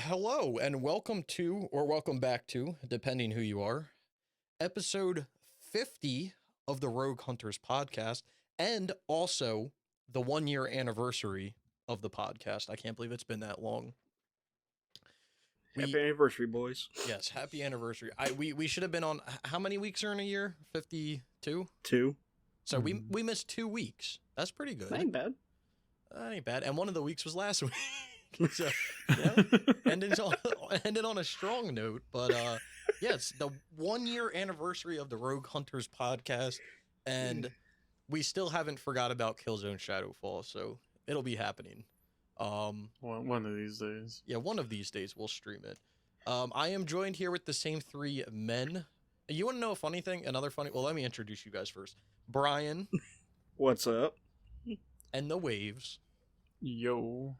Hello and welcome to, or welcome back to, depending who you are, episode 50 of the Rogue Hunters podcast, and also the 1 year anniversary of the podcast. I can't believe it's been that long. Happy anniversary, boys. Yes, happy anniversary. We should have been on, how many weeks are in a year? 52? 2. So we missed 2 weeks. That's pretty good. That ain't bad. That ain't bad. And one of the weeks was last week. So, ended on a strong note. But yeah, it's the 1 year anniversary of the Rogue Hunters podcast, and we still haven't forgot about Killzone Shadowfall, so it'll be happening. One of these days. Yeah, one of these days we'll stream it. I am joined here with the same three men. You want to know a funny thing? Well, let me introduce you guys first. Brian. What's up? And the Waves. Yo.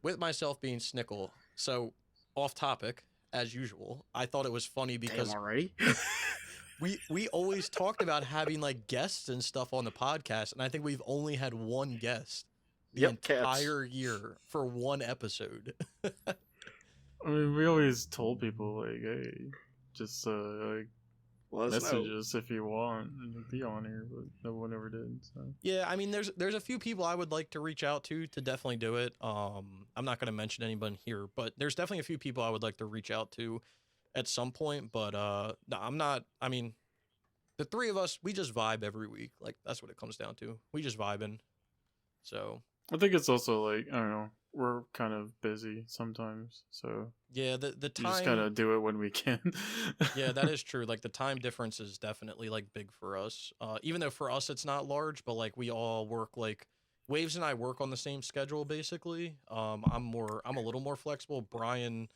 With myself being Snickle. So, off topic, as usual, I thought it was funny because Damn, already? we always talked about having like guests and stuff on the podcast, and I think we've only had one guest the entire year for one episode. I mean, we always told people, like, hey, just message us if you want and be on here, but no one ever did. So. Yeah, I mean, there's a few people I would like to reach out to definitely do it. I'm not going to mention anyone here, but there's definitely a few people I would like to reach out to at some point. But no, I'm not. I mean, the three of us, we just vibe every week. Like, that's what it comes down to. We just vibing. So I think it's also like, I don't know, we're kind of busy sometimes, so yeah, the time, you just kind of do it when we can. Yeah, that is true. Like, the time difference is definitely like big for us. Even though for us it's not large, but like we all work, like Waves and I work on the same schedule basically. I'm a little more flexible. Brian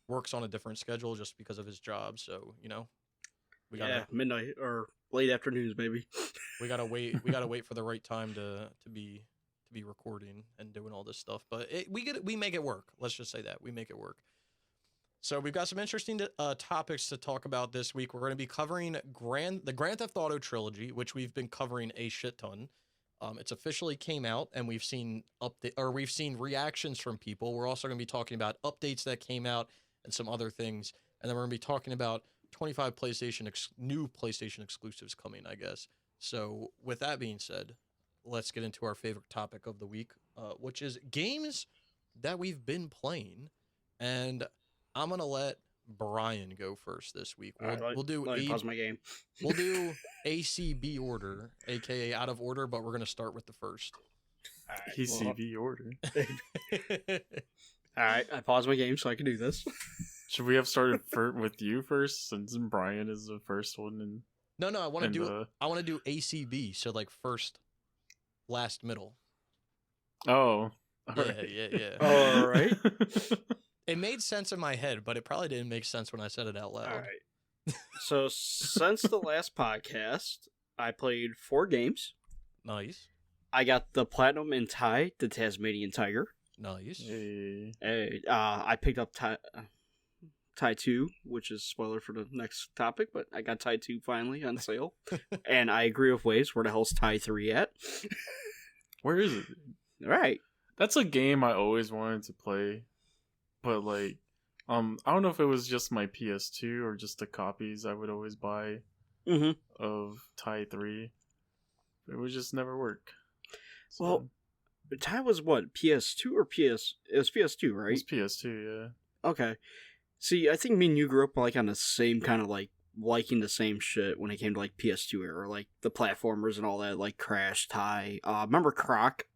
works on a different schedule just because of his job, so we gotta midnight or late afternoons, baby. we gotta wait for the right time to be recording and doing all this stuff, but we make it work. Let's just say that we make it work. So we've got some interesting topics to talk about this week. We're going to be covering the Grand Theft Auto Trilogy, which we've been covering a shit ton. It's officially came out, and we've seen reactions from people. We're also going to be talking about updates that came out and some other things, and then we're going to be talking about 25 new PlayStation exclusives coming, I guess. So with that being said, let's get into our favorite topic of the week, which is games that we've been playing. And I'm going to let Brian go first this week. We'll do pause my game. We'll do ACB order, aka out of order, but we're going to start with the first. ACB order. Alright, I paused my game so I can do this. Should we have started with you first, since Brian is the first one? No, I want to do ACB, so like first, last, middle. Oh. Yeah. All right. It made sense in my head, but it probably didn't make sense when I said it out loud. All right. So since the last podcast, I played 4 games. Nice. I got the Platinum in Tai, the Tasmanian Tiger. Nice. I picked up Tai 2, which is spoiler for the next topic, but I got Tai 2 finally on sale. And I agree with Waves. Where the hell's Tai 3 at? Where is it? Right. That's a game I always wanted to play, but like, I don't know if it was just my PS2 or just the copies I would always buy of Tai 3. It would just never work. So, well, Tai was what, PS2 or PS? It was PS2, right? It was PS2, yeah. Okay. See, I think me and you grew up like on the same kind of like liking the same shit when it came to like PS2 era, like the platformers and all that, like Crash, Tai. Remember Croc?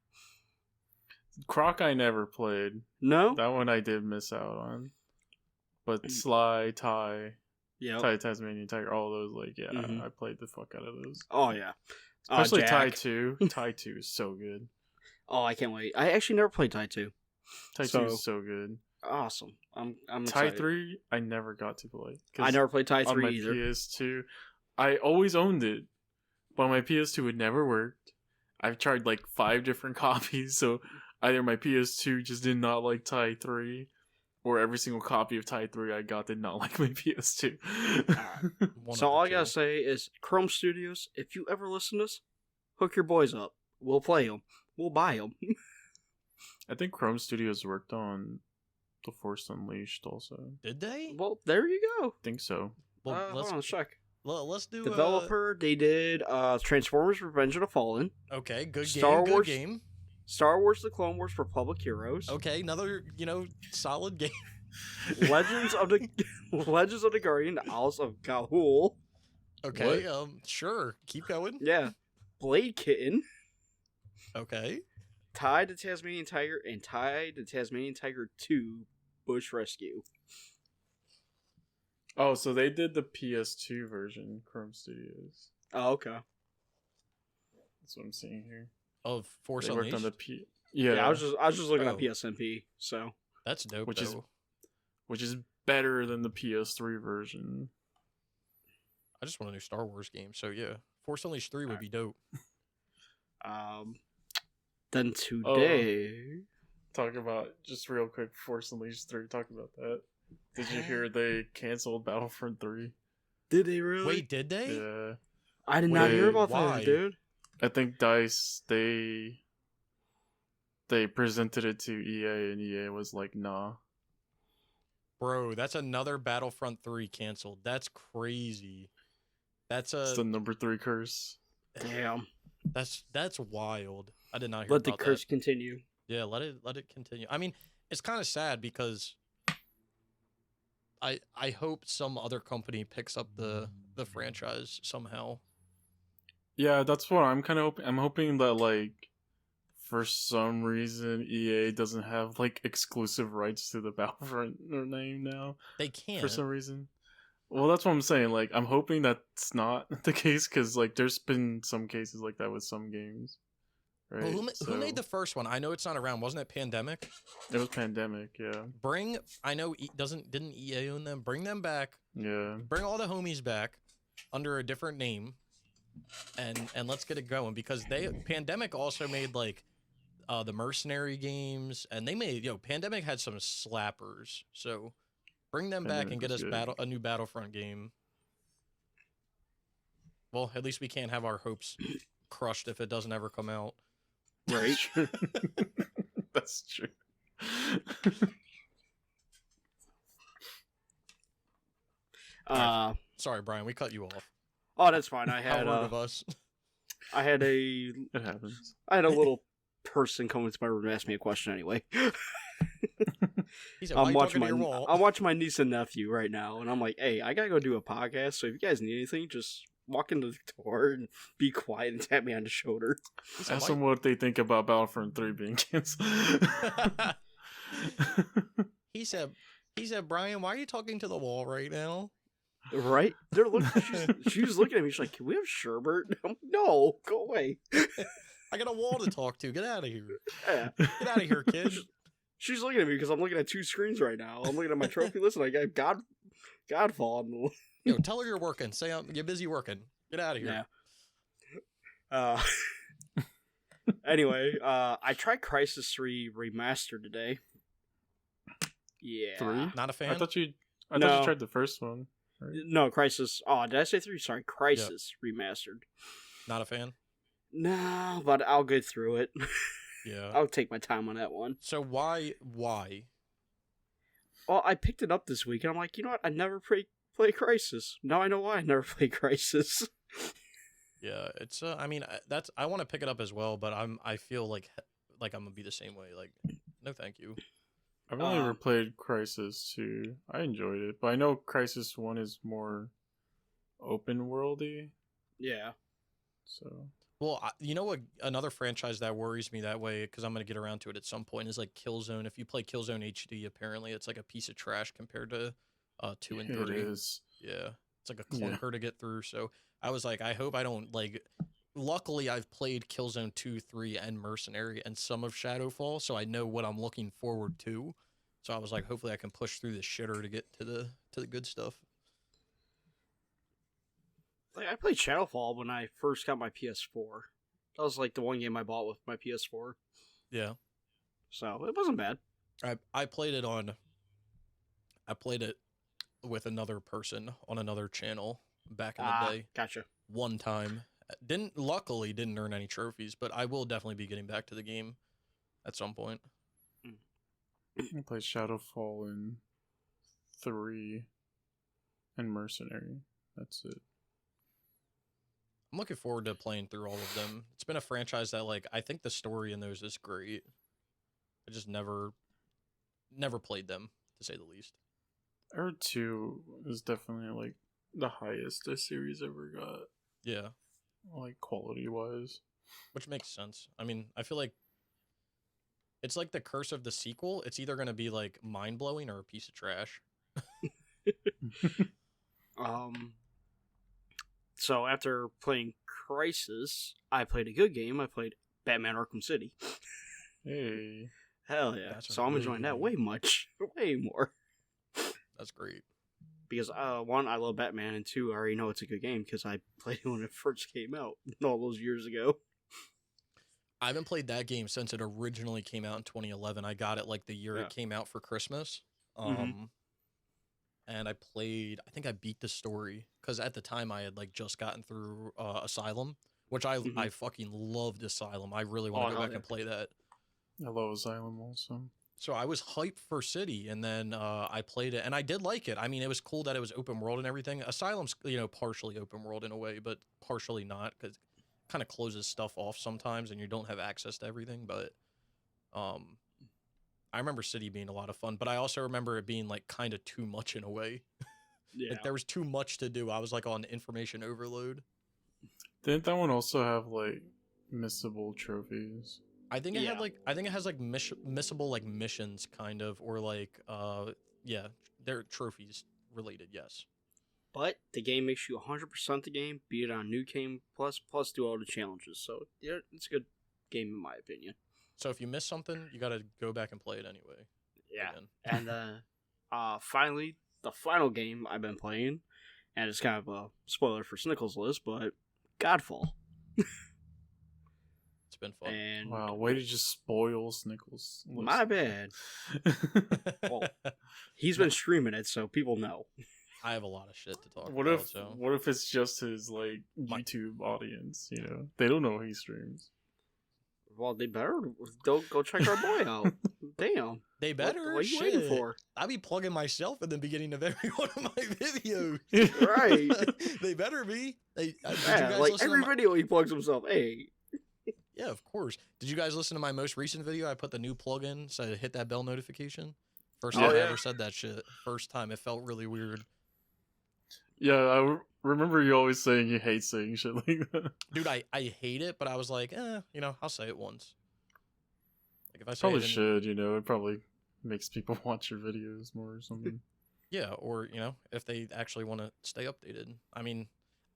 Croc I never played. No? That one I did miss out on. But Sly, Tai, Tai Tasmanian Tiger, all those, like, yeah, I played the fuck out of those. Oh, yeah. Especially Tai 2. Tai 2 is so good. Oh, I can't wait. I actually never played Tai 2. Tai 2 is so good. Awesome. I'm Tai excited. 3, I never got to play. I never played Tai 3 on my either. PS2, I always owned it, but my PS2 it never worked. I've tried like 5 different copies, so either my PS2 just did not like Tai 3, or every single copy of Tai 3 I got did not like my PS2. So all I gotta say is, Chrome Studios, if you ever listen to this, hook your boys up. We'll play them. We'll buy them. I think Chrome Studios worked on The Force Unleashed also. Did they? Well, there you go. Think so. Well, Hold on, let's check. let's do Developer, they did Transformers: Revenge of the Fallen. Okay, good Star game. Wars- Good game. Star Wars: The Clone Wars Republic Heroes. Okay, another solid game. Legends of the Guardian Owls of Ga'Hoole. Okay, sure. Keep going. Yeah. Blade Kitten. Okay. Tide the Tasmanian Tiger and Tide the Tasmanian Tiger 2 Bush Rescue. Oh, so they did the PS2 version, Chrome Studios. Oh, okay. That's what I'm seeing here. Of Force They worked on Unleashed. the Yeah, I was just looking Oh. at PSNP, so. That's dope. Which though. which is better than the PS3 version. I just want a new Star Wars game. So yeah, Force Unleashed 3 would be dope. Then today. Talk about, just real quick, Force Unleashed 3, talk about that. Did you hear they canceled Battlefront 3? Did they really? Wait, did they? Yeah. I did not hear about why? that, dude. I think DICE, they presented it to EA, and EA was like, nah. Bro, that's another Battlefront 3 canceled. That's crazy. That's It's the number 3 curse. Damn. that's wild. I did not hear Let the about curse that. continue. Yeah, let it continue. I mean, it's kind of sad because I hope some other company picks up the franchise somehow. Yeah, that's what I'm kind of hoping. I'm hoping that, like, for some reason, EA doesn't have, like, exclusive rights to the Battlefront name now. They can't. For some reason. Well, that's what I'm saying. Like, I'm hoping that's not the case, because, like, there's been some cases like that with some games. Right? Well, who made the first one? I know it's not around. Wasn't it Pandemic? It was Pandemic, yeah. I know didn't EA own them? Bring them back. Yeah. Bring all the homies back under a different name, and let's get it going, because Pandemic also made like the Mercenary games, and they made Pandemic had some slappers. So bring them back and get us a new Battlefront game. Well, at least we can't have our hopes crushed if it doesn't ever come out. Right? That's true. Sorry, Brian, we cut you off. Oh, that's fine. I How had rude of us. I had a It happens. I had a little person come into my room and ask me a question anyway. He said, "Why you talking to your I'm wall?" watching my niece and nephew right now, and I'm like, hey, I gotta go do a podcast, so if you guys need anything, just walk into the door and be quiet and tap me on the shoulder. He said, Ask them what they think about Battlefront 3 being canceled. He said, Brian, why are you talking to the wall right now? Right? They're looking. She's looking at me. She's like, "Can we have sherbet?" I'm like, "No, go away." I got a wall to talk to. Get out of here. Yeah. Get out of here, kid. She's looking at me because I'm looking at two screens right now. I'm looking at my trophy list, and I got Godfall. Tell her you're working. Say you're busy working. Get out of here. Yeah. Anyway, I tried Crysis 3 Remastered today. Yeah. 3? Not a fan? I thought you No. tried the first one. Right? No, Crysis. Oh, did I say 3? Sorry, Crysis Remastered. Not a fan? No, but I'll get through it. Yeah. I'll take my time on that one. So why? Well, I picked it up this week, and I'm like, you know what? I never play Crysis. Now I know why I never played Crysis. Yeah, it's I mean, I want to pick it up as well, but I feel like I'm gonna be the same way. Like, no, thank you. I've only ever played Crysis 2. I enjoyed it, but I know Crysis 1 is more open worldy. Yeah. So. Well, you know what? Another franchise that worries me that way, because I'm gonna get around to it at some point, is like Killzone. If you play Killzone HD, apparently it's like a piece of trash compared to 2 and 3. It is. Yeah, it's like a clunker to get through. So I was like, I hope I don't like. Luckily, I've played Killzone 2, 3, and Mercenary, and some of Shadowfall, so I know what I'm looking forward to. So I was like, hopefully, I can push through the shitter to get to the good stuff. Like, I played Shadowfall when I first got my PS4. That was like the one game I bought with my PS4. Yeah. So it wasn't bad. I played it with another person on another channel back in the day. Gotcha. One time. Luckily didn't earn any trophies, but I will definitely be getting back to the game at some point. I played Shadowfall and 3 and Mercenary. That's it. I'm looking forward to playing through all of them. It's been a franchise that, like, I think the story in those is great. I just never played them, to say the least. Earth 2 is definitely like the highest a series ever got, Yeah, like quality wise. which makes sense. I mean, I feel like it's like the curse of the sequel. It's either going to be like mind blowing or a piece of trash. So after playing Crisis, I played a good game. I played Batman Arkham City. Hey. Hell yeah. That's a So I'm really enjoying good that game. way more. That's great. Because, one, I love Batman, and two, I already know it's a good game because I played it when it first came out all those years ago. I haven't played that game since it originally came out in 2011. I got it like the year it came out for Christmas. And I think I beat the story because at the time I had like just gotten through Asylum, which I fucking loved Asylum. I really want to go back and play that. I love Asylum also. So I was hyped for City, and then I played it, and I did like it. I mean, it was cool that it was open world and everything. Asylum's, partially open world in a way, but partially not, because it kind of closes stuff off sometimes, and you don't have access to everything. But I remember City being a lot of fun, but I also remember it being like kind of too much in a way. Yeah. Like there was too much to do. I was like on information overload. Didn't that one also have like missable trophies? I think it has like missable like missions kind of, or like they're trophies related, yes. But the game makes you 100% the game, beat it on New Game Plus do all the challenges. So yeah, it's a good game in my opinion. So if you miss something, you got to go back and play it anyway. Yeah. Again. And finally, the final game I've been playing, and it's kind of a spoiler for Snickles' list, but Godfall. It's been fun. And wow, way to just spoil Snickles' list. My bad. Well, he's been streaming it, so people know. I have a lot of shit to talk What about. What if it's just his like YouTube audience? They don't know he streams. Well, they better go check our boy out. Damn, they better. What are you waiting for? I'll be plugging myself in the beginning of every one of my videos. Right? They better be. Like every video he plugs himself. Hey. Yeah, of course. Did you guys listen to my most recent video? I put the new plug-in, so hit that bell notification. First time I ever said that shit. First time. It felt really weird. Yeah, I remember you always saying you hate saying shit like that. Dude, I hate it, but I was like, I'll say it once. Like if I say probably it should, it probably makes people watch your videos more or something. Yeah, or, if they actually want to stay updated. I mean,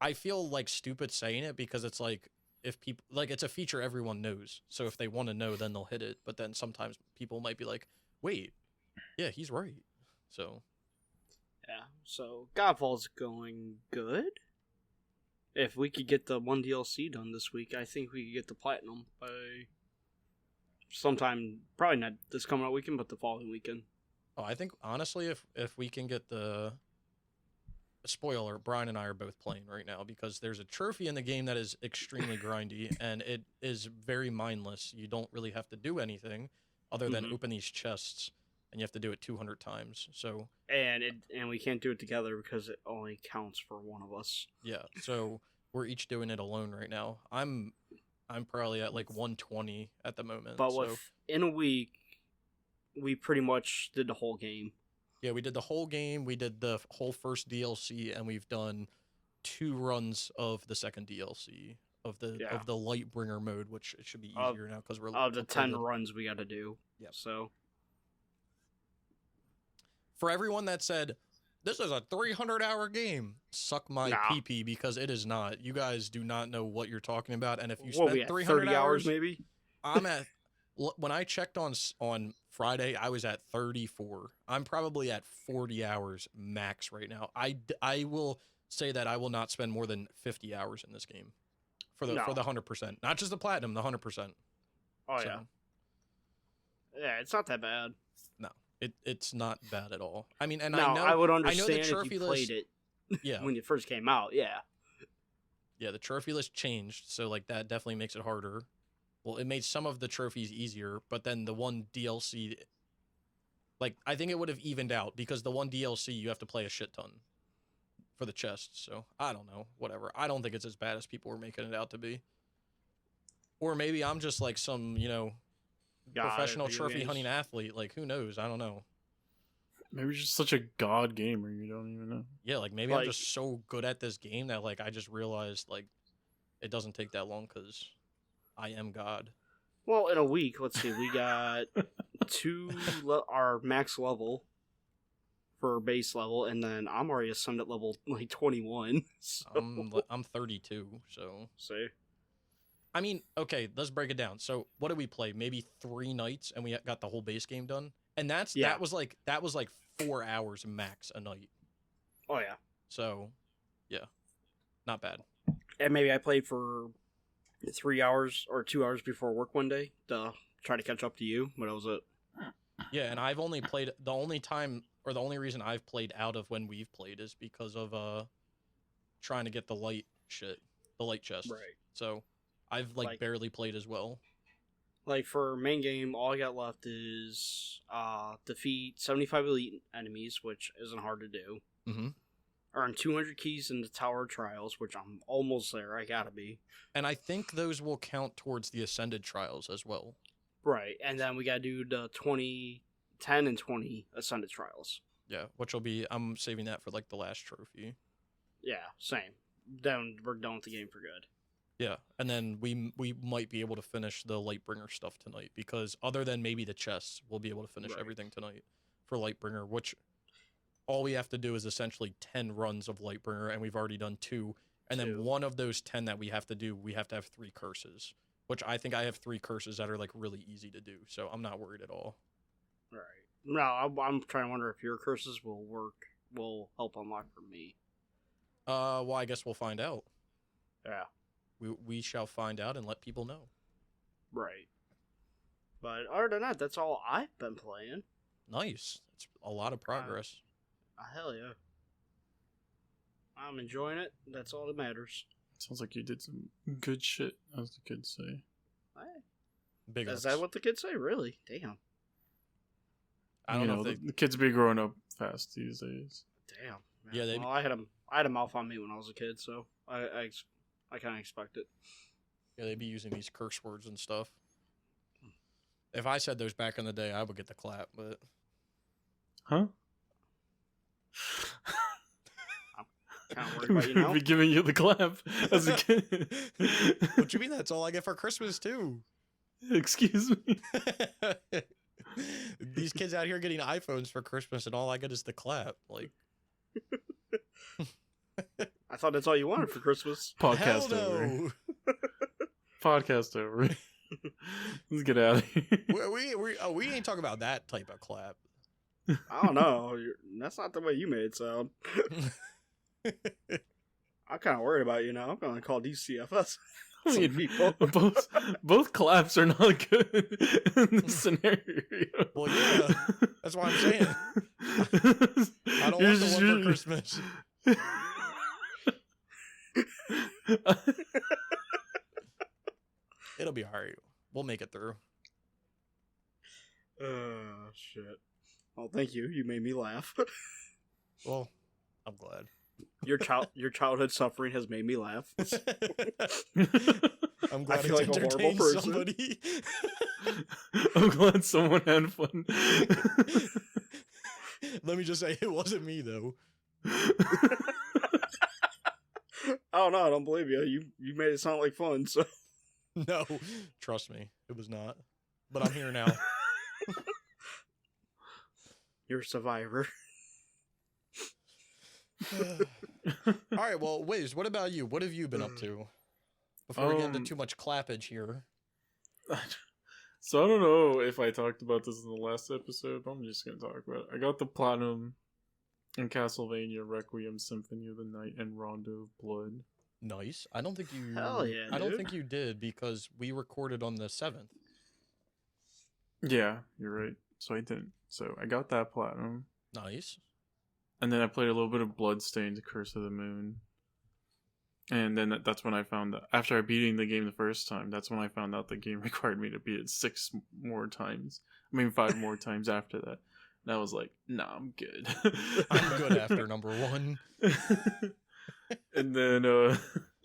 I feel like stupid saying it because it's like, if people, like, it's a feature everyone knows. So if they want to know, then they'll hit it. But then sometimes people might be like, wait, yeah, he's right. So. Yeah, so Godfall's going good. If we could get the one DLC done this week, I think we could get the platinum by sometime, probably not this coming out weekend, but the following weekend. Oh, I think, honestly, if we can get the... Spoiler, Brian and I are both playing right now because there's a trophy in the game that is extremely grindy, and it is very mindless. You don't really have to do anything other than open these chests, and you have to do it 200 times. So and we can't do it together because it only counts for one of us. Yeah, so we're each doing it alone right now. I'm probably at like 120 at the moment. But in a week, we pretty much did the whole game. Yeah, we did the whole game. We did the whole first DLC, and we've done 2 runs of the second DLC of the Lightbringer mode, which it should be easier now because we're of the 10 runs we got to do. Yeah. So for everyone that said this is a 300-hour game, suck my pee-pee because it is not. You guys do not know what you're talking about, and if you spent 300 hours, maybe I'm at. When I checked on Friday, I was at 34. I'm probably at 40 hours max right now. I will say that I will not spend more than 50 hours in this game for the 100%. Not just the platinum, the 100%. Oh, so, yeah, it's not that bad. No, it's not bad at all. I mean, and I would understand I know the trophy if you played it when it first came out, Yeah, the trophy list changed, so like that definitely makes it harder. Well, it made some of the trophies easier, but then the one DLC Like, I think it would have evened out because the one DLC you have to play a shit ton for the chest. So I don't know, whatever. I don't think it's as bad as people were making it out to be. Or maybe I'm just like some, professional trophy hunting athlete. Like, who knows? I don't know. Maybe you're just such a god gamer, you don't even know. Yeah, like maybe I'm just so good at this game that like I just realized like it doesn't take that long because I am God. Well, in a week, let's see, we got our max level for base level, and then I'm already ascended level like 21. So. I'm 32, so. See? I mean, okay, let's break it down. So, what did we play? Maybe 3 nights, and we got the whole base game done. And that was like 4 hours max a night. Oh yeah. So, yeah, not bad. And maybe I played for 3 hours or 2 hours before work one day to try to catch up to you, but that was it. Yeah, and I've only played the only reason I've played out of when we've played is because of trying to get the light chest. Right. So I've barely played as well. Like for main game, all I got left is defeat 75 elite enemies, which isn't hard to do. Mm-hmm. Earn 200 keys in the Tower of Trials, which I'm almost there. I gotta be. And I think those will count towards the Ascended Trials as well. Right, and then we gotta do the 10 and 20 Ascended Trials. Yeah, which will be, I'm saving that for like the last trophy. Yeah, same. Then we're done with the game for good. Yeah, and then we might be able to finish the Lightbringer stuff tonight, because other than maybe the chests, we'll be able to finish everything tonight for Lightbringer, which all we have to do is essentially 10 runs of Lightbringer, and we've already done 2. And then one of those 10 that we have to do, we have to have 3 curses, which I think I have 3 curses that are like really easy to do, so I'm not worried at all. Right. No, I'm trying to wonder if your curses will help unlock for me. Well, I guess we'll find out. Yeah. We shall find out and let people know. Right. But other than that, that's all I've been playing. Nice. It's a lot of progress. Hell yeah. I'm enjoying it. That's all that matters. Sounds like you did some good shit, as the kids say. Hey. Big ups. Is that what the kids say? Really? Damn. I don't know. The kids be growing up fast these days. Damn. Man. Yeah, well, I had a mouth on me when I was a kid, so I kind of expect it. Yeah, they'd be using these curse words and stuff. If I said those back in the day, I would get the clap, but... Huh? I'm kind of worried about you now. Be giving you the clap as a kid. What you mean? That's all I get for Christmas, too. Excuse me? These kids out here getting iPhones for Christmas, and all I get is the clap. Like... I thought that's all you wanted for Christmas. Podcast over. Podcast over. Let's get out of here. We ain't talking about that type of clap. I don't know. That's not the way you made it sound. I'm kind of worried about you now. I'm going to call these CFS. I mean, both claps are not good in this scenario. Well, yeah. That's why I'm saying. I don't want the one for Christmas. It'll be alright. We'll make it through. Shit. Well, thank you. You made me laugh. Well, I'm glad. Your childhood suffering has made me laugh. I'm glad I feel like a horrible person. Somebody. I'm glad someone had fun. Let me just say, it wasn't me, though. Oh no, I don't believe you. You made it sound like fun, so... No, trust me, it was not. But I'm here now. You're a survivor. All right, well, Wiz, what about you? What have you been up to? Before we get into too much clappage here. So I don't know if I talked about this in the last episode, but I'm just going to talk about it. I got the platinum in Castlevania, Requiem, Symphony of the Night, and Rondo of Blood. Nice. I don't think you... Hell yeah, I don't dude. think you did, because we recorded on the 7th. Yeah, you're right. So I didn't. So I got that platinum. Nice. And then I played a little bit of Bloodstained, Curse of the Moon. And then that's when I found out, after I beating the game the first time, that's when I found out the game required me to beat it 5 more times after that. And I was like, nah, I'm good. I'm good after number 1. And then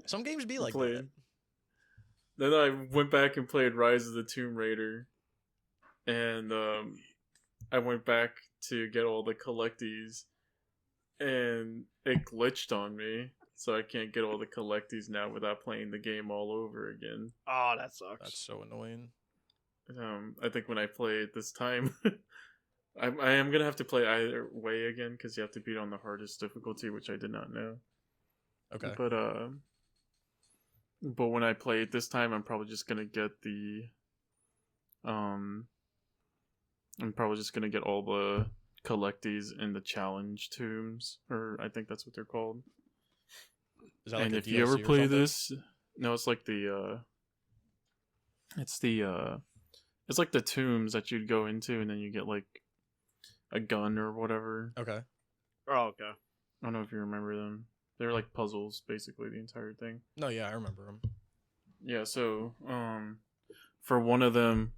Some games be like played. that. Then I went back and played Rise of the Tomb Raider, and I went back to get all the collecties, and it glitched on me, so I can't get all the collecties now without playing the game all over again. Oh, that sucks. That's so annoying. I think when I play it this time, I am gonna have to play either way again because you have to beat on the hardest difficulty, which I did not know. Okay. But when I play it this time, I'm probably just gonna get the I'm probably just gonna get all the collecties in the challenge tombs, or I think that's what they're called. Is that like and a if DLC you ever or play something? this, no, it's like it's like the tombs that you'd go into, and then you get like a gun or whatever. Okay. Oh, okay. I don't know if you remember them. They're like puzzles, basically the entire thing. No, yeah, I remember them. Yeah, so for one of them,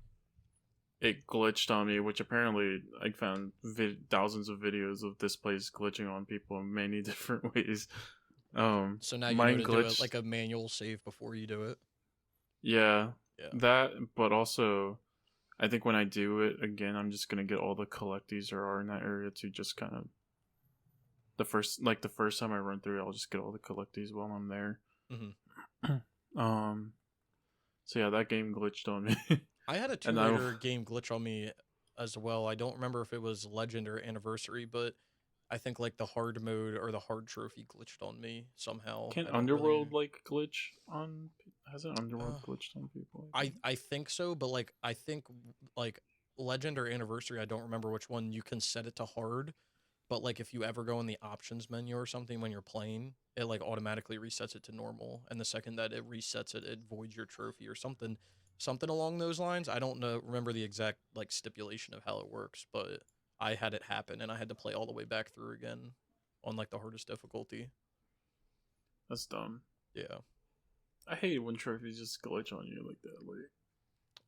it glitched on me, which apparently I found thousands of videos of this place glitching on people in many different ways. So now you mine know to do it glitched- like a manual save before you do it. Yeah, Yeah. that, but also, I think when I do it again, I'm just gonna get all the collecties there are in that area to just kind of the first time I run through it, I'll just get all the collecties while I'm there. So yeah, that game glitched on me. I had a Tomb Raider game glitch on me as well. I don't remember if it was Legend or Anniversary, but I think like the hard mode or the hard trophy glitched on me somehow. Can I don't Underworld really- like glitch on? Hasn't Underworld glitched on people? I think so, but like I think like Legend or Anniversary, I don't remember which one. You can set it to hard, but like if you ever go in the options menu or something when you're playing, it like automatically resets it to normal, and the second that it resets it, it voids your trophy or something along those lines. I don't know, remember the exact like stipulation of how it works, but I had it happen and I had to play all the way back through again on like the hardest difficulty. That's dumb. Yeah. I hate when trophies just glitch on you like that. Like,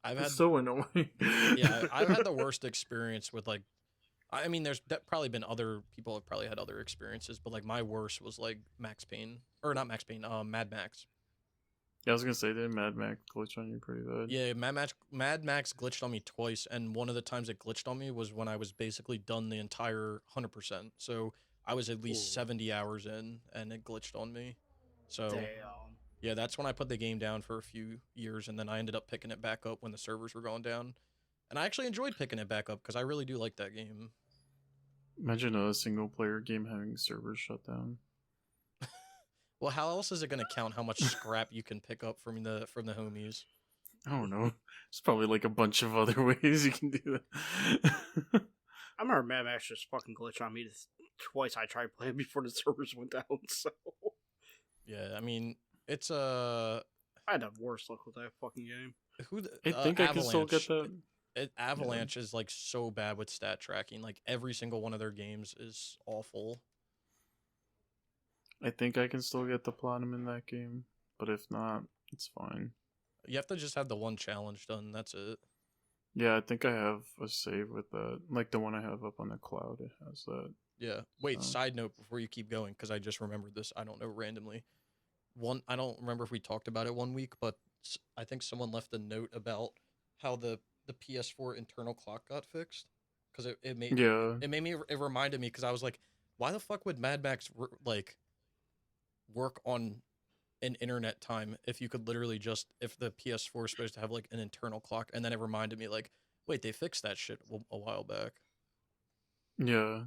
I've it's had so annoying. yeah, I've had the worst experience with like, I mean, there's probably been other people have probably had other experiences, but like my worst was like Max Payne, or not Max Payne, Mad Max. Yeah, I was gonna say, did Mad Max glitch on you pretty bad? Yeah, Mad Max glitched on me twice, and one of the times it glitched on me was when I was basically done the entire 100%. So I was at least 70 hours in, and it glitched on me. So Damn. yeah, that's when I put the game down for a few years, and then I ended up picking it back up when the servers were going down. And I actually enjoyed picking it back up because I really do like that game. Imagine a single player game having servers shut down. Well, how else is it going to count how much scrap you can pick up from the homies? I don't know. There's probably like a bunch of other ways you can do that. I remember Mad Max just fucking glitched on me twice. I tried playing before the servers went down, so Yeah, I mean, it's I had the worst luck with that fucking game. I think I can still get that. Avalanche is like so bad with stat tracking. Like every single one of their games is awful. I think I can still get the platinum in that game, but if not, it's fine. You have to just have the one challenge done. That's it. Yeah, I think I have a save with that. Like the one I have up on the cloud, it has that. Yeah. Wait, So- side note before you keep going, because I just remembered this. I don't know randomly. I don't remember if we talked about it one week, but I think someone left a note about how the PS4 internal clock got fixed. Because it made it reminded me, because I was like, why the fuck would Mad Max like work on an internet time if you could literally just, if the PS4 is supposed to have like an internal clock? And then it reminded me like, wait, they fixed that shit a while back. Yeah.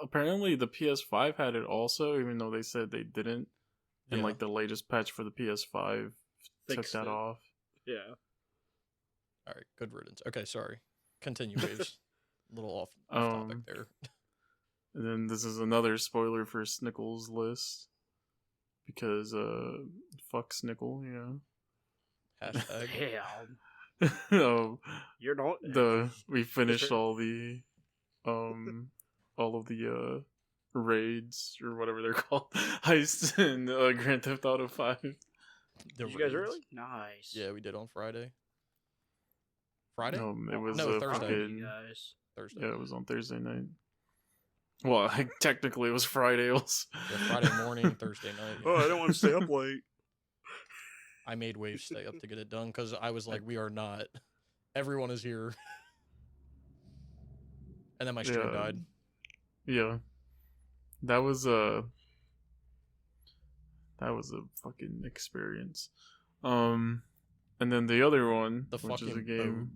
Apparently the PS5 had it also, even though they said they didn't. And Yeah. like the latest patch for the PS5 took Fixed that it. off. Yeah. All right, good riddance. Okay, sorry. Continue, Waves. A little off topic there. And then this is another spoiler for Snickle's list. Because fuck Snickle, you know. Hashtag. Damn. You're not. We finished all of the raids or whatever they're called, heists in Grand Theft Auto 5. Did you guys really? Nice. Yeah, we did on Friday. Friday? It was No, Thursday. You fucking guys. Thursday. Yeah, it was on Thursday night. Well, technically it was Friday. Yeah, Friday morning, Thursday night. Oh, I don't want to stay up late. I made Wave stay up to get it done because I was like, we are not. Everyone is here. And then my stream died. Yeah. That was a fucking experience. And then the other one, which is a game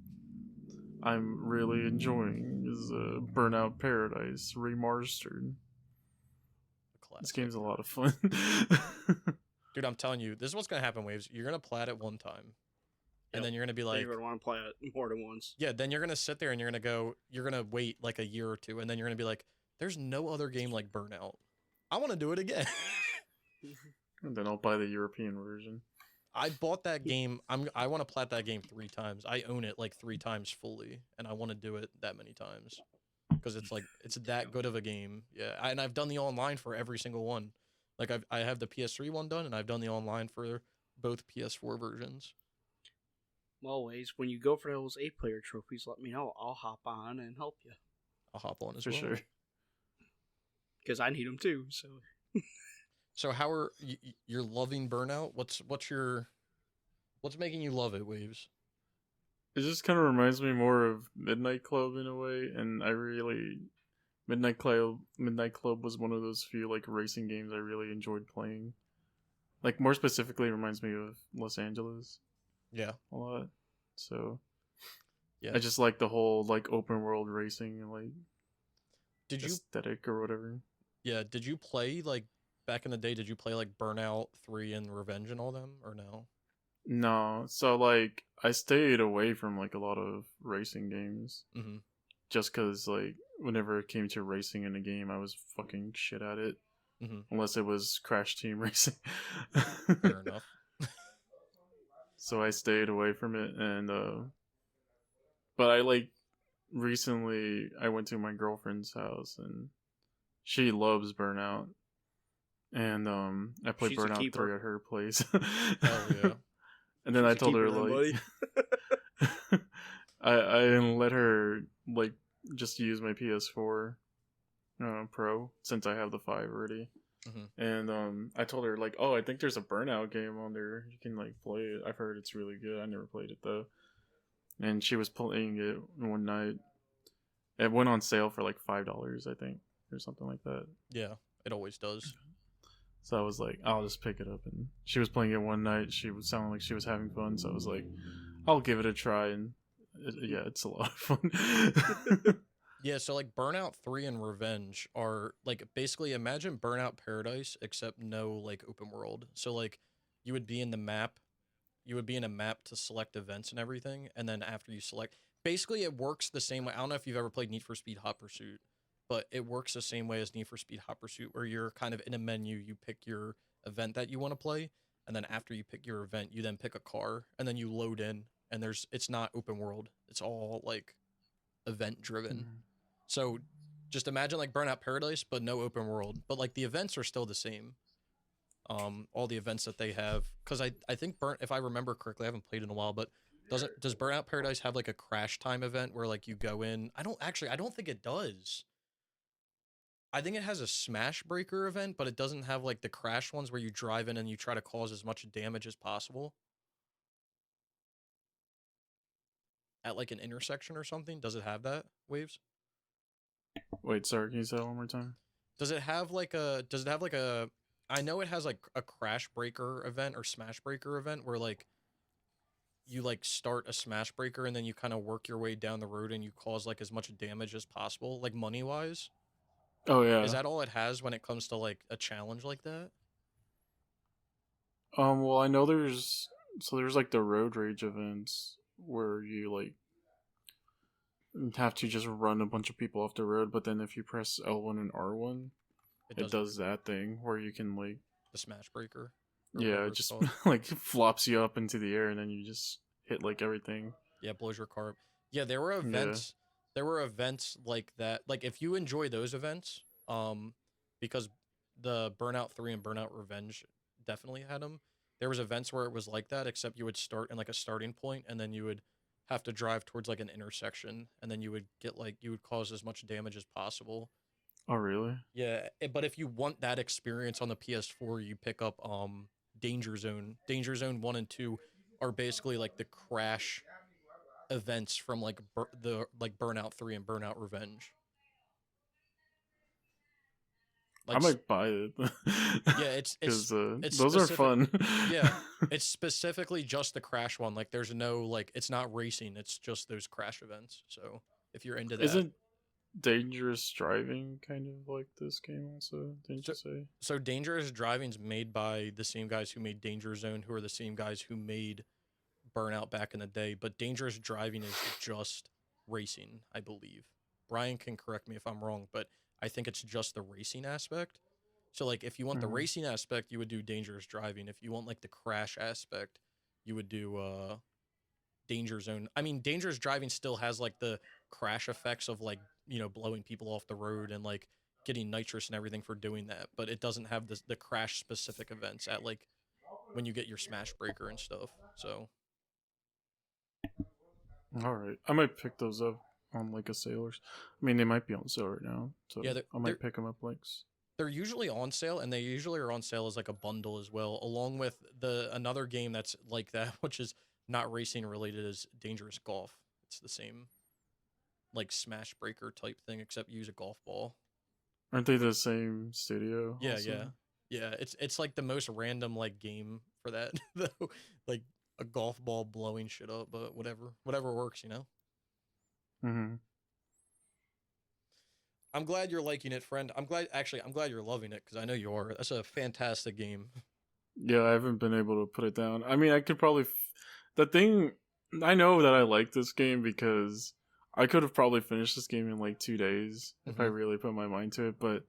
I'm really enjoying, is Burnout Paradise Remastered. This game's a lot of fun. Dude, I'm telling you, this is what's gonna happen, Waves. You're gonna plat it one time. And then you're gonna be like, you're gonna want to play it more than once. Yeah, then you're gonna sit there and you're gonna wait like a year or two, and then you're gonna be like, there's no other game like Burnout. I want to do it again. And then I'll buy the European version. I bought that game. I want to plat that game 3 times. I own it like 3 times fully, and I want to do it that many times because it's that good of a game. Yeah, and I've done the online for every single one. Like I have the PS3 one done, and I've done the online for both PS4 versions. Always, when you go for those 8-player trophies, let me know. I'll hop on and help you. I'll hop on as for well. Sure. Because I need them too. So. So how are you're loving Burnout? What's making you love it, Waves? It just kind of reminds me more of Midnight Club in a way, and Midnight Club was one of those few like racing games I really enjoyed playing. Like more specifically, it reminds me of Los Angeles. Yeah, a lot. So, yeah, I just like the whole like open world racing and like aesthetic or whatever. Yeah, did you play like back in the day? Did you play like Burnout 3 and Revenge and all them, or no? No, so like I stayed away from like a lot of racing games, just because like whenever it came to racing in a game, I was fucking shit at it, unless it was Crash Team Racing. Fair enough. So I stayed away from it, and but I like recently I went to my girlfriend's house and she loves Burnout, and I played Burnout 3 at her place. Hell yeah. And then I told her like I let her like just use my PS4 Pro since I have the 5 already. And I told her like, oh, I think there's a Burnout game on there. You can like play it. I've heard it's really good. I never played it though. And she was playing it one night. It went on sale for like $5, I think, or something like that. Yeah, it always does. So I was like, I'll just pick it up. And she was playing it one night. She was sounding like she was having fun. So I was like, I'll give it a try. And it's a lot of fun. Yeah, so like Burnout 3 and Revenge are like basically imagine Burnout Paradise except no like open world. So like you would be in the map, you would be in a map to select events and everything, and then after you select, basically it works the same way. I don't know if you've ever played Need for Speed Hot Pursuit, but it works the same way as Need for Speed Hot Pursuit, where you're kind of in a menu, you pick your event that you want to play, and then after you pick your event, you then pick a car, and then you load in, and it's not open world. It's all like event driven. So just imagine like Burnout Paradise, but no open world. But like the events are still the same. All the events that they have, because I think if I remember correctly, I haven't played in a while, but does Burnout Paradise have like a crash time event where like you go in? I don't think it does. I think it has a smash breaker event, but it doesn't have like the crash ones where you drive in and you try to cause as much damage as possible at like an intersection or something. Does it have that, Waves? Wait, sorry, can you say that one more time? Does it have like a I know it has like a crash breaker event or smash breaker event where like you like start a smash breaker and then you kind of work your way down the road and you cause like as much damage as possible, like money wise. Oh yeah. Is that all it has when it comes to like a challenge like that? Well, I know there's like the road rage events where you like have to just run a bunch of people off the road, but then if you press L1 and R1, it does that thing where you can like the smash breaker. Yeah, it just like flops you up into the air and then you just hit like everything. Yeah, blows your car up. Yeah, there were events. Yeah. There were events like that. Like if you enjoy those events, because the Burnout 3 and Burnout Revenge definitely had them. There was events where it was like that, except you would start in like a starting point and then you would have to drive towards like an intersection, and then you would get like you would cause as much damage as possible. Oh, really? Yeah, but if you want that experience on the PS4, you pick up Danger Zone. Danger Zone 1 and 2 are basically like the crash events from like the like Burnout 3 and Burnout Revenge. I Like might buy it. yeah, it's because it's those are specific. fun. Yeah, it's specifically just the crash one. Like there's no like it's not racing, it's just those crash events. So if you're into that. Isn't dangerous driving kind of like this game also? Didn't you say? So Dangerous Driving's made by the same guys who made Danger Zone, who are the same guys who made Burnout back in the day, but Dangerous Driving is just racing, I believe. Brian can correct me if I'm wrong, but I think it's just the racing aspect. So like if you want the racing aspect, you would do Dangerous Driving. If you want like the crash aspect, you would do Danger Zone. I mean, Dangerous Driving still has like the crash effects of like, you know, blowing people off the road and like getting nitrous and everything for doing that, but it doesn't have the crash specific events at like when you get your smash breaker and stuff. So All right, I might pick those up on like a sale or. I mean, they might be on sale right now, so yeah, I might pick them up like. they're usually on sale, and they usually are on sale as like a bundle as well, along with another game that's like that, which is not racing related, is Dangerous Golf. It's the same like smash breaker type thing, except you use a golf ball. Aren't they the same studio? Yeah, also? yeah. It's like the most random like game for that though, like a golf ball blowing shit up, but whatever works, you know. Mm-hmm. I'm glad you're liking it, friend. I'm glad you're loving it because I know you are. That's a fantastic game. Yeah, I haven't been able to put it down. I mean, I could probably. The thing. I know that I like this game because I could have probably finished this game in like 2 days if I really put my mind to it, but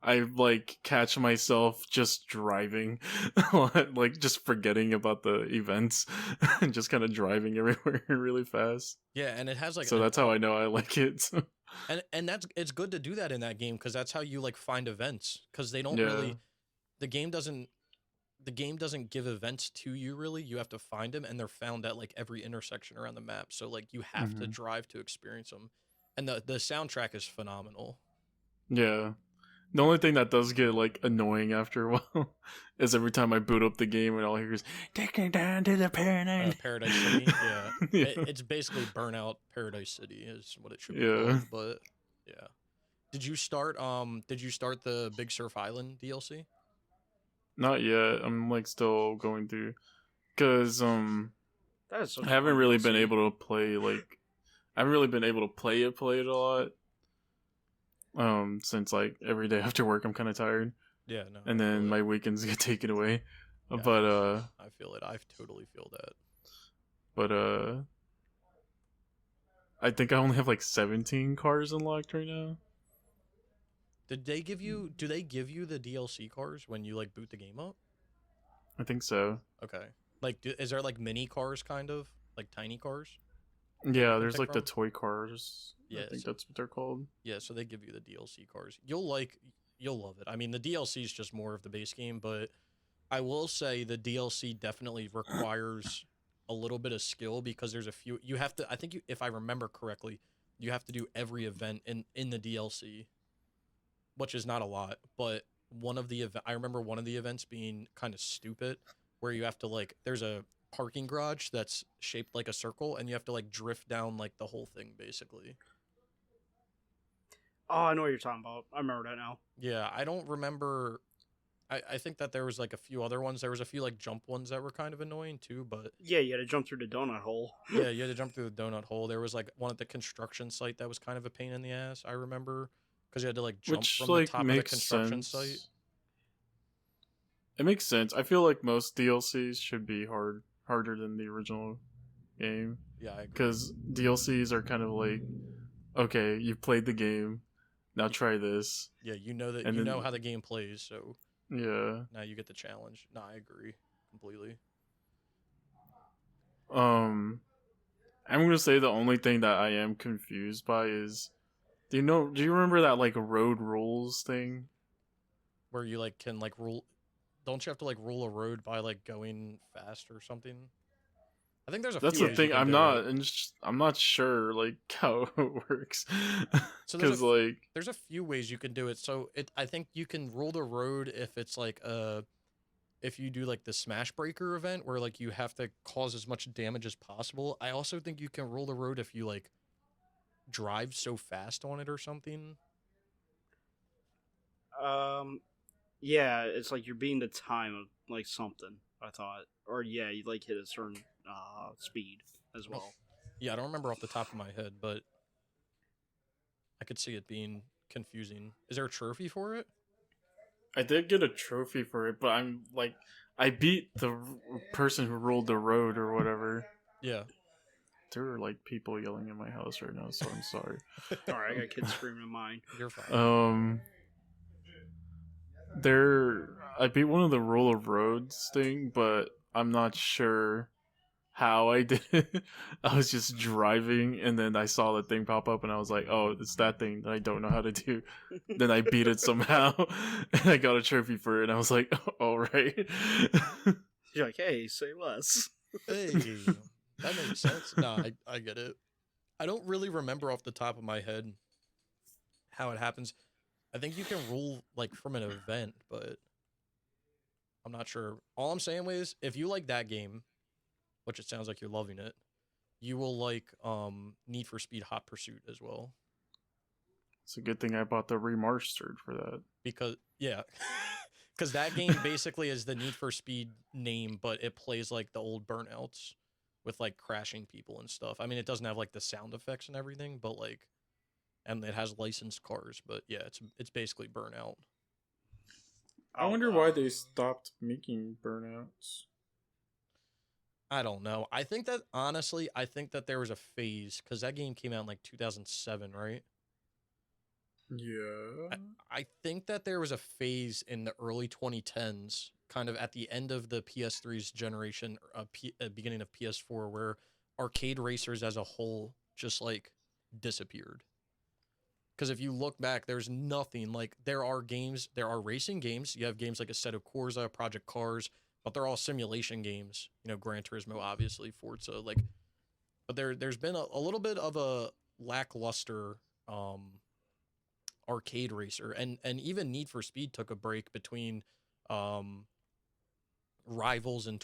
I like catch myself just driving, like just forgetting about the events and just kind of driving everywhere really fast. Yeah, and it has like So that's how I know I like it. and it's good to do that in that game because that's how you like find events because they don't Yeah. really the game doesn't give events to you really. You have to find them, and they're found at like every intersection around the map. So like you have to drive to experience them, and the soundtrack is phenomenal. Yeah. The only thing that does get like annoying after a while is every time I boot up the game and all I hear is "Take me down to the paradise." Paradise City, yeah. Yeah. It's basically Burnout Paradise City is what it should be Yeah. called. But yeah, did you start the Big Surf Island DLC? Not yet. I'm like still going through because That is such I a haven't fun really DLC. been able to play play it a lot. Since like every day after work I'm kind of tired. Yeah, no. And then my weekends get taken away. Yeah, But I feel it. I totally feel that. But I think I only have like 17 cars unlocked right now. Do they give you the DLC cars when you like boot the game up? I think so. Okay. Like is there like mini cars kind of? Like tiny cars? Yeah, there's pick like the from? toy cars. Yeah, I think so- that's what they're called. Yeah, so they give you the DLC cars. You'll love it. I mean, the DLC is just more of the base game, but I will say the DLC definitely requires a little bit of skill because there's a few you have to. I think if I remember correctly, you have to do every event in the DLC, which is not a lot. But I remember one of the events being kind of stupid, where you have to like there's a parking garage that's shaped like a circle, and you have to like drift down like the whole thing basically. Oh, I know what you're talking about. I remember that now. Yeah, I don't remember. I think that there was like a few other ones. There was a few like jump ones that were kind of annoying too, but Yeah, you had to jump through the donut hole. yeah, you had to jump through the donut hole. There was like one at the construction site that was kind of a pain in the ass. I remember because you had to like jump Which from like the top of the makes construction sense. site. It makes sense. I feel like most DLCs should be harder than the original game. Yeah, I agree. Because DLCs are kind of like, okay, you've played the game, now try this. Yeah, you know that And you then- know how the game plays, so Yeah. now you get the challenge. No, I agree completely. I'm gonna say the only thing that I am confused by is, do you remember that like road rules thing? Where you like can like rule. Don't you have to like rule a road by like going fast or something? I think there's a That's few the ways you thing. can I'm do not, it. and I'm not sure like how it works, So because like there's a few ways you can do it. So I think you can rule the road if it's like if you do like the Smash Breaker event where like you have to cause as much damage as possible. I also think you can rule the road if you like drive so fast on it or something. Yeah, it's like you're beating the time of like something. I thought, or yeah, you like hit a certain speed as well. Yeah, I don't remember off the top of my head, but I could see it being confusing. Is there a trophy for it? I did get a trophy for it, but I'm like, I beat the person who ruled the road or whatever. Yeah. There are like people yelling in my house right now, so I'm sorry. Sorry, I got kids screaming in mine. You're fine. I beat one of the rule of roads thing, but I'm not sure how I did it. I was just driving and then I saw the thing pop up and I was like, oh, it's that thing that I don't know how to do. Then I beat it somehow and I got a trophy for it and I was like, oh, all right. You're like, hey, say less. Hey, that makes sense. No, I get it. I don't really remember off the top of my head how it happens. I think you can rule like from an event, but I'm not sure. All I'm saying is if you like that game, which it sounds like you're loving it, you will like Need for Speed Hot Pursuit as well. It's a good thing I bought the remastered for that. Because because that game basically is the Need for Speed name, but it plays like the old Burnouts with like crashing people and stuff. I mean, it doesn't have like the sound effects and everything, but like, and it has licensed cars. But yeah, it's basically Burnout. I wonder why they stopped making Burnouts. I don't know. I think that honestly, I think that there was a phase because that game came out in like 2007, right? Yeah. I think that there was a phase in the early 2010s, kind of at the end of the PS3's generation, beginning of PS4, where arcade racers as a whole just like disappeared. Because if you look back, there's nothing like there are racing games. You have games like Assetto Corsa, Project Cars, but they're all simulation games. You know, Gran Turismo, obviously, Forza, like. But there's been a little bit of a lackluster arcade racer, and even Need for Speed took a break between Rivals and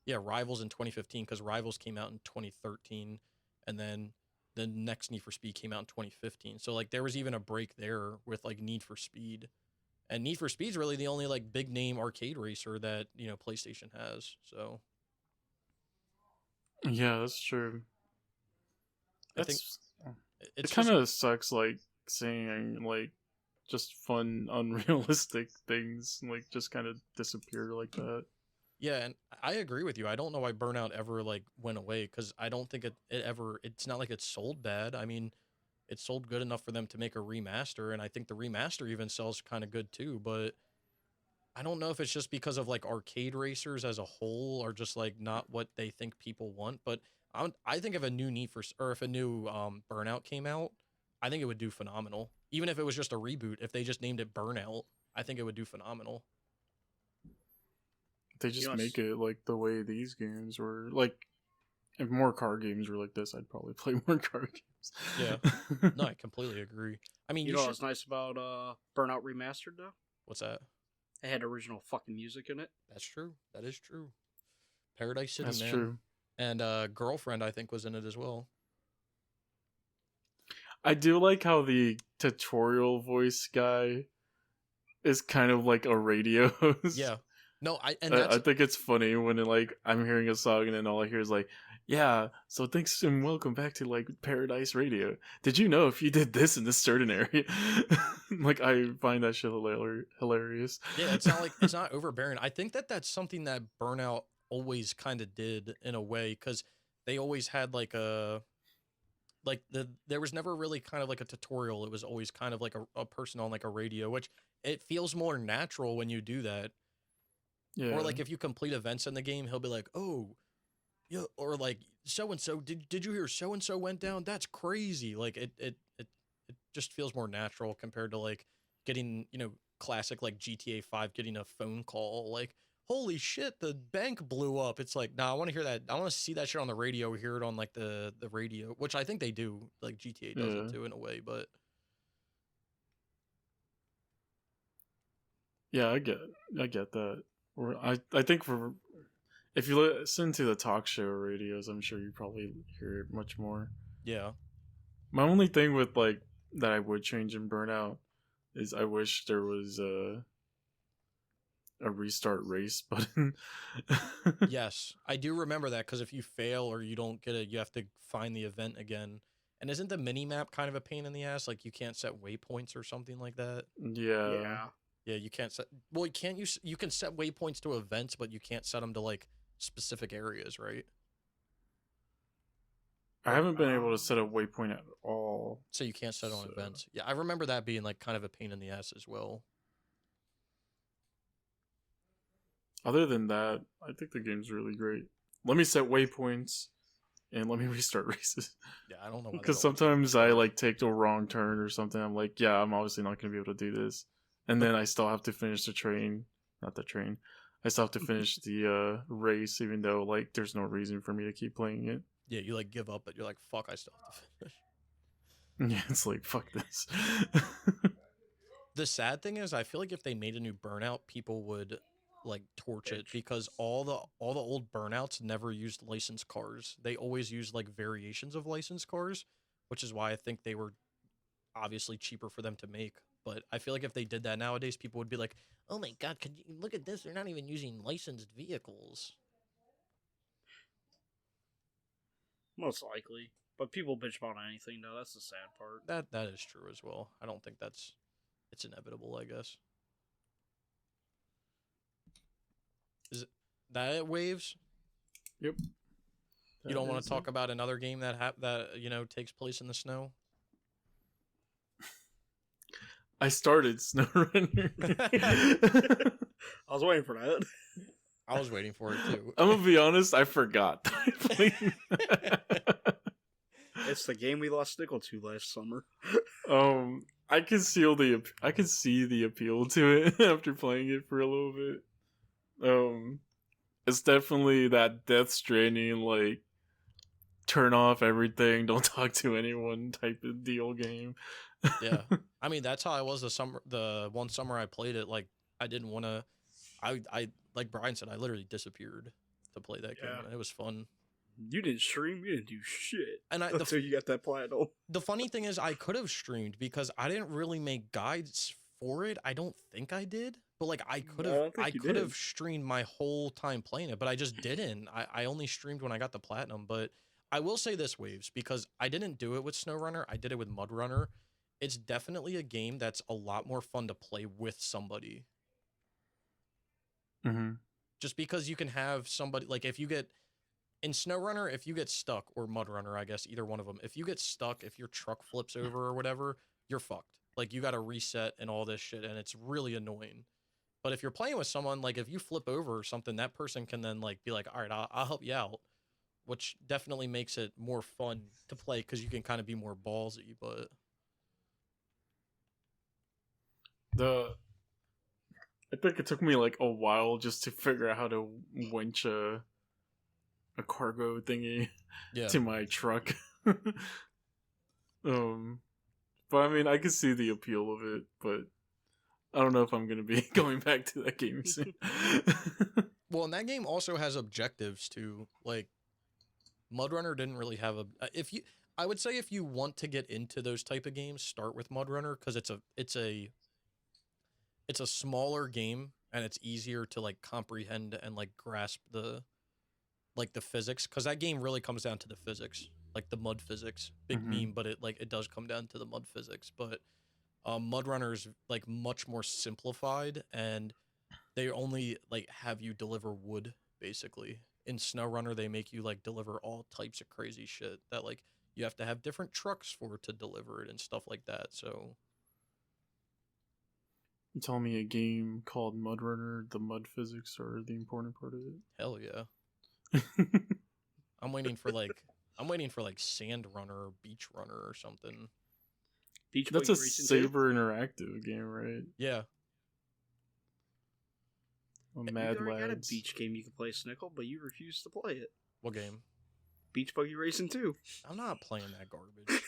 Rivals in 2015 because Rivals came out in 2013, and then the next Need for Speed came out in 2015. So like there was even a break there with like Need for Speed. And Need for Speed's really the only like big name arcade racer that, you know, PlayStation has. So yeah, that's true. I think it kind of sucks like seeing like just fun unrealistic things like just kind of disappear like that. Yeah, and I agree with you. I don't know why Burnout ever like went away because I don't think it's not like it sold bad. I mean, it sold good enough for them to make a remaster, and I think the remaster even sells kind of good too, but I don't know if it's just because of like arcade racers as a whole are just like not what they think people want, but I think if a new if a new Burnout came out, I think it would do phenomenal. Even if it was just a reboot, if they just named it Burnout, I think it would do phenomenal. They just make it like the way these games were. Like, if more car games were like this, I'd probably play more car games. Yeah. No, I completely agree. I mean, you know what's nice about Burnout Remastered, though? What's that? It had original fucking music in it. That's true. That is true. Paradise City, That's man. true. And Girlfriend, I think, was in it as well. I do like how the tutorial voice guy is kind of like a radio host. Yeah. No, I think it's funny when I'm hearing a song and then all I hear is like, yeah, so thanks and welcome back to like Paradise Radio. Did you know if you did this in this certain area? Like, I find that shit hilarious. Yeah, it's not overbearing. I think that's something that Burnout always kind of did in a way because they always had like there was never really kind of like a tutorial. It was always kind of like a person on like a radio, which it feels more natural when you do that. Yeah. Or like if you complete events in the game, he'll be like, "Oh, yeah," or like so and so. Did you hear so and so went down? That's crazy. Like it just feels more natural compared to like getting classic like GTA 5 getting a phone call like, holy shit, the bank blew up. It's like, nah, I want to hear that. I want to see that shit on the radio, hear it on like the radio, which I think they do. Like GTA does it too in a way, but Yeah, I get that. Or I think for if you listen to the talk show radios, I'm sure you probably hear it much more. yeah. My only thing with like that I would change in Burnout is I wish there was a restart race button. Yes, I do remember that because if you fail or you don't get it, you have to find the event again. And isn't the mini map kind of a pain in the ass? Like you can't set waypoints or something like that. Yeah. Yeah, you can't set. Well, you can't use. You can set waypoints to events, but you can't set them to like specific areas, right? I haven't been able to set a waypoint at all. So you can't set on events. Yeah, I remember that being like kind of a pain in the ass as well. Other than that, I think the game's really great. Let me set waypoints and let me restart races. Yeah, I don't know. Because sometimes I like take the wrong turn or something. I'm like, yeah, I'm obviously not going to be able to do this. And then I still have to finish the train. Not the train. I still have to finish the race, even though like there's no reason for me to keep playing it. Yeah, you like give up, but you're like, fuck, I still have to finish. Yeah, it's like, fuck this. The sad thing is, I feel like if they made a new Burnout, people would like torch it because all the old Burnouts never used licensed cars. They always used like variations of licensed cars, which is why I think they were obviously cheaper for them to make. But I feel like if they did that nowadays, people would be like, "Oh my god, could you look at this? They're not even using licensed vehicles." Most likely. But people bitch about anything, though. That's the sad part. That is true as well. I don't think it's inevitable, I guess. Is that waves? Yep. You don't want to talk about another game that takes place in the snow? I started SnowRunner. I was waiting for that. I was waiting for it too. I'm gonna be honest, I forgot. It's the game we lost nickel to last summer. I can see the appeal to it after playing it for a little bit. It's definitely that Death Stranding, like, turn off everything, don't talk to anyone type of deal game. Yeah, I mean that's how I was the one summer I played it. Like I didn't want to. I like Brian said, I literally disappeared to play that game, and it was fun. You didn't stream, you didn't do shit, and until you got that platinum. The funny thing is, I could have streamed because I didn't really make guides for it. I don't think I did, but like I could have streamed my whole time playing it, but I just didn't. I only streamed when I got the platinum. But I will say this, Waves, because I didn't do it with SnowRunner, I did it with MudRunner. It's definitely a game that's a lot more fun to play with somebody. Mm-hmm. Just because you can have somebody, like if you get, in SnowRunner, if you get stuck, or MudRunner, I guess, either one of them, if you get stuck, if your truck flips over or whatever, you're fucked. Like you got to reset and all this shit, and it's really annoying. But if you're playing with someone, like if you flip over or something, that person can then like be like, all right, I'll help you out, which definitely makes it more fun to play because you can kind of be more ballsy, but... I think it took me like a while just to figure out how to winch a cargo thingy to my truck. But I mean, I can see the appeal of it, but I don't know if I'm gonna be going back to that game soon. Well, and that game also has objectives too. Like MudRunner didn't really have I would say if you want to get into those type of games, start with MudRunner because it's a smaller game and it's easier to like comprehend and like grasp the physics, because that game really comes down to the physics, like the mud physics. Big meme, but it does come down to the mud physics. But MudRunner is like much more simplified, and they only like have you deliver wood basically. In SnowRunner, they make you like deliver all types of crazy shit that like you have to have different trucks for to deliver it and stuff like that. So you telling me a game called MudRunner, the mud physics are the important part of it? Hell yeah. I'm waiting for Sand Runner or Beach Runner or something. That's a Saber Interactive game, right? Yeah. Mad You already got a Lads. beach game you can play, Snickle, but you refuse to play it. What game? Beach Buggy Racing 2. I'm not playing that garbage.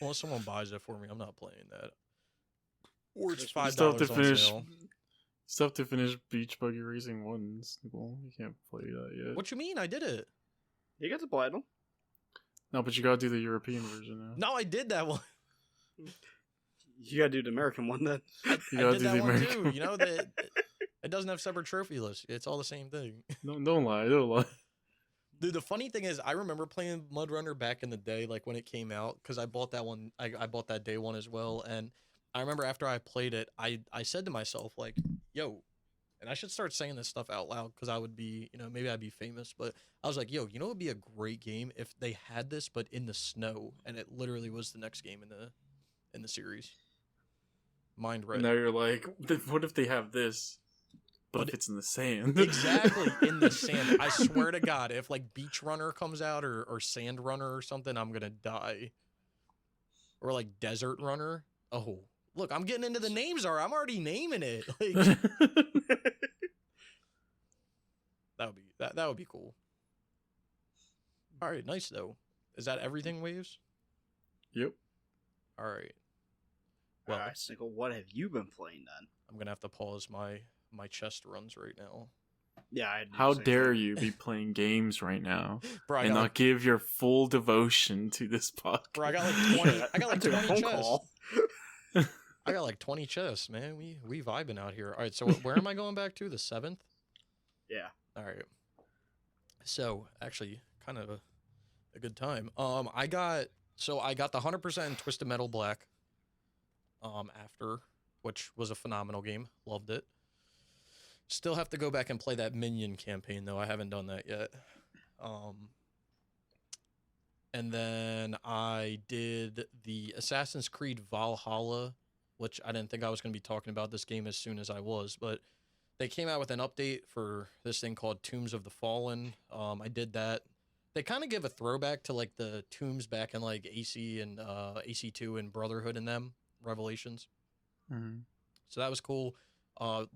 Unless someone buys it for me, I'm not playing that. Or it's $5 Still have to on finish. sale. Still have to finish Beach Buggy Racing 1. Well, you can't play that yet. What you mean? I did it. You got the platinum. No, but you gotta do the European version now. No, I did that one. You gotta do the American one then. You I gotta did do that the one American. too. You know that it doesn't have separate trophy lists. It's all the same thing. No, don't lie. Don't lie. Dude, the funny thing is, I remember playing Mud Runner back in the day, like when it came out, because I bought that one. I bought that day one as well, and I remember after I played it, I said to myself like, "Yo," and I should start saying this stuff out loud because I would be, maybe I'd be famous. But I was like, "Yo, you know, it'd be a great game if they had this, but in the snow, and it literally was the next game in the series." Mind read. Now you're like, what if they have this, but if it's in the sand? Exactly, in the sand. I swear to God, if like Beach Runner comes out or Sand Runner or something, I'm gonna die. Or like Desert Runner. Oh, look, I'm getting into the names. I'm already naming it. Like, that would be cool. All right, nice though. Is that everything, Waves? Yep. All right. Well, Alright, Snickle, what have you been playing then? I'm gonna have to pause my chest runs right now. Yeah, I How dare you be playing games right now Bro, and not give your full devotion to this podcast? Bro, I got like 20. I got like took a 20 phone chests. call. I got like 20 chests, man. We vibing out here. All right, so where am I going back to? The 7th? Yeah. All right. So actually, kind of a good time. I got the 100% Twisted Metal Black. After, which was a phenomenal game. Loved it. Still have to go back and play that Minion campaign though. I haven't done that yet. And then I did the Assassin's Creed Valhalla, which I didn't think I was going to be talking about this game as soon as I was, but they came out with an update for this thing called Tombs of the Fallen. I did that. They kind of give a throwback to like the tombs back in like AC and AC2 and Brotherhood and them. Revelations. Mm-hmm. So that was cool.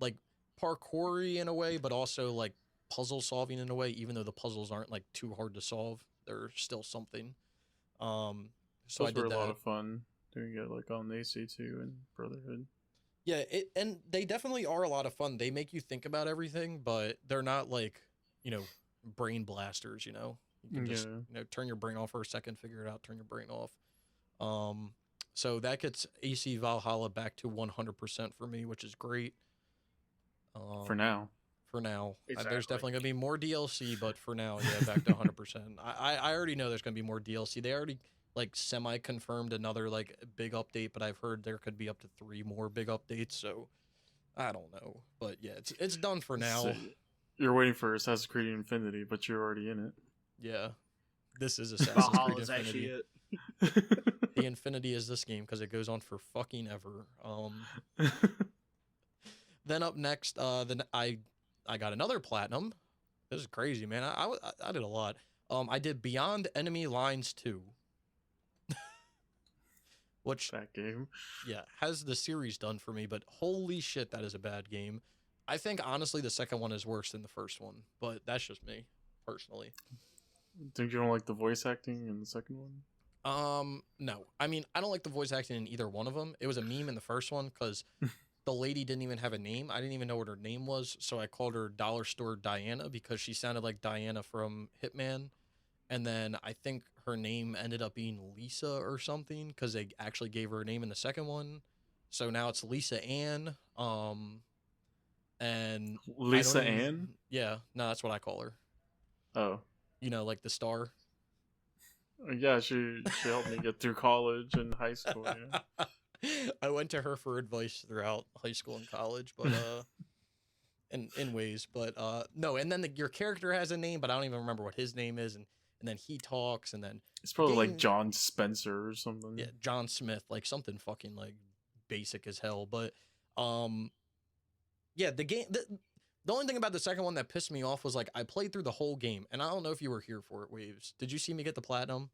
Like parkour-y in a way, but also like puzzle solving in a way, even though the puzzles aren't like too hard to solve. They're still something. So Those I did were a that. lot of fun doing it like on AC2 and Brotherhood. Yeah, and they definitely are a lot of fun. They make you think about everything, but they're not like, brain blasters, You can just, turn your brain off for a second, figure it out, turn your brain off. So that gets AC Valhalla back to 100% for me, which is great. For now. For now. Exactly. There's definitely going to be more DLC, but for now, yeah, back to 100%. I already know there's going to be more DLC. They already, like, semi-confirmed another, like, big update, but I've heard there could be up to 3 more big updates, so I don't know. But, yeah, it's done for now. So you're waiting for Assassin's Creed Infinity, but you're already in it. Yeah. This is Assassin's Creed Valhalla's actually Infinity. it. The Infinity is this game because it goes on for fucking ever. Then up next, then I got another platinum. This is crazy, man. I did a lot. I did Beyond Enemy Lines 2. Which, that game. yeah, has the series done for me, but holy shit, that is a bad game. I think, honestly, the second one is worse than the first one, but that's just me, personally. Think you don't like the voice acting in the second one? No. I mean, I don't like the voice acting in either one of them. It was a meme in the first one because the lady didn't even have a name. I didn't even know what her name was, so I called her Dollar Store Diana because she sounded like Diana from Hitman. And then I think her name ended up being Lisa or something because they actually gave her a name in the second one. So now it's Lisa Ann. And Lisa Ann? Yeah, no, that's what I call her. Oh. Like the star. Yeah, she helped me get through college and high school. Yeah. I went to her for advice throughout high school and college, but in ways, but no. And then your character has a name, but I don't even remember what his name is, and then he talks, and then It's probably like John Spencer or something. Yeah, John Smith, like something fucking like basic as hell. But yeah, the game. The only thing about the second one that pissed me off was like I played through the whole game, and I don't know if you were here for it, Waves. Did you see me get the platinum?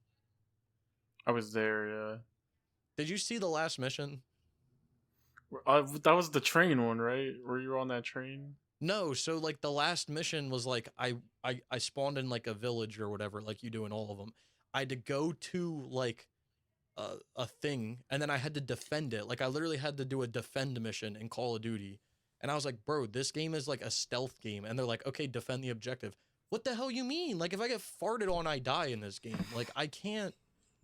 I was there, yeah. Did you see the last mission? That was the train one, right? Were you on that train? No, so like the last mission was like I spawned in like a village or whatever, like you do in all of them. I had to go to like a thing, and then I had to defend it. Like I literally had to do a defend mission in Call of Duty, and I was like, bro, this game is like a stealth game, and they're like, okay, defend the objective. What the hell you mean? Like if I get farted on, I die in this game. Like I can't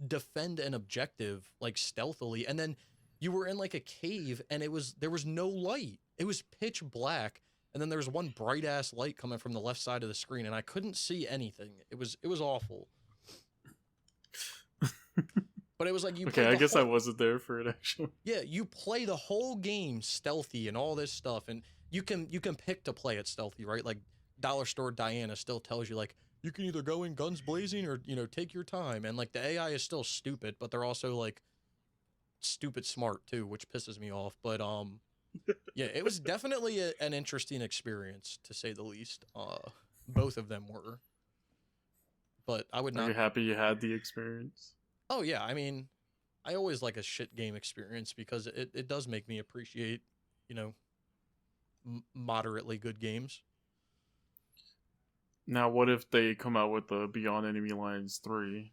defend an objective like stealthily. And then you were in like a cave, and there was no light. It was pitch black. And then there was one bright ass light coming from the left side of the screen, and I couldn't see anything. It was awful. But it was like you. Okay, I guess I wasn't there for it actually. Yeah, you play the whole game stealthy and all this stuff, and you can pick to play it stealthy, right? Like Dollar Store Diana still tells you like you can either go in guns blazing or take your time, and like the AI is still stupid, but they're also like stupid smart too, which pisses me off. But yeah, it was definitely an interesting experience, to say the least. Both of them were. But I would not... Are you happy you had the experience? Oh, yeah. I mean, I always like a shit game experience because it does make me appreciate, moderately good games. Now, what if they come out with the Beyond Enemy Lines 3?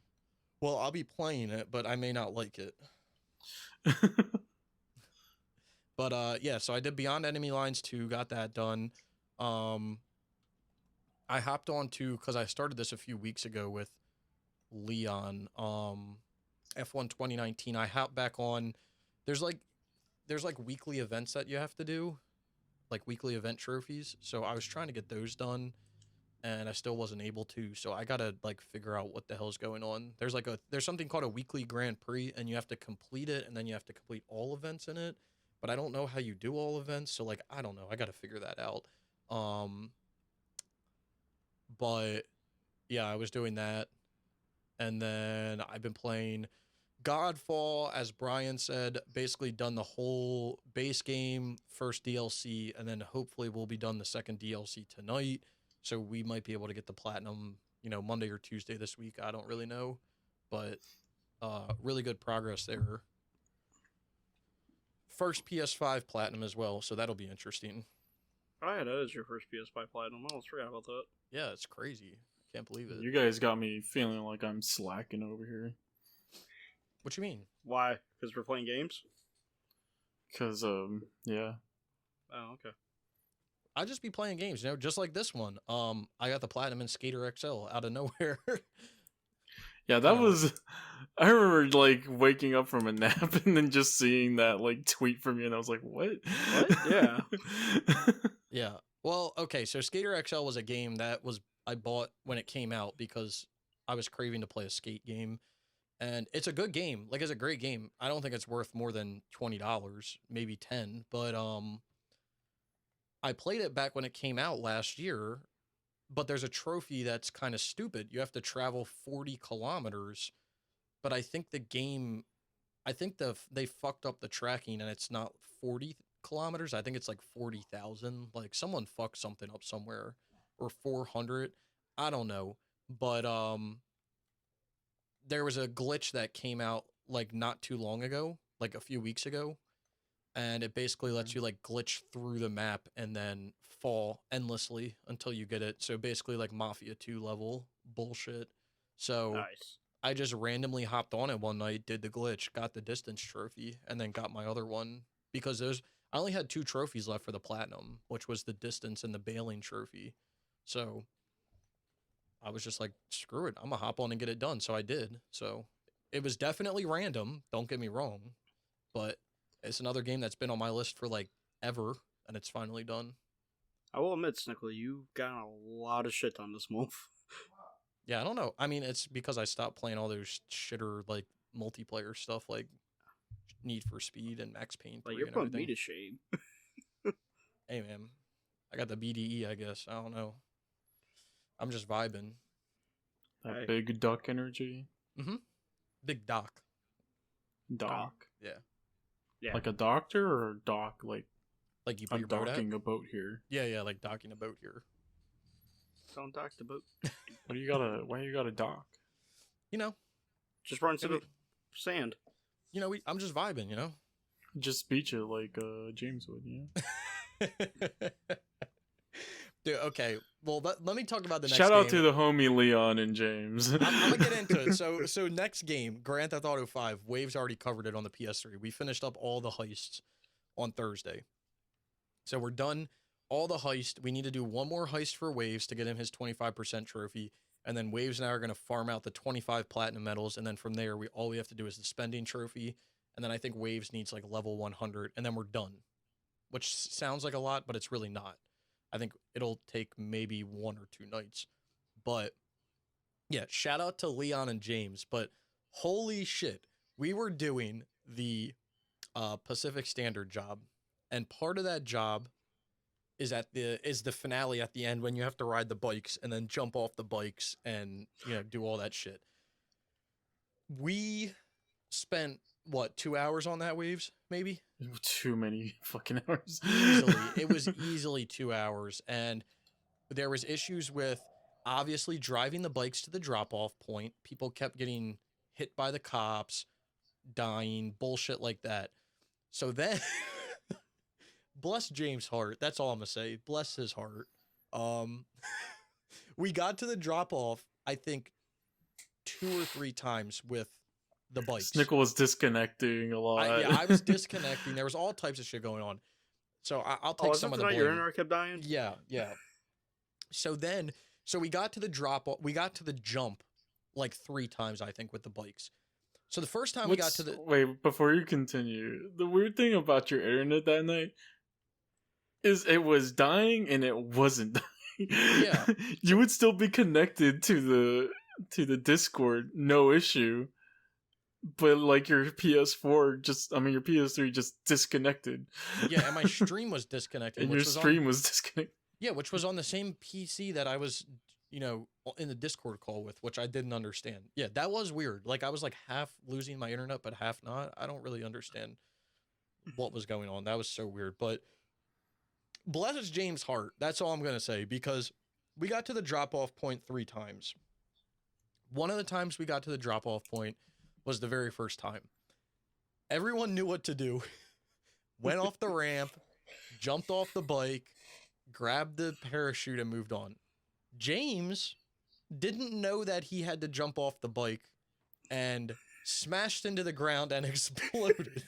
Well, I'll be playing it, but I may not like it. But yeah, so I did Beyond Enemy Lines 2, got that done. I hopped on to, because I started this a few weeks ago with Leon, F1 2019. I hopped back on. There's like weekly events that you have to do, like weekly event trophies. So I was trying to get those done, and I still wasn't able to. So I gotta like figure out what the hell's going on. There's something called a weekly Grand Prix, and you have to complete it, and then you have to complete all events in it. But I don't know how you do all events, so like I don't know. I got to figure that out. But yeah, I was doing that, and then I've been playing Godfall, as Brian said. Basically done the whole base game, first DLC, and then hopefully we'll be done the second DLC tonight. So we might be able to get the platinum, Monday or Tuesday this week. I don't really know, but really good progress there. First PS5 platinum as well, so that'll be interesting. Oh yeah, that is your first PS5 platinum. I almost forgot about that. Yeah, it's crazy. I can't believe it. You guys got me feeling like I'm slacking over here. What you mean? Why? Because we're playing games? Because, yeah. Oh, okay. I just be playing games, just like this one. I got the platinum in Skater XL out of nowhere. Yeah, that was... I remember, like, waking up from a nap and then just seeing that, like, tweet from you, and I was like, what? What? Yeah. Yeah. Well, okay, so Skater XL was a game that I bought when it came out because I was craving to play a skate game. And it's a good game. Like, it's a great game. I don't think it's worth more than $20, maybe $10. But I played it back when it came out last year. But there's a trophy that's kind of stupid. You have to travel 40 kilometers. But I think they fucked up the tracking, and it's not 40 kilometers. I think it's like 40,000. Like, someone fucked something up somewhere. Or 400. I don't know. But there was a glitch that came out like not too long ago, like a few weeks ago, and it basically lets you like glitch through the map and then fall endlessly until you get it. So basically like Mafia 2 level bullshit. So Nice. I just randomly hopped on it one night, did the glitch, got the distance trophy, and then got my other one because I only had 2 trophies left for the platinum, which was the distance and the bailing trophy. So I was just like, screw it, I'm gonna hop on and get it done. So I did. So it was definitely random, don't get me wrong, but it's another game that's been on my list for like ever, and it's finally done. I will admit, Snickle, you got a lot of shit on this move. Yeah, I don't know. I mean, it's because I stopped playing all those shitter like multiplayer stuff like Need for Speed and Max Payne 3. Like, you're and putting everything. me to shame. Hey, man, I got the BDE, I guess. I don't know. I'm just vibing. That Hey. big duck energy. Mm-hmm. Big Doc. Dock. Yeah. Yeah. Like a doctor or dock? Like Like you put I'm your boat out? docking a boat here. Yeah, like docking a boat here. Don't dock the boat. Why you gotta dock? Just run to Maybe- the sand. I'm just vibing, Just beach it like James would, Dude, okay. Well, let me talk about the next Shout out game. to the homie Leon and James. I'm gonna get into it. So next game, Grand Theft Auto 5. Waves already covered it on the PS3. We finished up all the heists on Thursday. So we're done all the heist. We need to do one more heist for Waves to get him his 25% trophy. And then Waves and I are going to farm out the 25 platinum medals. And then from there, all we have to do is the spending trophy. And then I think Waves needs like level 100. And then we're done. Which sounds like a lot, but it's really not. I think it'll take maybe 1 or 2 nights. But yeah, shout out to Leon and James. But holy shit, we were doing the Pacific Standard job. And part of that job is the finale at the end when you have to ride the bikes and then jump off the bikes and, you know, do all that shit. We spent what, 2 hours on that, Waves, maybe? Too many fucking hours. Easily. It was easily 2 hours, and there was issues with obviously driving the bikes to the drop-off point. People kept getting hit by the cops, dying, bullshit like that. So then bless James' heart. That's all I'm gonna say. Bless his heart. We got to the drop off, I think, 2 or 3 times with the bikes. Snickle was disconnecting a lot. I was disconnecting. There was all types of shit going on. So I'll take some of the blame. Your internet kept dying? Yeah. So we got to the drop off. We got to the jump like 3 times, I think, with the bikes. So the first time we got to the... Wait, before you continue, the weird thing about your internet that night is it was dying and it wasn't dying. Yeah. You would still be connected to the Discord, no issue. But like your your PS3 just disconnected. Yeah, and my stream was disconnected. And your stream was disconnected. Yeah, which was on the same PC that I was, you know, in the Discord call with, which I didn't understand. Yeah, that was weird. Like, I was like half losing my internet, but half not. I don't really understand what was going on. That was so weird. But bless James' heart. That's all I'm going to say, because we got to the drop-off point 3 times. One of the times we got to the drop-off point was the very first time. Everyone knew what to do. Went off the ramp, jumped off the bike, grabbed the parachute, and moved on. James didn't know that he had to jump off the bike and smashed into the ground and exploded.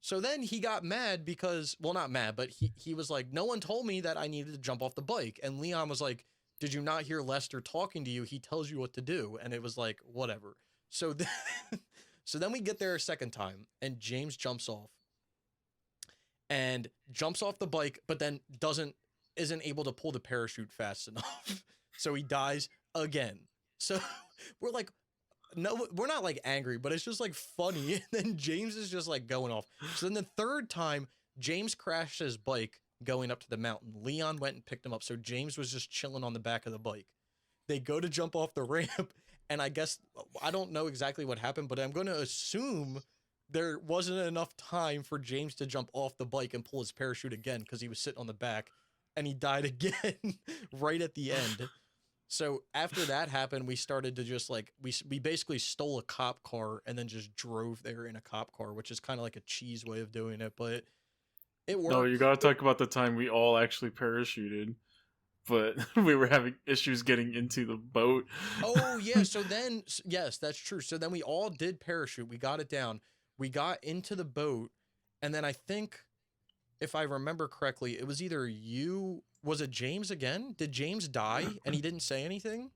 So then he got mad because, well, not mad, but he was like, no one told me that I needed to jump off the bike. And Leon was like, did you not hear Lester talking to you? He tells you what to do. And it was like, whatever. So then we get there a second time and James jumps off the bike, but then isn't able to pull the parachute fast enough. So he dies again. So we're like, no, we're not like angry, but it's just like funny. And then James is just like going off. So then the third time, James crashed his bike going up to the mountain. Leon went and picked him up. So James was just chilling on the back of the bike. They go to jump off the ramp. And I guess, I don't know exactly what happened, but I'm going to assume there wasn't enough time for James to jump off the bike and pull his parachute again because he was sitting on the back. And he died again right at the end. So after that happened, we started to just like, we basically stole a cop car and then just drove there in a cop car, which is kind of like a cheese way of doing it, but it worked. No, you gotta talk about the time we all actually parachuted, but we were having issues getting into the boat. Oh, yeah. So then, yes, that's true. So then we all did parachute. We got it down. We got into the boat. And then I think, if I remember correctly, it was either you... Was it James again? Did James die and he didn't say anything?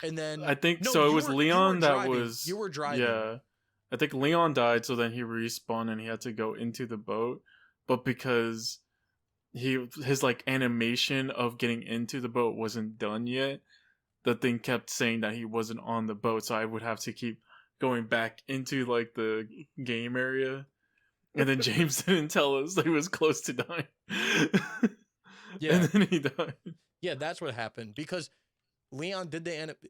And then... I think so. It was Leon that was... You were driving. Yeah. I think Leon died, so then he respawned and he had to go into the boat. But because his like animation of getting into the boat wasn't done yet, the thing kept saying that he wasn't on the boat, so I would have to keep going back into like the game area. And then James didn't tell us that he was close to dying. Yeah. And then he died. Yeah, that's what happened. Because Leon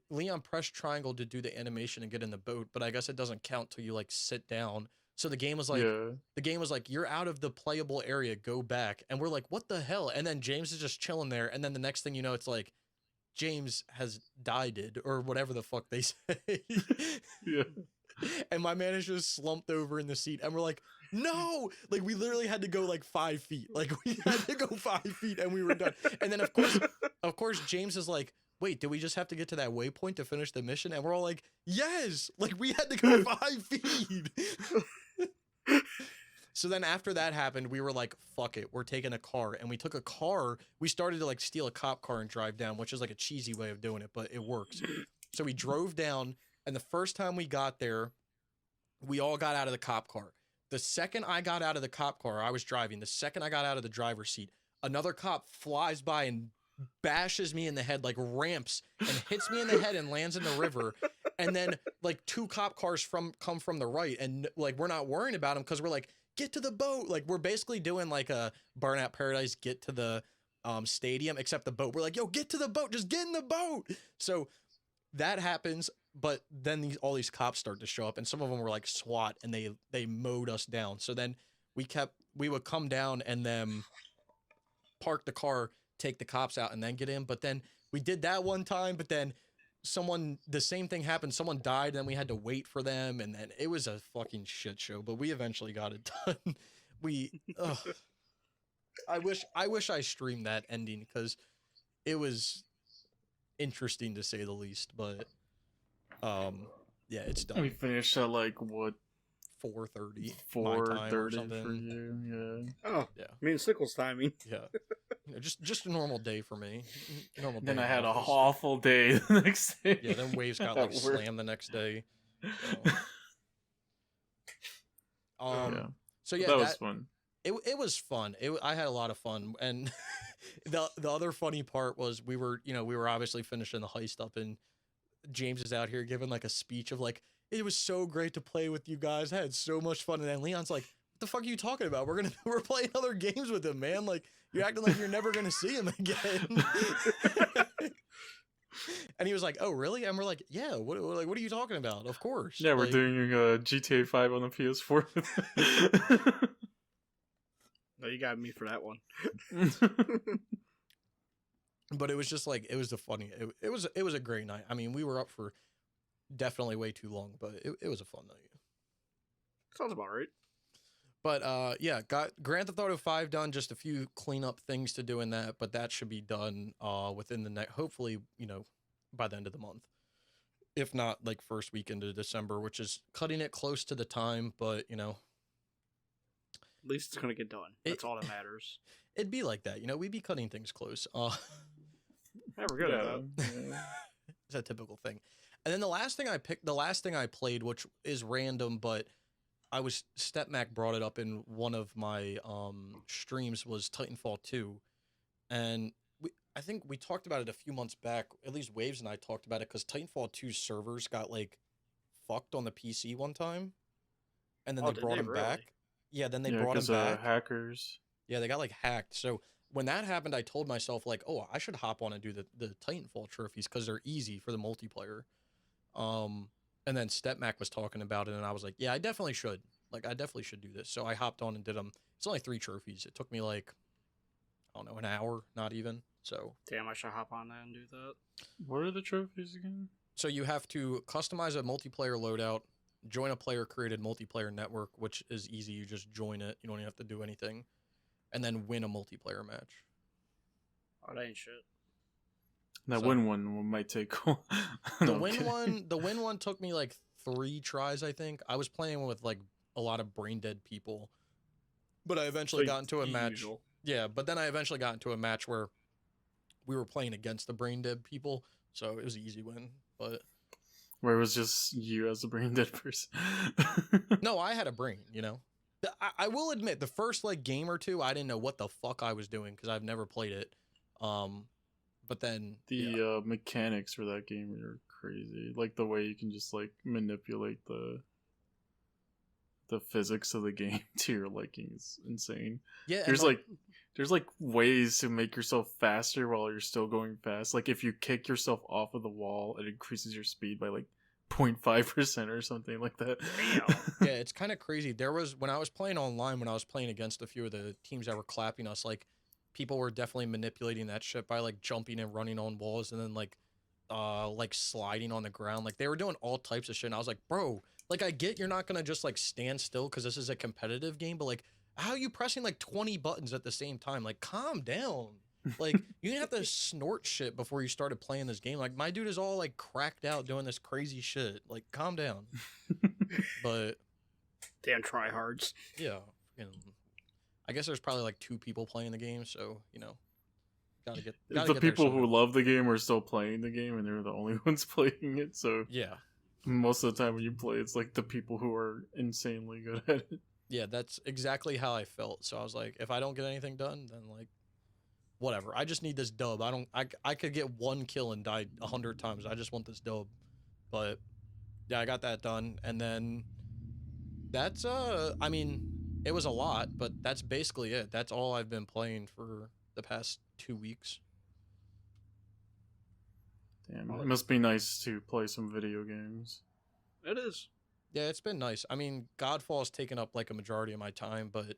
Leon pressed triangle to do the animation and get in the boat, but I guess it doesn't count till you like sit down. So the game was like, you're out of the playable area, go back. And we're like, what the hell? And then James is just chilling there. And then the next thing you know, it's like, James has died or whatever the fuck they say. Yeah. And my man is just slumped over in the seat. And we're like, no, like we literally had to go like 5 feet. Like we had to go 5 feet and we were done. And then of course, James is like, wait, did we just have to get to that waypoint to finish the mission? And we're all like, yes, like we had to go 5 feet. So then after that happened, we were like, fuck it, we're taking a car. And we took a car. We started to like steal a cop car and drive down, which is like a cheesy way of doing it, but it works. So we drove down, and the first time we got there, we all got out of the cop car. The second I got out of the cop car, I was driving. The second I got out of the driver's seat, another cop flies by and bashes me in the head, like ramps and hits me in the head and lands in the river. And then like 2 cop cars come from the right, and like we're not worrying about them because we're like, get to the boat. Like we're basically doing like a Burnout Paradise, get to the stadium, except the boat. We're like, yo, get to the boat, just get in the boat. So that happens, but then all these cops start to show up, and some of them were like SWAT, and they mowed us down. So then we would come down and then park the car, take the cops out, and then get in. But then we did that one time, but then the same thing happened. Someone died, and then we had to wait for them, and then it was a fucking shit show. But we eventually got it done. I wish I streamed that ending because it was interesting to say the least. But yeah, it's done. We finished at like what, 4:30 4:30 or something. for you? Yeah. Oh, Yeah. I mean, Sickle's timing. Yeah. Just a normal day for me. Normal Then day I in had an office. awful day the next day. Yeah, then Waves got At like work. slammed the next day. So, Yeah. so yeah, that was fun. It was fun. I had a lot of fun, and the other funny part was we were obviously finishing the heist up, and James is out here giving like a speech of like, it was so great to play with you guys. I had so much fun, and then Leon's like, what the fuck are you talking about? We're playing other games with him, man. Like you're acting like you're never gonna see him again. And he was like, oh really? And we're like, yeah. What are you talking about? Of course. Yeah, we're Like, doing GTA 5 on the PS4. No, you got me for that one. But it was just like it was it was a great night. I mean, we were up for definitely way too long, but it was a fun night. Sounds about right. But yeah, got Grand Theft Auto 5 done. Just a few cleanup things to do in that, but that should be done within the next, hopefully, by the end of the month. If not, like first weekend of December, which is cutting it close to the time, but At least it's gonna get done. That's all that matters. it'd be like that. We'd be cutting things close. Yeah, we're good at that. It's a typical thing. And then the last thing I played, which is random, but StepMac brought it up in one of my streams, was Titanfall 2. And I think we talked about it a few months back, at least Waves and I talked about it, because Titanfall 2's servers got like fucked on the PC one time. And then they brought him back. Yeah, then they brought him back. Hackers. Yeah, they got like hacked. So when that happened, I told myself like, oh, I should hop on and do the Titanfall trophies because they're easy for the multiplayer. And then StepMac was talking about it, and I was like, yeah, I definitely should. Like, I definitely should do this. So I hopped on and did them. It's only 3 trophies. It took me like, I don't know, an hour, not even. So Damn, I should hop on that and do that. What are the trophies again? so you have to customize a multiplayer loadout, join a player-created multiplayer network, which is easy. You just join it. You don't even have to do anything. And then win a multiplayer match. Oh, that ain't shit. That So- win one might take. The No, I'm win kidding. the win one took me like 3 tries, I think. I was playing with like a lot of brain dead people, but I eventually got into a match. Usual. Yeah, but then I eventually got into a match where we were playing against the brain dead people, so it was an easy win. But Where it was just you as a brain dead person. no, I had a brain. I will admit, the first like game or two, I didn't know what the fuck I was doing because I've never played it. But then The mechanics for that game are crazy. Like the way you can just like manipulate the physics of the game to your liking is insane. yeah, There's like ways to make yourself faster while you're still going fast. Like if you kick yourself off of the wall, it increases your speed by like 0.5% or something like that. yeah, it's kind of crazy. There was when I was playing online, when I was playing against a few of the teams that were clapping us, like people were definitely manipulating that shit by like jumping and running on walls and then like sliding on the ground. Like they were doing all types of shit. And I was like, bro, like, I get you're not gonna just like stand still because this is a competitive game, but like, how are you pressing like 20 buttons at the same time? Like, calm down. Like, you didn't have to snort shit before you started playing this game. Like, my dude is all like cracked out doing this crazy shit. Like, calm down. But Damn tryhards. yeah, I guess there's probably like 2 people playing the game, so gotta get the there people who somehow. love the game are still playing the game, and they're the only ones playing it. So Yeah, most of the time when you play, it's like the people who are insanely good at it. yeah, that's exactly how I felt. So I was like, if I don't get anything done, then like, whatever. I just need this dub. I could get 1 kill and die 100 times. I just want this dub. But yeah, I got that done, and then that's I mean, it was a lot, but that's basically it. That's all I've been playing for the past 2 weeks. Damn, it must be nice to play some video games. It is. Yeah, it's been nice. I mean, Godfall's taken up like a majority of my time, but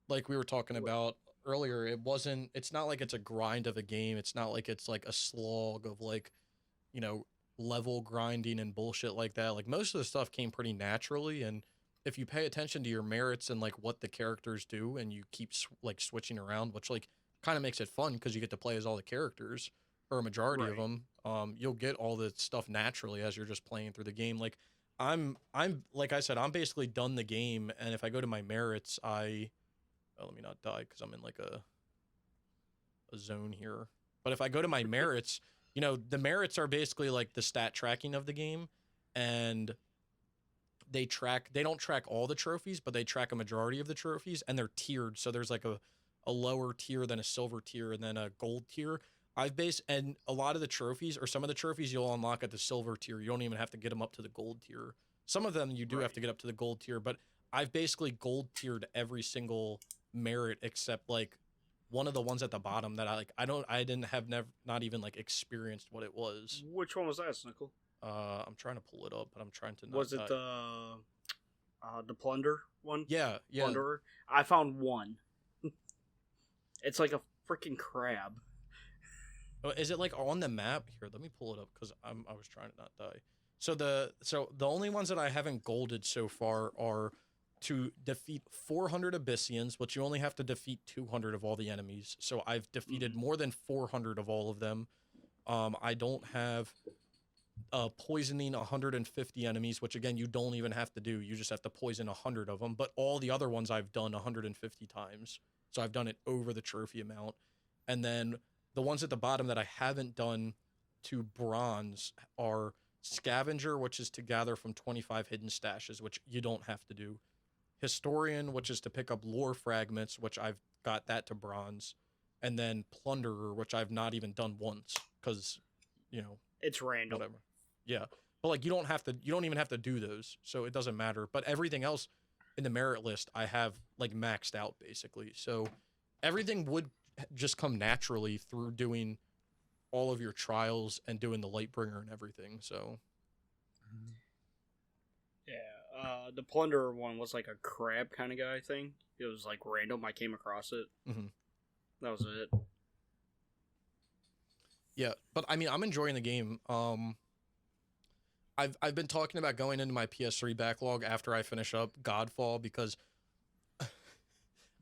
like we were talking about earlier, it's not like it's a grind of a game. It's not like it's like a slog of like, level grinding and bullshit like that. Like, most of the stuff came pretty naturally, and if you pay attention to your merits and like what the characters do, and you keep like switching around, which like kind of makes it fun because you get to play as all the characters or a majority of them, you'll get all the stuff naturally as you're just playing through the game. Like, I'm like I said, I'm basically done the game, and if I go to my merits, let me not die because I'm in like a zone here. But if I go to my merits, the merits are basically like the stat tracking of the game, and they don't track all the trophies, but they track a majority of the trophies, and they're tiered. So there's like a lower tier, then a silver tier, and then a gold tier. And a lot of the trophies, or some of the trophies, you'll unlock at the silver tier. You don't even have to get them up to the gold tier. Some of them you do have to get up to the gold tier, but I've basically gold tiered every single merit except like one of the ones at the bottom that not even like experienced what it was. Which one was that, Snickle? I'm trying to pull it up, but I'm trying to not. Was it the plunder one? Yeah. Plunderer? I found one. It's like a freaking crab. Oh, is it like on the map? Here, let me pull it up because I was trying to not die. So the only ones that I haven't golded so far are to defeat 400 Abyssians, which you only have to defeat 200 of all the enemies. So I've defeated more than 400 of all of them. I don't have poisoning 150 enemies, which again, you don't even have to do. You just have to poison 100 of them. But all the other ones I've done 150 times. So I've done it over the trophy amount. And then the ones at the bottom that I haven't done to bronze are Scavenger, which is to gather from 25 hidden stashes, which you don't have to do. Historian, which is to pick up lore fragments, which I've got that to bronze. And then Plunderer, which I've not even done once because, it's random. Whatever. Yeah. But like, you don't even have to do those. So it doesn't matter. But everything else in the merit list, I have like maxed out basically. So everything would just come naturally through doing all of your trials and doing the Lightbringer and everything. So yeah, the Plunderer one was like a crab kind of guy thing. It was like random. I came across it. Mm-hmm. That was it. Yeah, but I mean, I'm enjoying the game. I've been talking about going into my PS3 backlog after I finish up Godfall because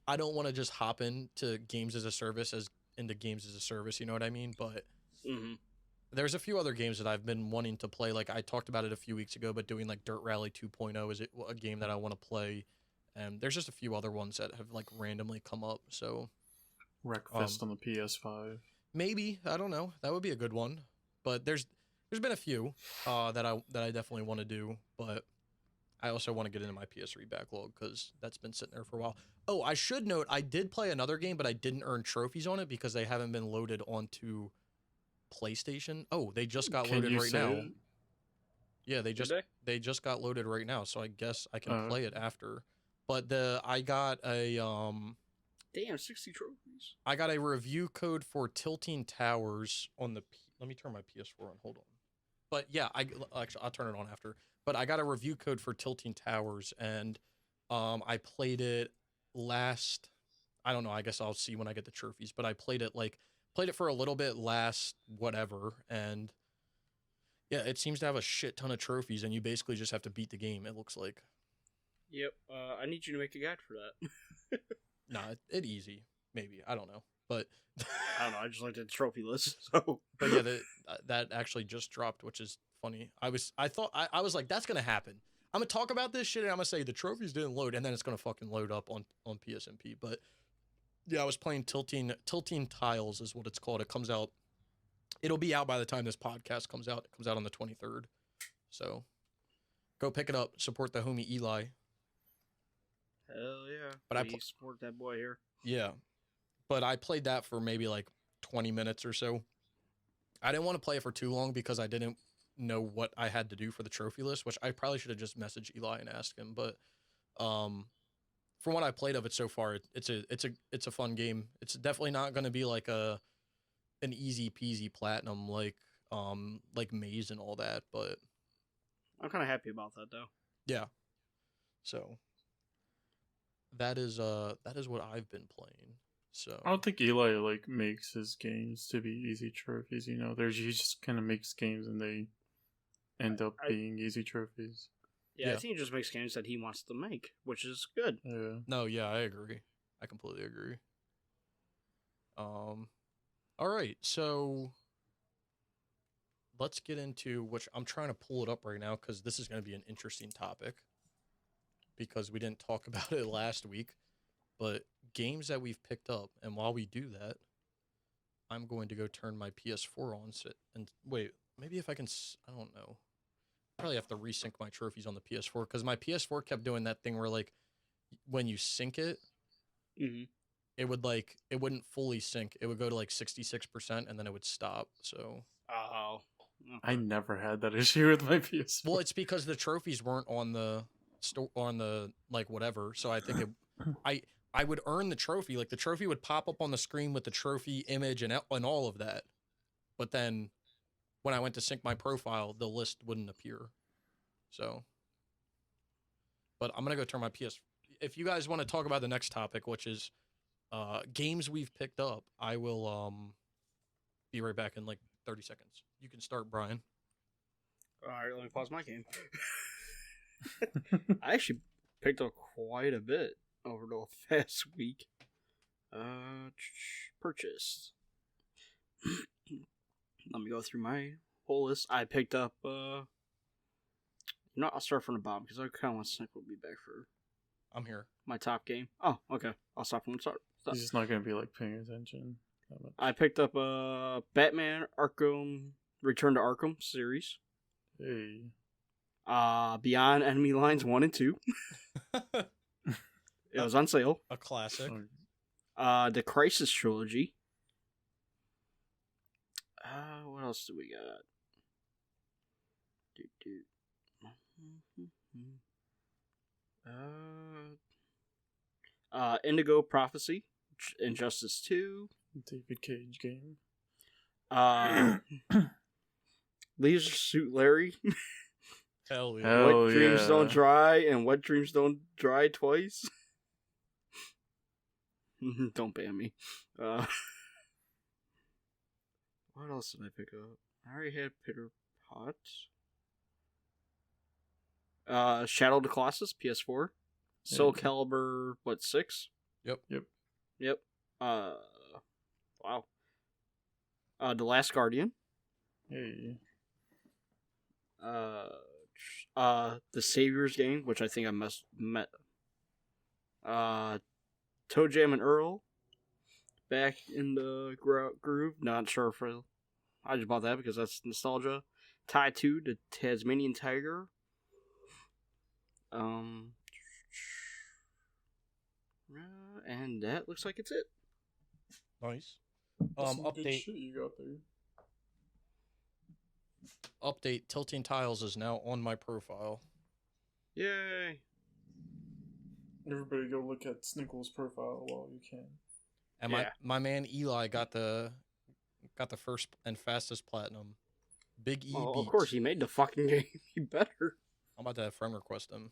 I don't want to just hop into games as a service you know what I mean? But there's a few other games that I've been wanting to play. Like, I talked about it a few weeks ago, but doing like Dirt Rally 2.0 is a game that I want to play. And there's just a few other ones that have like randomly come up. So Wreckfest on the PS5. Maybe, I don't know. That would be a good one. But there's been a few that I definitely want to do, but I also want to get into my PS3 backlog because that's been sitting there for a while. Oh, I should note, I did play another game, but I didn't earn trophies on it because they haven't been loaded onto PlayStation. Oh, they just got loaded right now. It? Yeah, they just got loaded right now, so I guess I can play it after. But I got a damn 60 trophies. I got a review code for Tilting Towers on the. Let me turn my PS4 on. Hold on. But yeah, I'll turn it on after. But I got a review code for Tilting Towers, and I played it last. I don't know. I guess I'll see when I get the trophies. But I played it for a little bit last whatever, and Yeah, it seems to have a shit ton of trophies, and you basically just have to beat the game. It looks like. Yep. I need you to make a guide for that. Nah, it easy. Maybe I don't know, but I don't know. I just looked at the trophy list. So, but yeah, that actually just dropped, which is funny. I was like, that's gonna happen. I'm gonna talk about this shit, and I'm gonna say the trophies didn't load, and then it's gonna fucking load up on PSNP. But yeah, I was playing Tilting Tiles is what it's called. It comes out. It'll be out by the time this podcast comes out. It comes out on the 23rd. So go pick it up. Support the homie Eli. hell yeah. But We support that boy here. Yeah. But I played that for maybe like 20 minutes or so. I didn't want to play it for too long because I didn't know what I had to do for the trophy list, which I probably should have just messaged Eli and asked him. But from what I played of it so far, it's a fun game. It's definitely not going to be like an easy peasy platinum like Maze and all that, but I'm kind of happy about that though. yeah. So that is what I've been playing. So I don't think Eli like makes his games to be easy trophies. You know, he just kind of makes games and they end up being easy trophies. Yeah, I think he just makes games that he wants to make, which is good. Yeah. No, yeah, I agree. I completely agree. All right, so let's get into which I'm trying to pull it up right now because this is going to be an interesting topic because we didn't talk about it last week, but games that we've picked up, and while we do that, I'm going to go turn my PS4 on and wait, maybe if I can, I don't know. Probably have to resync my trophies on the PS4 because my PS4 kept doing that thing where like when you sync it, it wouldn't fully sync. It would go to like 66% and then it would stop. So I never had that issue with my PS4. well, it's because the trophies weren't on the like whatever. So I think I would earn the trophy. Like the trophy would pop up on the screen with the trophy image and all of that. But then when I went to sync my profile, the list wouldn't appear. So, but I'm going to go turn my PS. If you guys want to talk about the next topic, which is games we've picked up, I will be right back in like 30 seconds. You can start, Brian. All right, let me pause my game. I actually picked up quite a bit over the past week. Purchased. Let me go through my whole list. I picked up, I'll start from the bottom because I kind of want Snickle to be back for I'm here. my top game. Oh, okay. I'll start from the start. He's just not going to be like paying attention that much. I picked up Batman Arkham Return to Arkham series. Hey. Beyond Enemy Lines 1 and 2. It was on sale. A classic. The Crisis Trilogy. What else do we got? Indigo Prophecy, Injustice 2. David Cage game. Leisure Suit Larry. Hell yeah. Hell What Dreams yeah. Don't Dry and What Dreams Don't Dry Twice. Don't ban me. What else did I pick up? I already had Pitter Pot. Shadow of the Colossus, PS4. Soul Calibur, 6? Yep. Wow. The Last Guardian. Hey. The Savior's Game, which I think I must met. Toe Jam and Earl. Back in the groove. Not sure if I just bought that because that's nostalgia. Tie 2, the Tasmanian Tiger. And that looks like it's it. Nice. That's some good Update. shit you got there. Update. Tilting Tiles is now on my profile. Yay! Everybody go look at Snickle's profile while you can. And my man Eli got the first and fastest platinum. Big E. Well, of beats. course, he made the fucking game. He better. I'm about to have friend request him.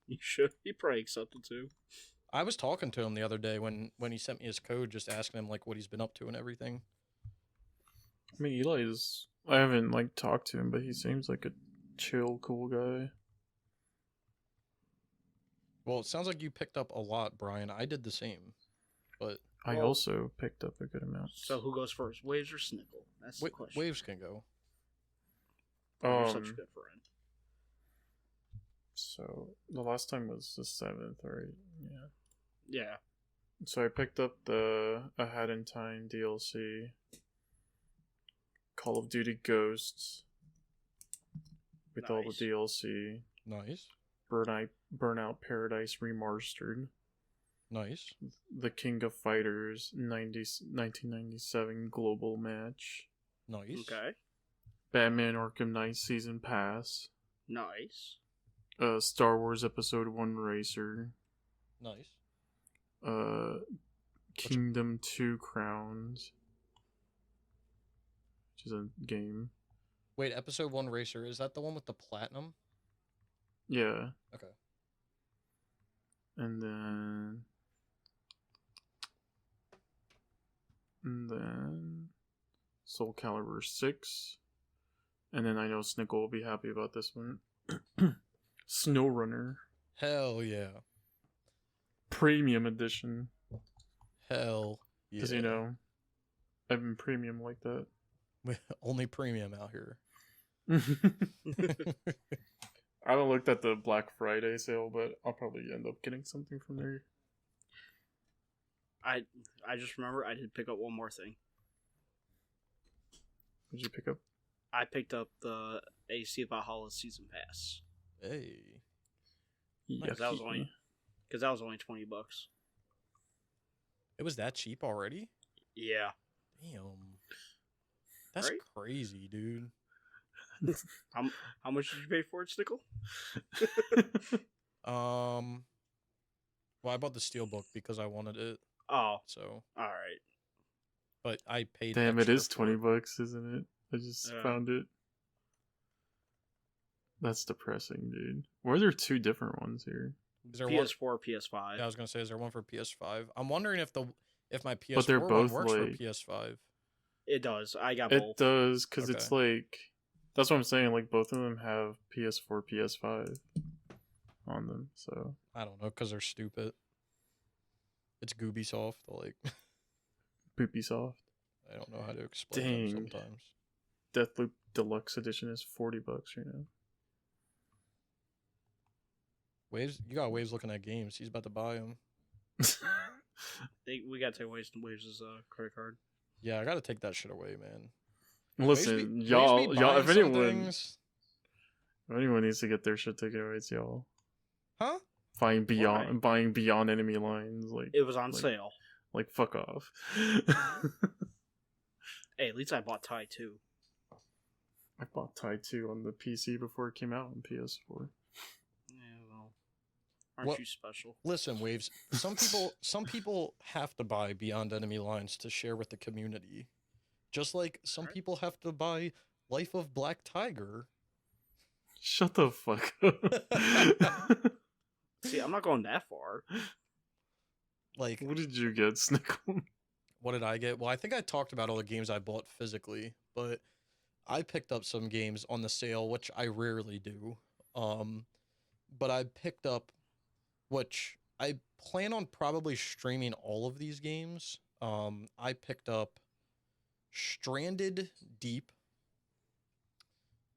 You should. He probably accepted too. I was talking to him the other day when he sent me his code, just asking him like what he's been up to and everything. I mean, Eli is I haven't like talked to him, but he seems like a chill, cool guy. Well, it sounds like you picked up a lot, Brian. I did the same, but I also picked up a good amount. So who goes first, Waves or Snickle? That's the question. Waves can go. You're such a good friend. So the last time was the 7th, right? Yeah. Yeah. So I picked up the A Hat in Time DLC, Call of Duty Ghosts, with all the DLC. Nice. Burnout Paradise Remastered. Nice. The King of Fighters 1997 Global Match. Nice. Okay. Batman Arkham Knight Season Pass. Nice. Star Wars Episode 1 Racer. Nice. Kingdom 2 Crowns, which is a game. Wait, Episode 1 Racer, is that the one with the platinum? Yeah. Okay. And then Soul Calibur 6. And then I know Snickle will be happy about this one. SnowRunner. Hell yeah. Premium Edition. Hell yeah. Because, you know, I've been premium like that. Only premium out here. I haven't looked at the Black Friday sale, but I'll probably end up getting something from there. I just remember I did pick up one more thing. What did you pick up? I picked up the AC Valhalla Season Pass. Hey. Because that was only $20. It was that cheap already? Yeah. Damn. That's right? Crazy, dude. How much did you pay for it, Snickle? Well, I bought the Steelbook because I wanted it. Oh. So. Alright. But I paid. Damn, it is $20, isn't it? I just found it. That's depressing, dude. Why are there two different ones here? Is there PS4 or PS5? Yeah, I was gonna say, is there one for PS5? I'm wondering if my PS4 but they're both one works like, for PS5. It does. I got both. It does, because it's like... That's what I'm saying. Like, both of them have PS4, PS5 on them, so... I don't know, because they're stupid. It's Goobysoft, like... Poopysoft. I don't know how to explain them sometimes. Deathloop Deluxe Edition is $40 right now. Waves, you got Waves looking at games. He's about to buy them. We gotta take Waves' credit card. Yeah, I gotta take that shit away, man. Listen, y'all, if anyone needs to get their shit taken away, it's y'all. Huh? Buying beyond enemy lines, like it was on sale. Like, fuck off. Hey, at least I bought Tie 2. I bought Tie 2 on the PC before it came out on PS4. Yeah, well, aren't you special? Listen, Waves. Some people have to buy Beyond Enemy Lines to share with the community. Just like some people have to buy Life of Black Tiger. Shut the fuck up. See, I'm not going that far. Like, what did you get, Snickle? What did I get? Well, I think I talked about all the games I bought physically, but I picked up some games on the sale, which I rarely do. But I picked up, which I plan on probably streaming all of these games. I picked up Stranded Deep.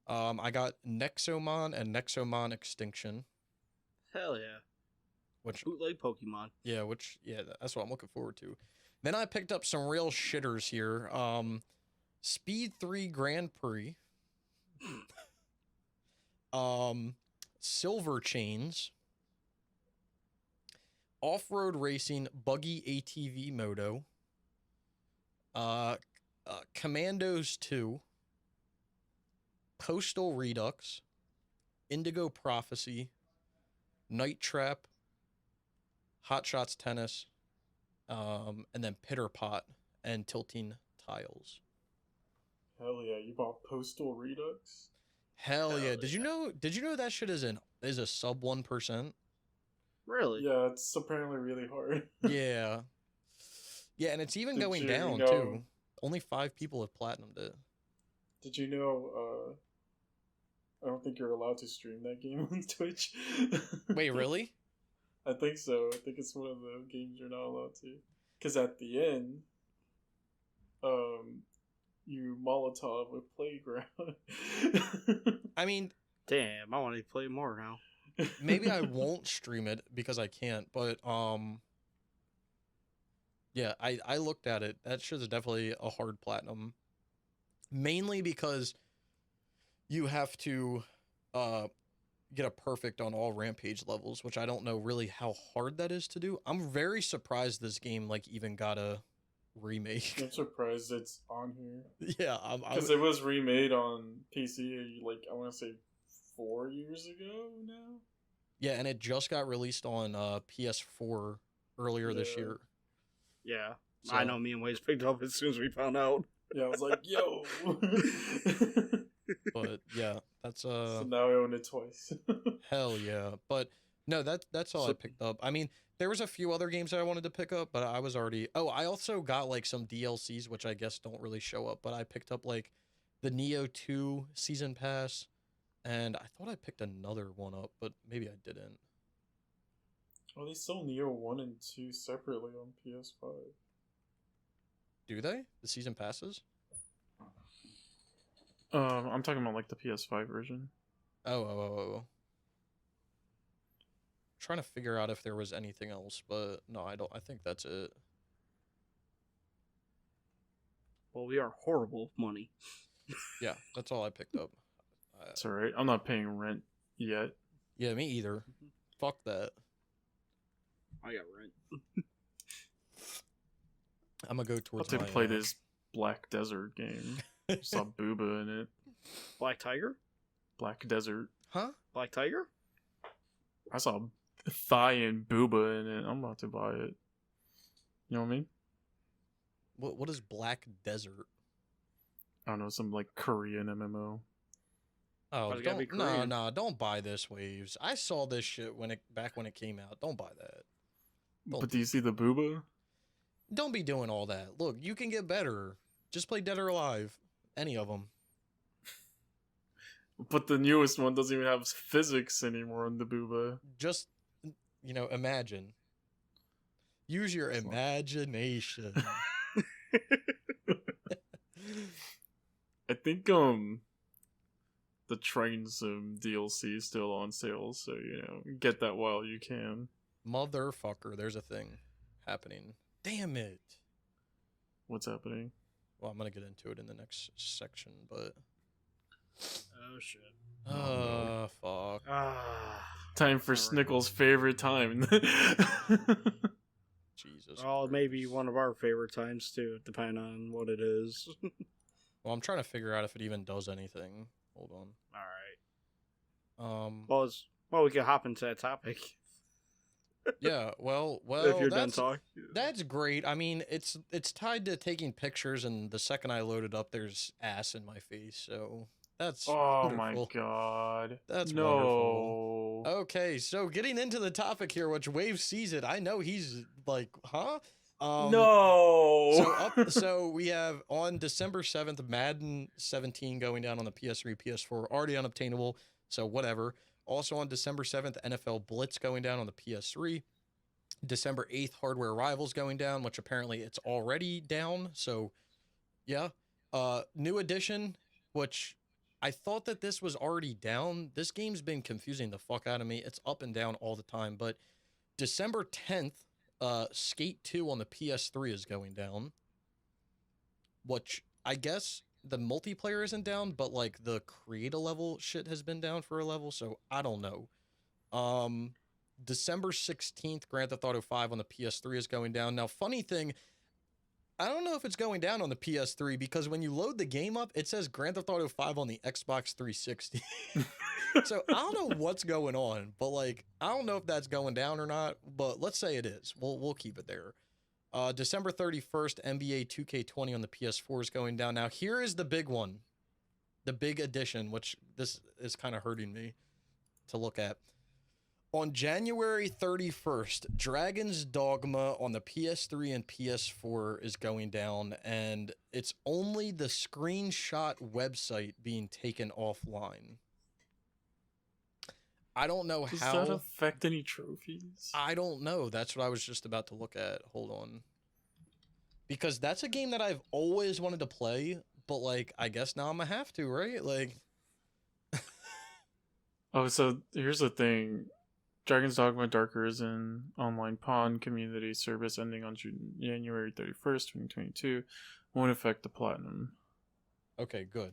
I got Nexomon and Nexomon Extinction. Hell yeah. Which bootleg Pokemon. Yeah, that's what I'm looking forward to. Then I picked up some real shitters here. Speed 3 Grand Prix. Silver Chains. Off-road racing buggy ATV moto. Commandos 2. Postal Redux. Indigo Prophecy. Night Trap. Hot Shots Tennis. And then Pitter Pot and Tilting Tiles. Hell yeah, you bought Postal Redux? Hell yeah. Did you know that shit is a sub 1%? Really? Yeah, it's apparently really hard. Yeah. Yeah, and it's even going down too. Only 5 people have platinumed it. Did you know? I don't think you're allowed to stream that game on Twitch. Wait, really? I think so. I think it's one of the games you're not allowed to. Because at the end, you Molotov with Playground. I mean, Damn, I want to play more now. maybe I won't stream it because I can't, but yeah, I looked at it. That shit is definitely a hard platinum. Mainly because you have to get a perfect on all rampage levels, which I don't know really how hard that is to do. I'm very surprised this game like even got a remake. I'm surprised it's on here. Yeah, Because it was remade on PC, like, I want to say 4 years ago now? yeah, and it just got released on PS4 earlier this Yeah. year. Yeah, So- I know. Me and Waze picked up as soon as we found out. Yeah, I was like, yo! But yeah, that's So now I own it twice. hell yeah. But no, that's all I So- picked up. I mean, there was a few other games that I wanted to pick up, but I was already. Oh, I also got like some DLCs, which I guess don't really show up. But I picked up like the Neo 2 season pass, and I thought I picked another one up, but maybe I didn't. Oh, they sold Neo 1 and 2 separately on PS5. Do they? The season passes? I'm talking about like the PS5 version. Oh. Trying to figure out if there was anything else, but no, I don't. I think that's it. Well, we are horrible with money. Yeah, that's all I picked up. It's alright. I'm not paying rent yet. Yeah, me either. Fuck that. I got rent. I'm gonna go I'll towards take my, to play this Black Desert game. Saw Booba in it. Black Tiger? Black Desert. Huh? Black Tiger? I saw Thigh and Booba in it. I'm about to buy it. You know what I mean? What is Black Desert? I don't know, some like Korean MMO. Oh, Why's it gotta be don't, no, Korean? no, don't buy this, Waves. I saw this shit back when it came out. Don't buy that. But do you see the Booba? Don't be doing all that. Look, you can get better. Just play Dead or Alive. Any of them. But the newest one doesn't even have physics anymore in the Booba. Just, imagine. Use your imagination. I think the Train Sim DLC is still on sale, so get that while you can. Motherfucker, there's a thing happening. Damn it. What's happening? Well, I'm gonna get into it in the next section, but Oh, shit. fuck. Time for Alright. Snickle's favorite time. Jesus. Oh, maybe one of our favorite times, too, depending on what it is. Well, I'm trying to figure out if it even does anything. Hold on. Alright. Well, we could hop into that topic. Yeah, well, if you're done that's talking. that's great. I mean, it's tied to taking pictures, and the second I load it up, there's ass in my face. So that's Oh wonderful. my god. That's no. wonderful. Okay, so getting into the topic here, which Wave sees it. I know he's like, huh? No. So we have on December 7th, Madden 17 going down on the PS3, PS4, already unobtainable. So whatever. Also on December 7th, NFL Blitz going down on the PS3. December 8th, Hardware Rivals going down, which apparently it's already down. So yeah. New edition, which I thought that this was already down. This game's been confusing the fuck out of me. It's up and down all the time. But December 10th, Skate 2 on the PS3 is going down. Which I guess the multiplayer isn't down, but like the create a level shit has been down for a level, so I don't know. December 16th, Grand Theft Auto 5 on the PS3 is going down. Now, funny thing, I don't know if it's going down on the PS3 because when you load the game up, it says Grand Theft Auto 5 on the Xbox 360. So I don't know what's going on, but like I don't know if that's going down or not, but let's say it is. We'll keep it there. December 31st, NBA 2K20 on the PS4 is going down. Now, here is the big one. The big addition, which this is kind of hurting me to look at. On January 31st, Dragon's Dogma on the PS3 and PS4 is going down, and it's only the screenshot website being taken offline. I don't know Does how. that affect any trophies? I don't know. That's what I was just about to look at. Hold on. Because that's a game that I've always wanted to play, but, like, I guess now I'm gonna have to, right? Like... Oh, so here's the thing. Dragon's Dogma Dark Arisen online pawn community service ending on January 31st, 2022 won't affect the platinum. Okay, good.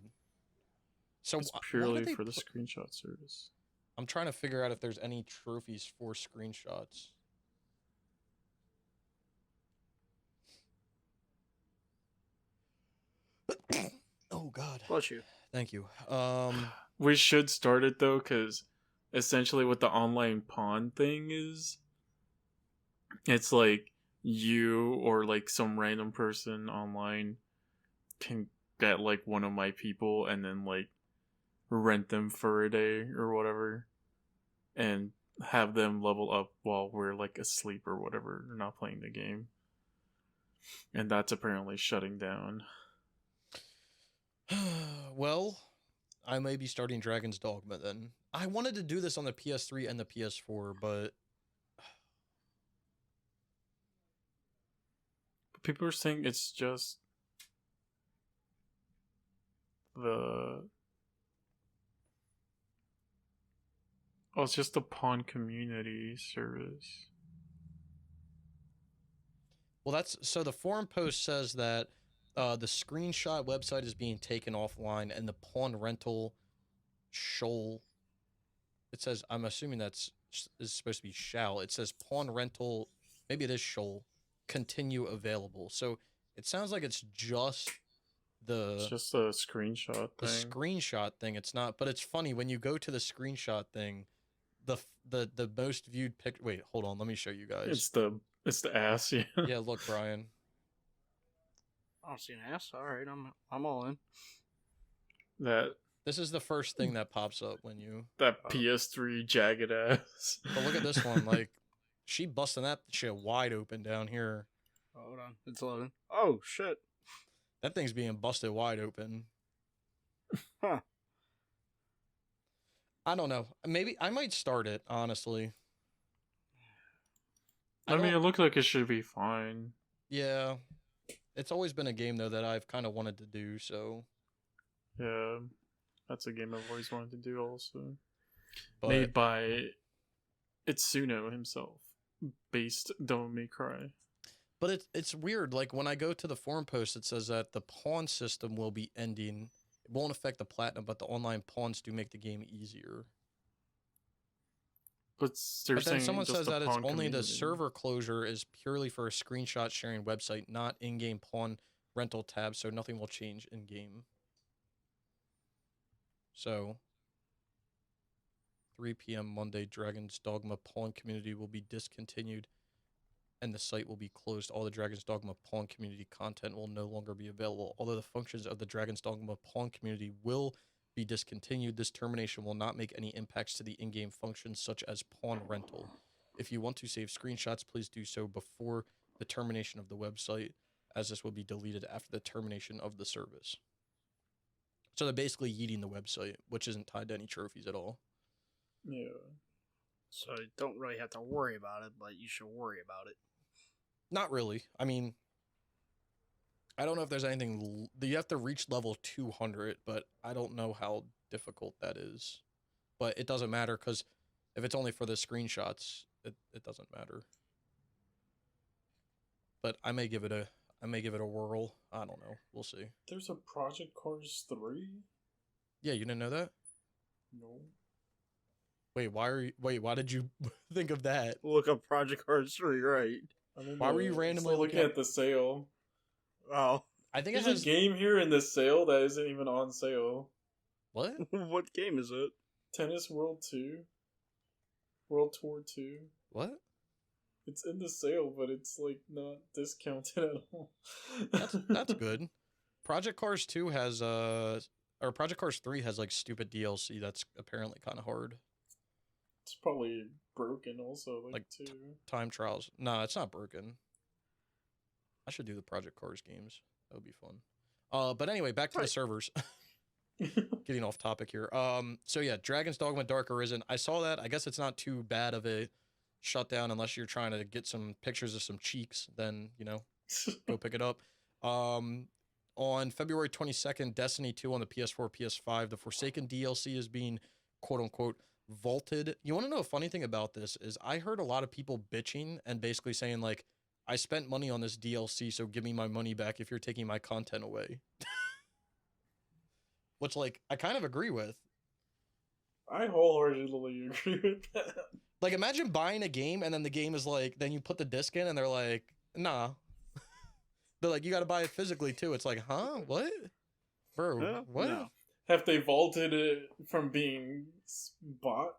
So It's purely for the screenshot service. I'm trying to figure out if there's any trophies for screenshots. Oh God. Bless you. Thank you. We should start it though, because essentially what the online pawn thing is, it's like you or like some random person online can get like one of my people and then like rent them for a day or whatever and have them level up while we're like asleep or whatever, not playing the game. And that's apparently shutting down. Well, I may be starting Dragon's Dogma then. I wanted to do this on the PS3 and the PS4, but people are saying it's just it's just the pawn community service. well, so the forum post says that the screenshot website is being taken offline and the pawn rental shoal. It says, I'm assuming is supposed to be shall. It says pawn rental, maybe it is shoal, continue available. So it sounds like it's just It's just a screenshot the thing. screenshot thing. It's not, but it's funny when you go to the screenshot thing, the most viewed pic. Wait, hold on, let me show you guys. It's the ass, yeah. Yeah, look, Brian. I don't see an ass. All right, I'm all in. This is the first thing that pops up when you. That PS3 jagged ass. But look at this one, like she busting that shit wide open down here. Oh, hold on, it's loading. Oh shit, that thing's being busted wide open. Huh. I don't know. Maybe I might start it, honestly. I mean, it looked like it should be fine. Yeah. It's always been a game, though, that I've kind of wanted to do, so... Yeah. That's a game I've always wanted to do, also. But... Made by Itsuno himself. Based Don't May Cry. But it's weird. Like, when I go to the forum post, it says that the pawn system will be ending. It won't affect the platinum, but the online pawns do make the game easier. But then someone says that it's only community. the server closure is purely for a screenshot sharing website, not in-game pawn rental tab, so nothing will change in-game. So, 3 p.m. Monday, Dragon's Dogma pawn community will be discontinued, and the site will be closed. All the Dragon's Dogma pawn community content will no longer be available. Although the functions of the Dragon's Dogma pawn community will be discontinued, this termination will not make any impacts to the in-game functions such as pawn rental. If you want to save screenshots, please do so before the termination of the website, as this will be deleted after the termination of the service. So they're basically yeeting the website, which isn't tied to any trophies at all. Yeah. So you don't really have to worry about it, but you should worry about it. Not really. I mean, I don't know if there's anything... You have to reach level 200, but I don't know how difficult that is. But it doesn't matter, because if it's only for the screenshots, it doesn't matter. But I may give it a whirl. I don't know. We'll see. There's a Project Cars 3? Yeah, you didn't know that? No. Wait, why did you think of that? Look up Project Cars 3, right? Why were you randomly looking at the sale? Oh. I think There's it has... a game here in the sale that isn't even on sale. What? What game is it? Tennis World 2. World Tour 2. What? It's in the sale, but it's like not discounted at all. That's good. Project Cars 2 has or Project Cars 3 has like stupid DLC that's apparently kind of hard. It's probably broken also, like too. Time trials. No, it's not broken. I should do the Project Cars games. That would be fun. But anyway, back to the servers. Getting off topic here. So yeah, Dragon's Dogma Dark Arisen. I saw that. I guess it's not too bad of a shutdown unless you're trying to get some pictures of some cheeks. Then go pick it up. On February 22nd, Destiny 2 on the PS4, PS5. The Forsaken DLC is being quote unquote vaulted. You want to know a funny thing about this is I heard a lot of people bitching and basically saying like, I spent money on this DLC, so give me my money back if you're taking my content away. Which, like, I kind of agree with. I wholeheartedly agree with that. Like, imagine buying a game and then the game is like, then you put the disc in and they're like, nah. They're like, you got to buy it physically too. It's like, huh? What? Bro, what? No. Have they vaulted it from being bought?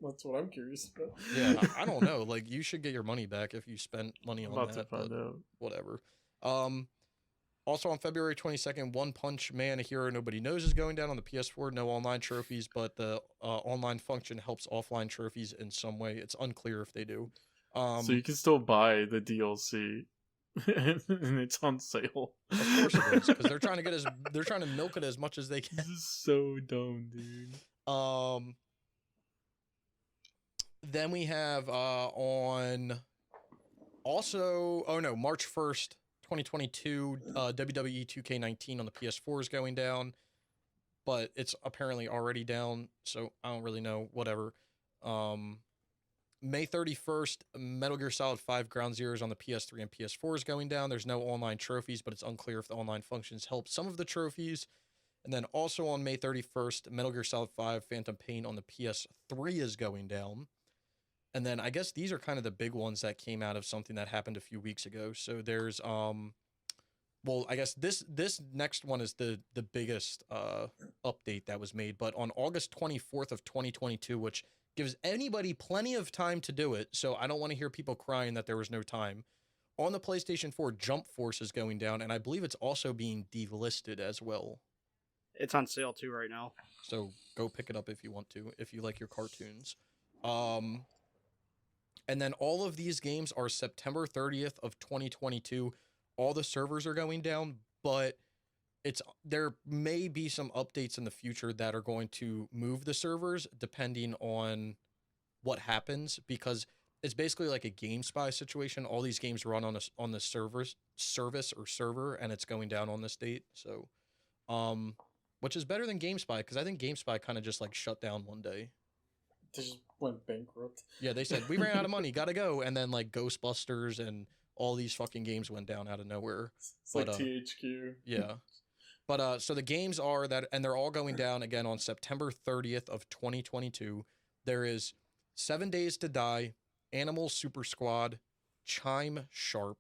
That's what I'm curious about. Yeah, I don't know. Like, you should get your money back if you spent money on About that. to find out. Whatever. Also on February 22nd, One Punch Man, A Hero Nobody Knows is going down on the PS4. No online trophies, but the online function helps offline trophies in some way. It's unclear if they do. So you can still buy the DLC, and it's on sale. Of course it is, because they're trying to milk it as much as they can. This is so dumb, dude. Then we have March 1st, 2022, WWE 2K19 on the PS4 is going down, but it's apparently already down, so I don't really know, whatever. May 31st, Metal Gear Solid 5 Ground Zeroes on the PS3 and PS4 is going down. There's no online trophies, but it's unclear if the online functions help some of the trophies. And then also on May 31st, Metal Gear Solid 5 Phantom Pain on the PS3 is going down. And then I guess these are kind of the big ones that came out of something that happened a few weeks ago. So there's I guess this next one is the biggest update that was made. But on August 24th of 2022, which gives anybody plenty of time to do it, so I don't want to hear people crying that there was no time. On the PlayStation 4, Jump Force is going down, and I believe it's also being delisted as well. It's on sale too right now. So go pick it up if you want to, if you like your cartoons. And then all of these games are September 30th of 2022. All the servers are going down, but there may be some updates in the future that are going to move the servers depending on what happens, because it's basically like a GameSpy situation. All these games run on the service or server, and it's going down on this date. So, which is better than GameSpy, because I think GameSpy kind of just like shut down one day. They just went bankrupt. Yeah, they said, we ran out of money, gotta go. And then like Ghostbusters and all these fucking games went down out of nowhere. It's like THQ. Yeah. But so the games are that, and they're all going down again on September 30th of 2022. There is 7 Days to Die, Animal Super Squad, Chime Sharp,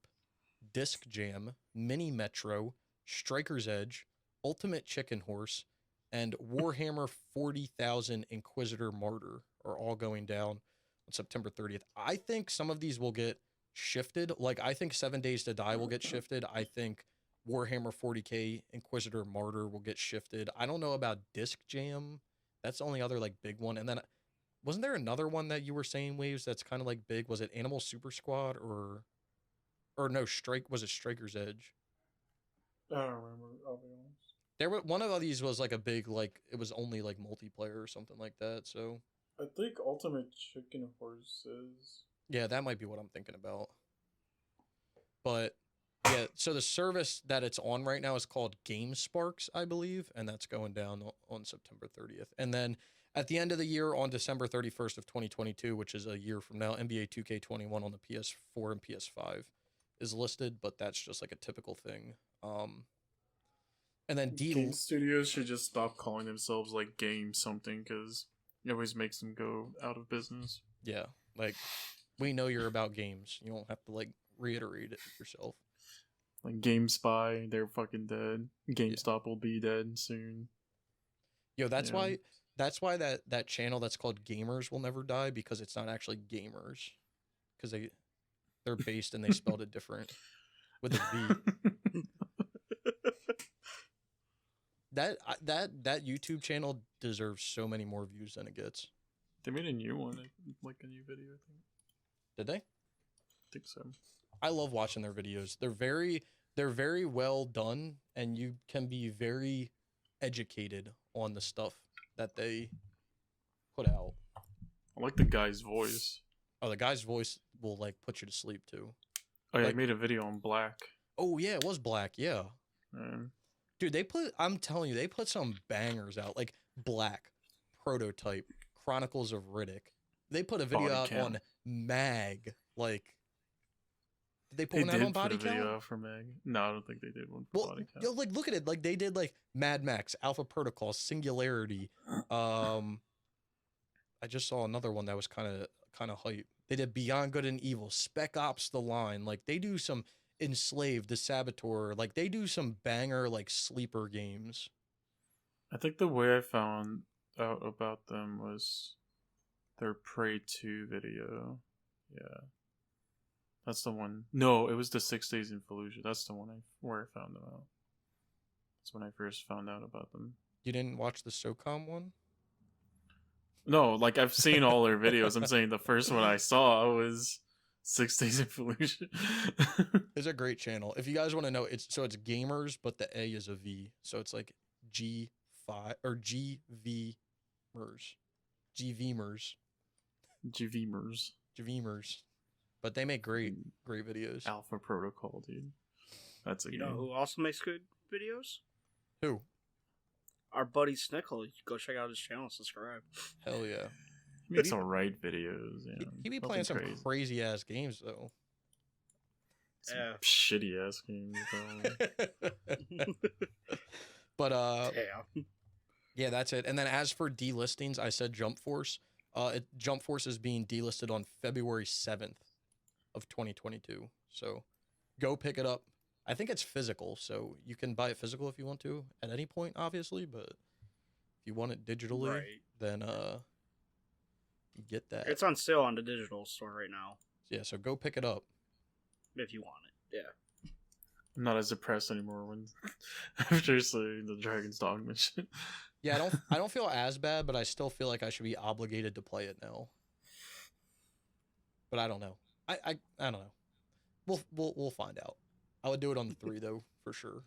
Disc Jam, Mini Metro, Striker's Edge, Ultimate Chicken Horse, and Warhammer 40,000 Inquisitor Martyr are all going down on September 30th. I think some of these will get shifted. Like, I think 7 Days to Die will get shifted. I think Warhammer 40K Inquisitor Martyr will get shifted. I don't know about Disc Jam. That's the only other like big one. And then wasn't there another one that you were saying, Waves, that's kind of like big? Was it Animal Super Squad or no, was it Striker's Edge? I don't remember, I'll be honest. There were one of these was like a big, like it was only like multiplayer or something like that. So I think Ultimate Chicken Horse is. Yeah, that might be what I'm thinking about. But yeah, so the service that it's on right now is called GameSparks, I believe, and that's going down on September 30th. And then at the end of the year, on December 31st of 2022, which is a year from now, NBA 2K21 on the PS4 and PS5 is listed, but that's just like a typical thing. And then Game studios should just stop calling themselves like Game something, because it always makes them go out of business. Yeah, like we know you're about games. You don't have to like reiterate it yourself. Like GameSpy, they're fucking dead. GameStop will be dead soon. Yo, that's why that channel that's called Gamers will never die, because it's not actually gamers, because they're based and they spelled it different with a V. That YouTube channel deserves so many more views than it gets. They made a new one, like a new video. I Did they? think so. I love watching their videos. They're very well done, and you can be very educated on the stuff that they put out. I like the guy's voice. Oh, the guy's voice will like put you to sleep too. Oh yeah, Like- I made a video on Black. Oh yeah, it was Black. Yeah, Um, dude, I'm telling you, they put some bangers out, like Black, Prototype, Chronicles of Riddick. They put a video Body out Count. on Mag. Like, did they put they one out did on Body put a video Count? out for Meg. No, I don't think they did one for Well, Body Count. yo, like look at it. Like they did like Mad Max, Alpha Protocol, Singularity. I just saw another one that was kind of hype. They did Beyond Good and Evil, Spec Ops: The Line. Like they do some Enslaved, The Saboteur. Like they do some banger like sleeper games. I think the way I found out about them was their Prey 2 video. Yeah. That's the one. No, it was the 6 Days in Fallujah. That's the one where I found them out. That's when I first found out about them. You didn't watch the SOCOM one? No, like I've seen all their videos. I'm saying the first one I saw was 6 Days in Fallujah. It's a great channel. If you guys want to know, it's gamers, but the A is a V, so it's like G5 or GVmers, GVmers, GVmers. GVmers. But they make great videos. Alpha Protocol, dude. That's a You game. know who also makes good videos? Who? Our buddy Snickle. Go check out his channel and subscribe. Hell yeah. He makes alright videos. Yeah. He be Nothing playing some crazy. crazy ass games though. Some Yeah. shitty ass games. Though. But Yeah. yeah, that's it. And then as for delistings, I said Jump Force. Jump Force is being delisted on February 7th of 2022. So go pick it up. I think it's physical, so you can buy it physical if you want to at any point, obviously. But if you want it digitally, Right. then you get that. It's on sale on the digital store right now. Yeah, so go pick it up. If you want it. Yeah. I'm not as depressed anymore when after seeing the Dragon's Dogma shit. Yeah, I don't feel as bad, but I still feel like I should be obligated to play it now. But I don't know. I don't know. We'll find out. I would do it on the 3 though, for sure.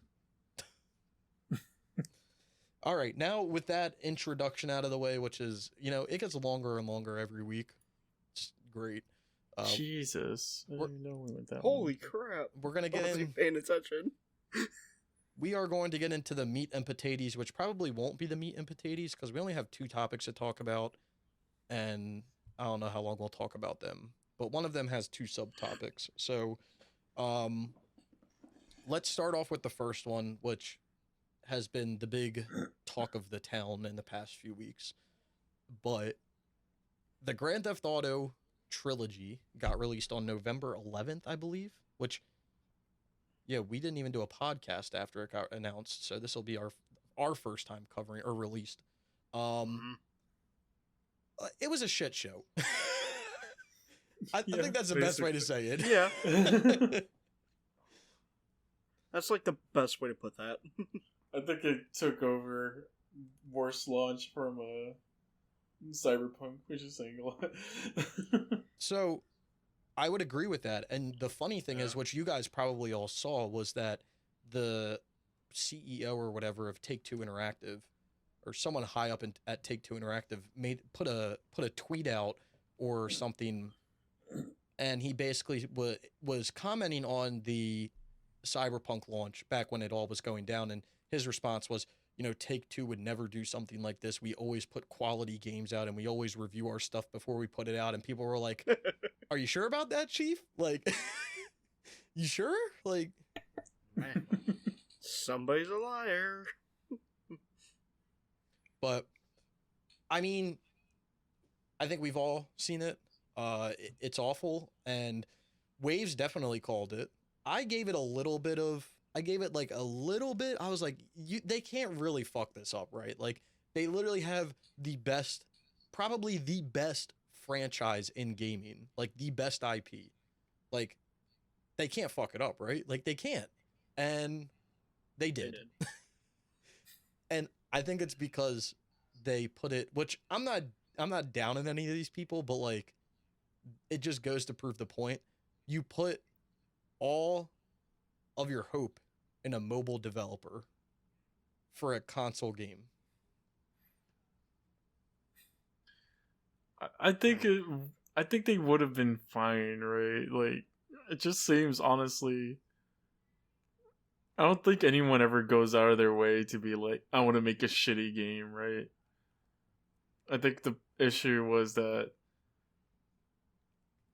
All right, now with that introduction out of the way, which is, it gets longer and longer every week. It's great. Jesus. I we're- didn't even know we went that Holy long. crap. We're gonna I get wasn't in. paying attention. We are going to get into the meat and potatoes, which probably won't be the meat and potatoes because we only have 2 topics to talk about, and I don't know how long we'll talk about them. But one of them has 2 subtopics. So, let's start off with the first one, which has been the big talk of the town in the past few weeks. But the Grand Theft Auto Trilogy got released on November 11th, I believe, which, yeah, we didn't even do a podcast after it got announced, so this will be our first time covering or released. It was a shit show. I Yeah, think that's the best way to say it. Yeah. That's like the best way to put that. I think it took over worst launch from Cyberpunk, which is saying a lot. So I would agree with that. And the funny thing is, Yeah. which you guys probably all saw, was that the CEO or whatever of Take-Two Interactive, or someone high up at Take-Two Interactive, put a tweet out or something, and he basically was commenting on the Cyberpunk launch back when it all was going down, and his response was, Take-Two would never do something like this. We always put quality games out, and we always review our stuff before we put it out. And people were like, "Are you sure about that, Chief? Like, you sure? Like." Man, somebody's a liar. But I mean, I think we've all seen it. It's awful, and Waves definitely called it. I gave it a little bit. I was like, they can't really fuck this up, right? Like, they literally have probably the best franchise in gaming, like the best IP. Like, they can't fuck it up, right? Like, they can't. And they did. And I think it's because they put it, which I'm I'm not down on any of these people, but like it just goes to prove the point. You put all of your hope in a mobile developer for a console game. I think I think they would have been fine, right? Like, it just seems, honestly, I don't think anyone ever goes out of their way to be like, I want to make a shitty game, right? I think the issue was that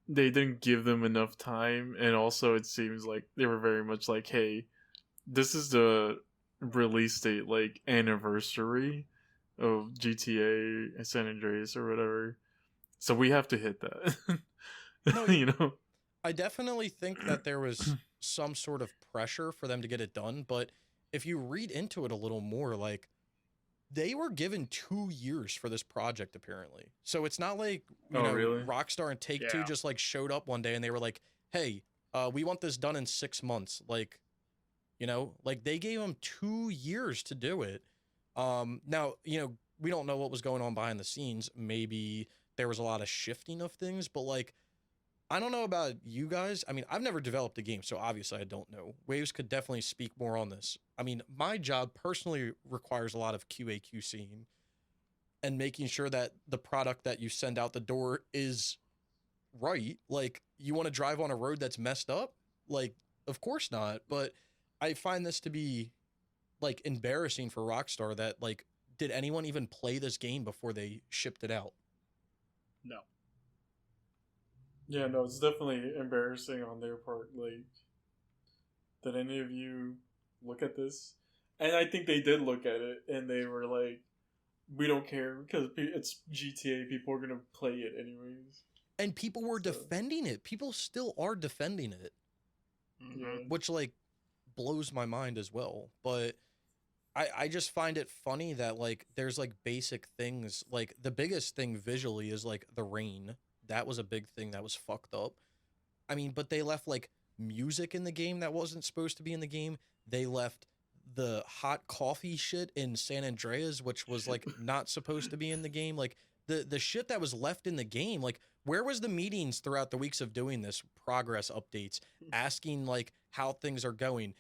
they didn't give them enough time, and also it seems like they were very much like, hey, this is the release date, like, anniversary of GTA San Andreas or whatever. So we have to hit that. No, You know? I definitely think that there was some sort of pressure for them to get it done, but if you read into it a little more, like they were given 2 years for this project apparently. So it's not like, Really? Rockstar and Take-Two just like showed up one day and they were like, "Hey, we want this done in 6 months." Like, like they gave them 2 years to do it. Now, we don't know what was going on behind the scenes. Maybe there was a lot of shifting of things, but like, I don't know about you guys. I mean, I've never developed a game, so obviously I don't know. Waves could definitely speak more on this. I mean, my job personally requires a lot of QA/QCing and making sure that the product that you send out the door is right. Like, you want to drive on a road that's messed up? Like, of course not. But I find this to be like embarrassing for Rockstar that like, did anyone even play this game before they shipped it out? No. Yeah, no, it's definitely embarrassing on their part. Like, did any of you look at this? And I think they did look at it, and they were like, we don't care because it's GTA. People are gonna play it anyways. And people were defending it. People still are defending it. Yeah. Which like blows my mind as well. But I just find it funny that like there's like basic things, like the biggest thing visually is like the rain. That was a big thing that was fucked up. I mean, but they left like music in the game that wasn't supposed to be in the game. They left the hot coffee shit in San Andreas, which was like not supposed to be in the game. Like the shit that was left in the game, like where was the meetings throughout the weeks of doing this, progress updates, asking like how things are going,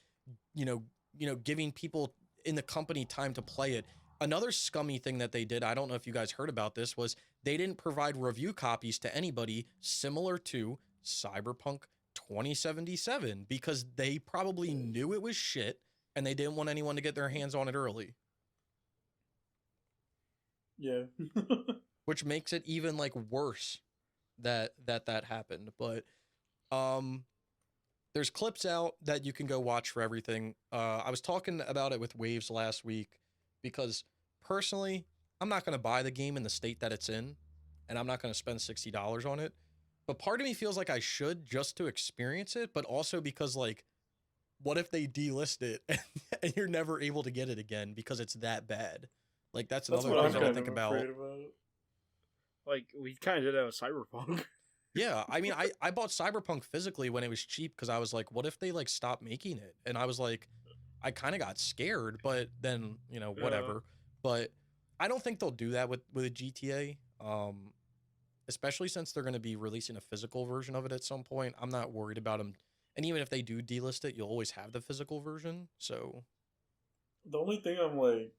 giving people in the company time to play it. Another scummy thing that they did, I don't know if you guys heard about this, was they didn't provide review copies to anybody, similar to Cyberpunk 2077, because they probably knew it was shit and they didn't want anyone to get their hands on it early. Yeah. Which makes it even like worse that happened. But there's clips out that you can go watch for everything. I was talking about it with Waves last week because personally, I'm not going to buy the game in the state that it's in, and I'm not going to spend $60 on it. But part of me feels like I should just to experience it, but also because like, what if they delist it and you're never able to get it again because it's that bad? Like that's another thing I think about. Like we kind of did that with Cyberpunk. Yeah, I mean, I bought Cyberpunk physically when it was cheap because I was like, what if they like stop making it? And I was like, I kind of got scared, but then whatever. But I don't think they'll do that with a GTA, especially since they're going to be releasing a physical version of it at some point. I'm not worried about them. And even if they do delist it, you'll always have the physical version. So the only thing I'm like,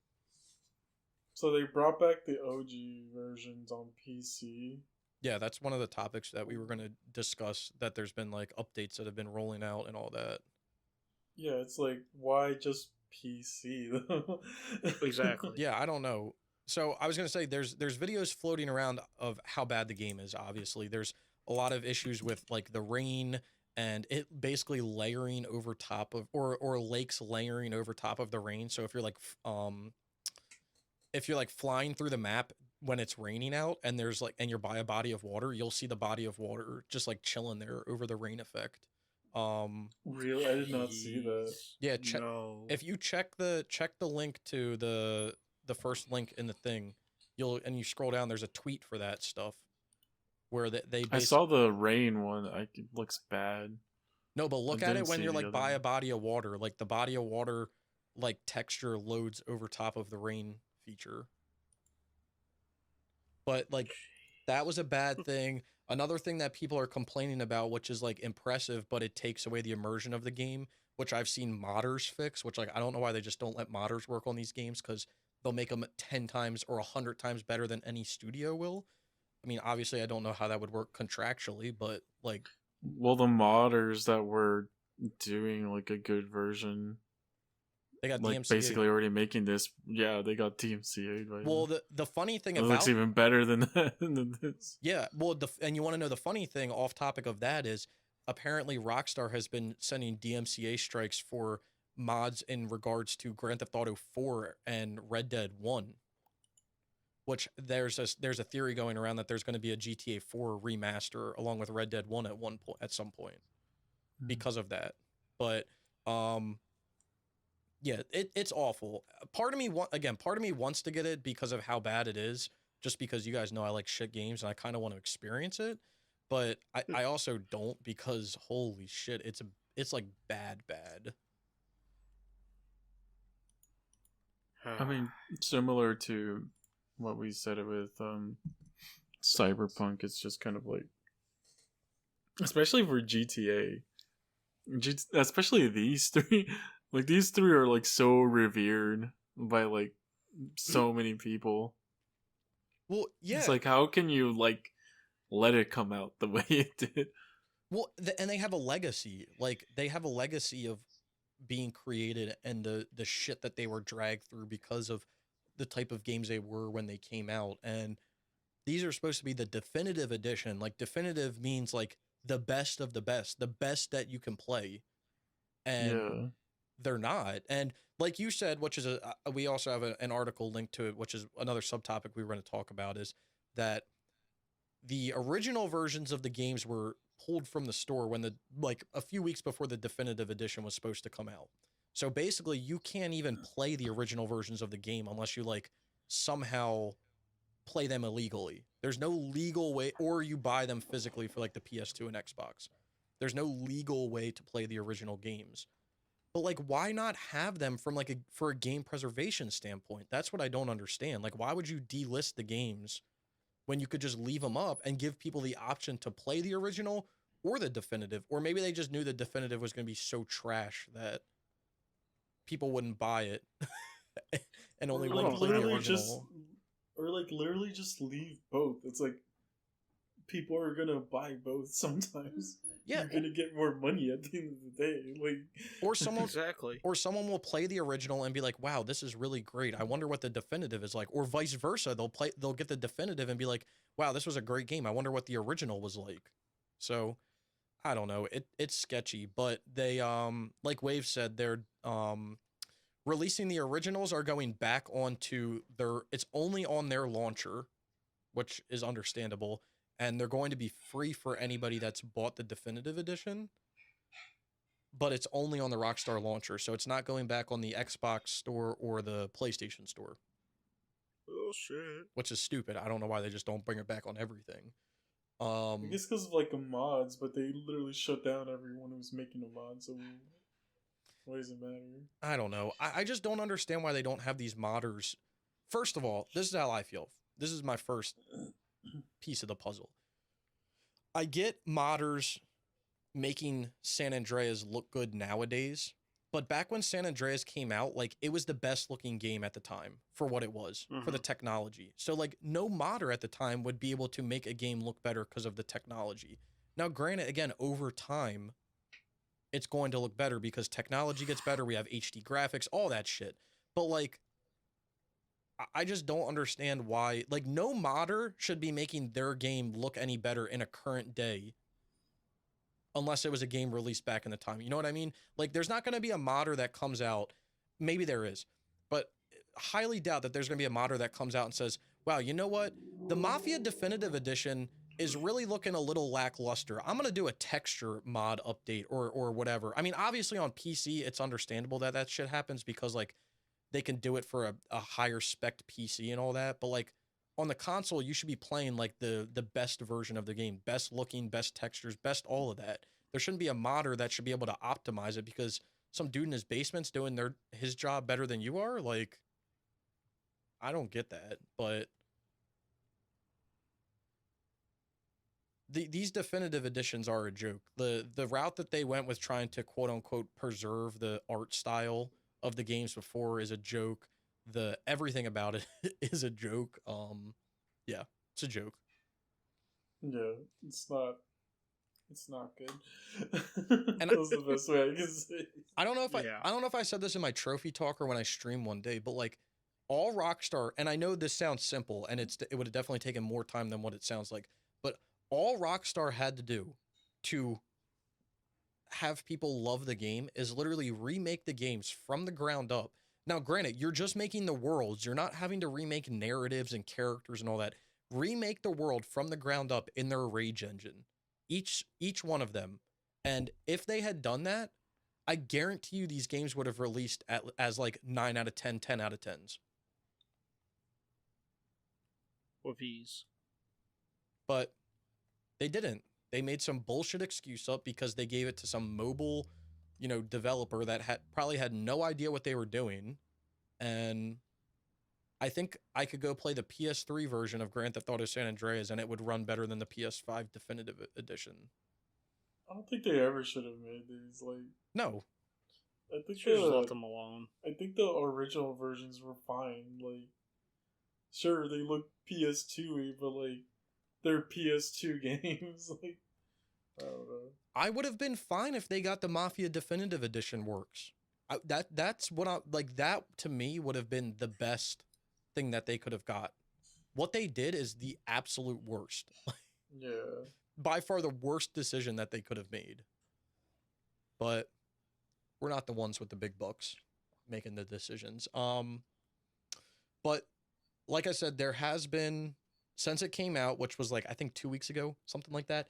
so they brought back the OG versions on PC. Yeah, that's one of the topics that we were going to discuss, that there's been like updates that have been rolling out and all that. Yeah, it's like, why just PC though? Exactly. Yeah, I don't know. So I was going to say there's videos floating around of how bad the game is. Obviously, there's a lot of issues with like the rain and it basically layering over top of or lakes layering over top of the rain. So if you're like flying through the map when it's raining out and there's like and you're by a body of water, you'll see the body of water just like chilling there over the rain effect. Really, I did not see that. Yeah, No. if you check the link to the first link in the thing, you scroll down, there's a tweet for that stuff where they I saw the rain one. It looks bad. No, but look I at didn't it when see you're the like other by a one. body of water, like the body of water like texture loads over top of the rain feature. But like that was a bad thing. Another thing that people are complaining about, which is like impressive, but it takes away the immersion of the game, which I've seen modders fix, which like I don't know why they just don't let modders work on these games, because they'll make them 10 times or 100 times better than any studio will. I mean, obviously I don't know how that would work contractually, but like, Well, the modders that were doing like a good version, they got like DMCA. basically already making this, yeah, they got DMCA'd by Well, now. the funny thing It about looks even better than that than this. yeah, well, and you want to know the funny thing off topic of that is apparently Rockstar has been sending DMCA strikes for mods in regards to Grand Theft Auto 4 and Red Dead 1, which there's a theory going around that there's going to be a GTA 4 remaster along with Red Dead 1 at some point because of that. But yeah, it's awful. Part of me wants to get it because of how bad it is, just because you guys know I like shit games and I kind of want to experience it. But I also don't, because holy shit, it's like bad. I mean, similar to what we said with Cyberpunk, it's just kind of like, especially for GTA, especially these three, like these three are like so revered by like so many people. Well, yeah. It's like, how can you like let it come out the way it did? Well, and they have a legacy. Like they have a legacy of being created and the shit that they were dragged through because of the type of games they were when they came out. And these are supposed to be the definitive edition. Like definitive means like the best of the best that you can play. And they're not. And like you said, which is we also have an article linked to it, which is another subtopic we were going to talk about, is that the original versions of the games were pulled from the store when like a few weeks before the definitive edition was supposed to come out. So basically you can't even play the original versions of the game unless you like somehow play them illegally. There's no legal way, or you buy them physically for like the PS2 and Xbox. There's no legal way to play the original games. But like, why not have them from like for a game preservation standpoint? That's what I don't understand. Like, why would you delist the games when you could just leave them up and give people the option to play the original or the definitive? Or maybe they just knew the definitive was going to be so trash that people wouldn't buy it and only want to play the original. Literally just leave both. It's like, people are gonna buy both sometimes. Yeah, you're gonna get more money at the end of the day. Like, or someone exactly, or someone will play the original and be like, "Wow, this is really great. I wonder what the definitive is like." Or vice versa, they'll get the definitive and be like, "Wow, this was a great game. I wonder what the original was like." So, I don't know. It's sketchy, but they like Wave said, they're releasing the originals are going back onto it's only on their launcher, which is understandable. And they're going to be free for anybody that's bought the definitive edition, but it's only on the Rockstar launcher, so it's not going back on the Xbox store or the PlayStation store. Oh shit! Which is stupid. I don't know why they just don't bring it back on everything. I guess because of like the mods, but they literally shut down everyone who was making a mod. So why does it matter? I don't know. I just don't understand why they don't have these modders. First of all, this is how I feel. This is my first piece of the puzzle. I get modders making San Andreas look good nowadays, but back when San Andreas came out, like it was the best looking game at the time for what it was, for the technology. So like no modder at the time would be able to make a game look better because of the technology. Now, granted, again, over time, it's going to look better because technology gets better. We have HD graphics, all that shit. But like, I just don't understand why, like, no modder should be making their game look any better in a current day unless it was a game released back in the time. You know what I mean? Like, there's not going to be a modder that comes out. Maybe there is, but highly doubt that there's going to be a modder that comes out and says, wow, you know what? The Mafia Definitive Edition is really looking a little lackluster. I'm going to do a texture mod update or whatever. I mean, obviously on PC, it's understandable that that shit happens because, like, they can do it for a higher spec PC and all that. But like on the console, you should be playing like the best version of the game, best looking, best textures, best all of that. There shouldn't be a modder that should be able to optimize it because some dude in his basement's doing his job better than you are. Like, I don't get that, but these definitive editions are a joke. The route that they went with trying to quote unquote preserve the art style of the games before is a joke. The everything about it is a joke. Yeah, it's a joke. Yeah, it's not. It's not good. And That's the best way I can say. I don't know if Yeah. I don't know if I said this in my trophy talk or when I stream one day, but like all Rockstar, and I know this sounds simple, and it would have definitely taken more time than what it sounds like, but all Rockstar had to do to have people love the game is literally remake the games from the ground up. Now, granted, you're just making the worlds. You're not having to remake narratives and characters and all that. Remake the world from the ground up in their Rage engine. Each one of them. And if they had done that, I guarantee you these games would have released as like 9 out of 10, 10 out of 10s. With ease. But they didn't. They made some bullshit excuse up because they gave it to some mobile, developer that probably had no idea what they were doing. And I think I could go play the PS3 version of Grand Theft Auto San Andreas and it would run better than the PS5 Definitive Edition. I don't think they ever should have made these. Like, No. I think Should have just left them alone. I think the original versions were fine. Like, sure, they look PS2-y, but like, they're PS2 games. Like, I don't know. I would have been fine if they got the Mafia Definitive Edition works. That's what I like. That to me would have been the best thing that they could have got. What they did is the absolute worst. Yeah. By far the worst decision that they could have made. But we're not the ones with the big bucks making the decisions. But like I said, there has been, since it came out, which was like I think 2 weeks ago, something like that.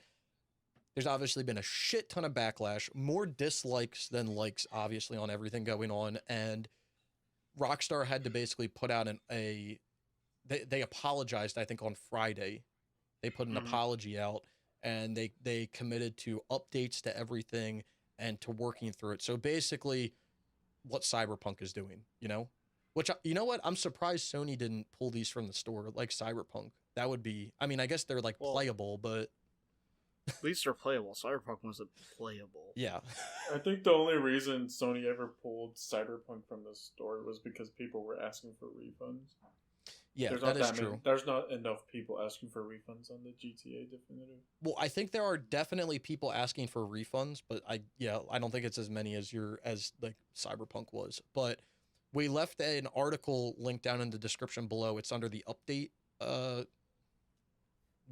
There's obviously been a shit ton of backlash, more dislikes than likes, obviously, on everything going on. And Rockstar had to basically put out they apologized, I think, on Friday. They put an apology out, and they committed to updates to everything and to working through it. So basically, what Cyberpunk is doing, Which, you know what? I'm surprised Sony didn't pull these from the store, like Cyberpunk. That would be, I mean, I guess they're like playable, but... At least they're playable. Cyberpunk wasn't playable. Yeah. I think the only reason Sony ever pulled Cyberpunk from the store was because people were asking for refunds. Yeah, that is true. There's not enough people asking for refunds on the GTA Definitive. Well, I think there are definitely people asking for refunds, but I don't think it's as many as like Cyberpunk was. But we left an article linked down in the description below. It's under the update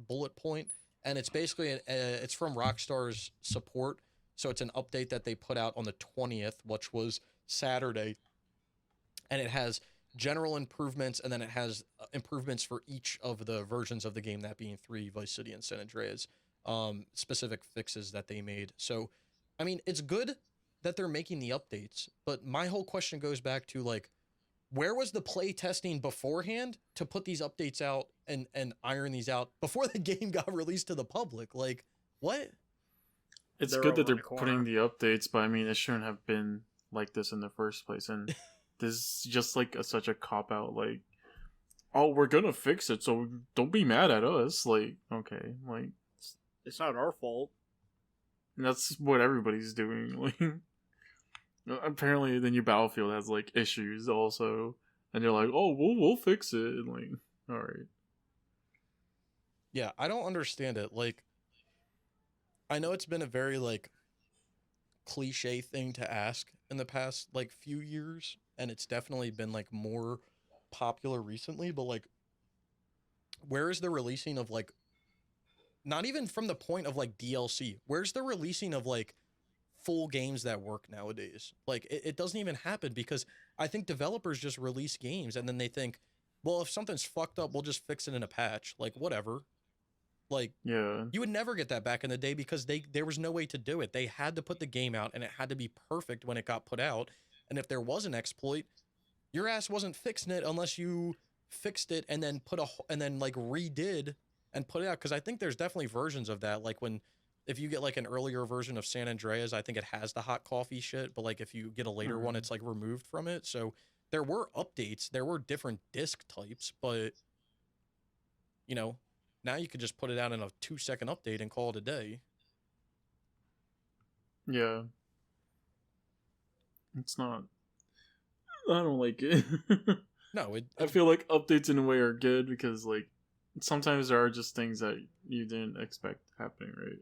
bullet point, and it's basically it's from Rockstar's support. So it's an update that they put out on the 20th, which was Saturday, and it has general improvements, and then it has improvements for each of the versions of the game, that being 3, Vice City, and San Andreas, specific fixes that they made. So, I mean, it's good that they're making the updates, but my whole question goes back to, like, where was the play testing beforehand to put these updates out and iron these out before the game got released to the public? Like, what? It's They're good that over they're the corner. putting the updates, but I mean, it shouldn't have been like this in the first place. And this is just like such a cop out. Like, oh, we're gonna fix it, so don't be mad at us. Like, okay, like It's not our fault. that's what everybody's doing. Like, apparently, the new Battlefield has like issues also, and they're like, oh, we'll fix it. And like, all right. Yeah, I don't understand it. Like, I know it's been a very, like, cliche thing to ask in the past, like, few years, and it's definitely been, like, more popular recently, but, like, where is the releasing of, like, not even from the point of, like, DLC, where's the releasing of, like, full games that work nowadays? Like, it doesn't even happen, because I think developers just release games, and then they think, well, if something's fucked up, we'll just fix it in a patch. Like, whatever. Like, Yeah. you would never get that back in the day because there was no way to do it. They had to put the game out, and it had to be perfect when it got put out. And if there was an exploit, your ass wasn't fixing it unless you fixed it and then like redid and put it out. Because I think there's definitely versions of that. Like if you get like an earlier version of San Andreas, I think it has the hot coffee shit. But like if you get a later one, it's like removed from it. So there were updates, there were different disc types, but Now you could just put it out in a 2-second update and call it a day. Yeah. It's not. I don't like it. No, I feel like updates in a way are good because like sometimes there are just things that you didn't expect happening, right?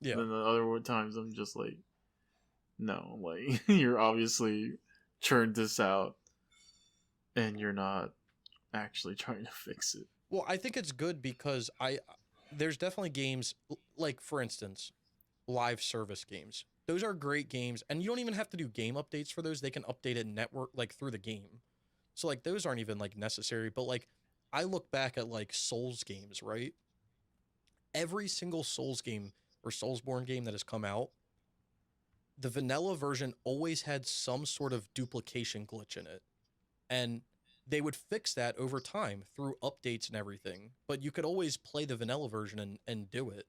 yeah. And then the other times I'm just like, no, like you're obviously churned this out and you're not actually trying to fix it. Well, I think it's good because there's definitely games like, for instance, live service games. Those are great games, and you don't even have to do game updates for those. They can update it network like through the game. So like those aren't even like necessary, but like I look back at like Souls games, right? Every single Souls game or Soulsborne game that has come out, the vanilla version always had some sort of duplication glitch in it. And they would fix that over time through updates and everything. But you could always play the vanilla version and do it.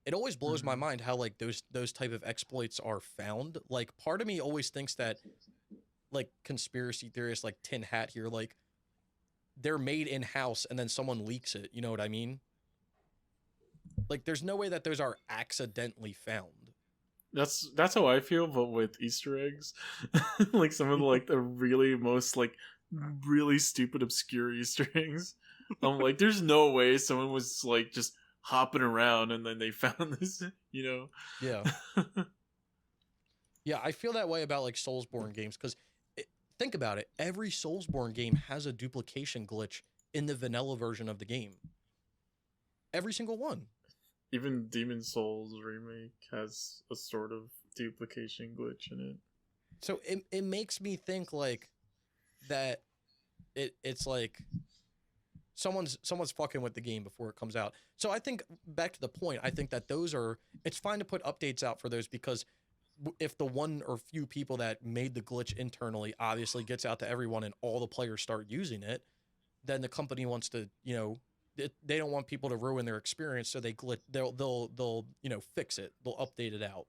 It always blows my mind how like those type of exploits are found. Like part of me always thinks that like conspiracy theorists like Tin Hat here, like they're made in-house and then someone leaks it. You know what I mean? Like there's no way that those are accidentally found. That's how I feel, but with Easter eggs. Like some of the like the really most like really stupid obscure Easter eggs. I'm like, there's no way someone was like just hopping around and then they found this, you know? Yeah. Yeah, I feel that way about like Soulsborne games because think about it. Every Soulsborne game has a duplication glitch in the vanilla version of the game. Every single one. Even Demon Souls remake has a sort of duplication glitch in it. So it makes me think like that it's like someone's fucking with the game before it comes out. So I think back to the point, I think that it's fine to put updates out for those because if the one or few people that made the glitch internally obviously gets out to everyone and all the players start using it, then the company wants to, you know, they don't want people to ruin their experience, so they'll fix it, they'll update it out.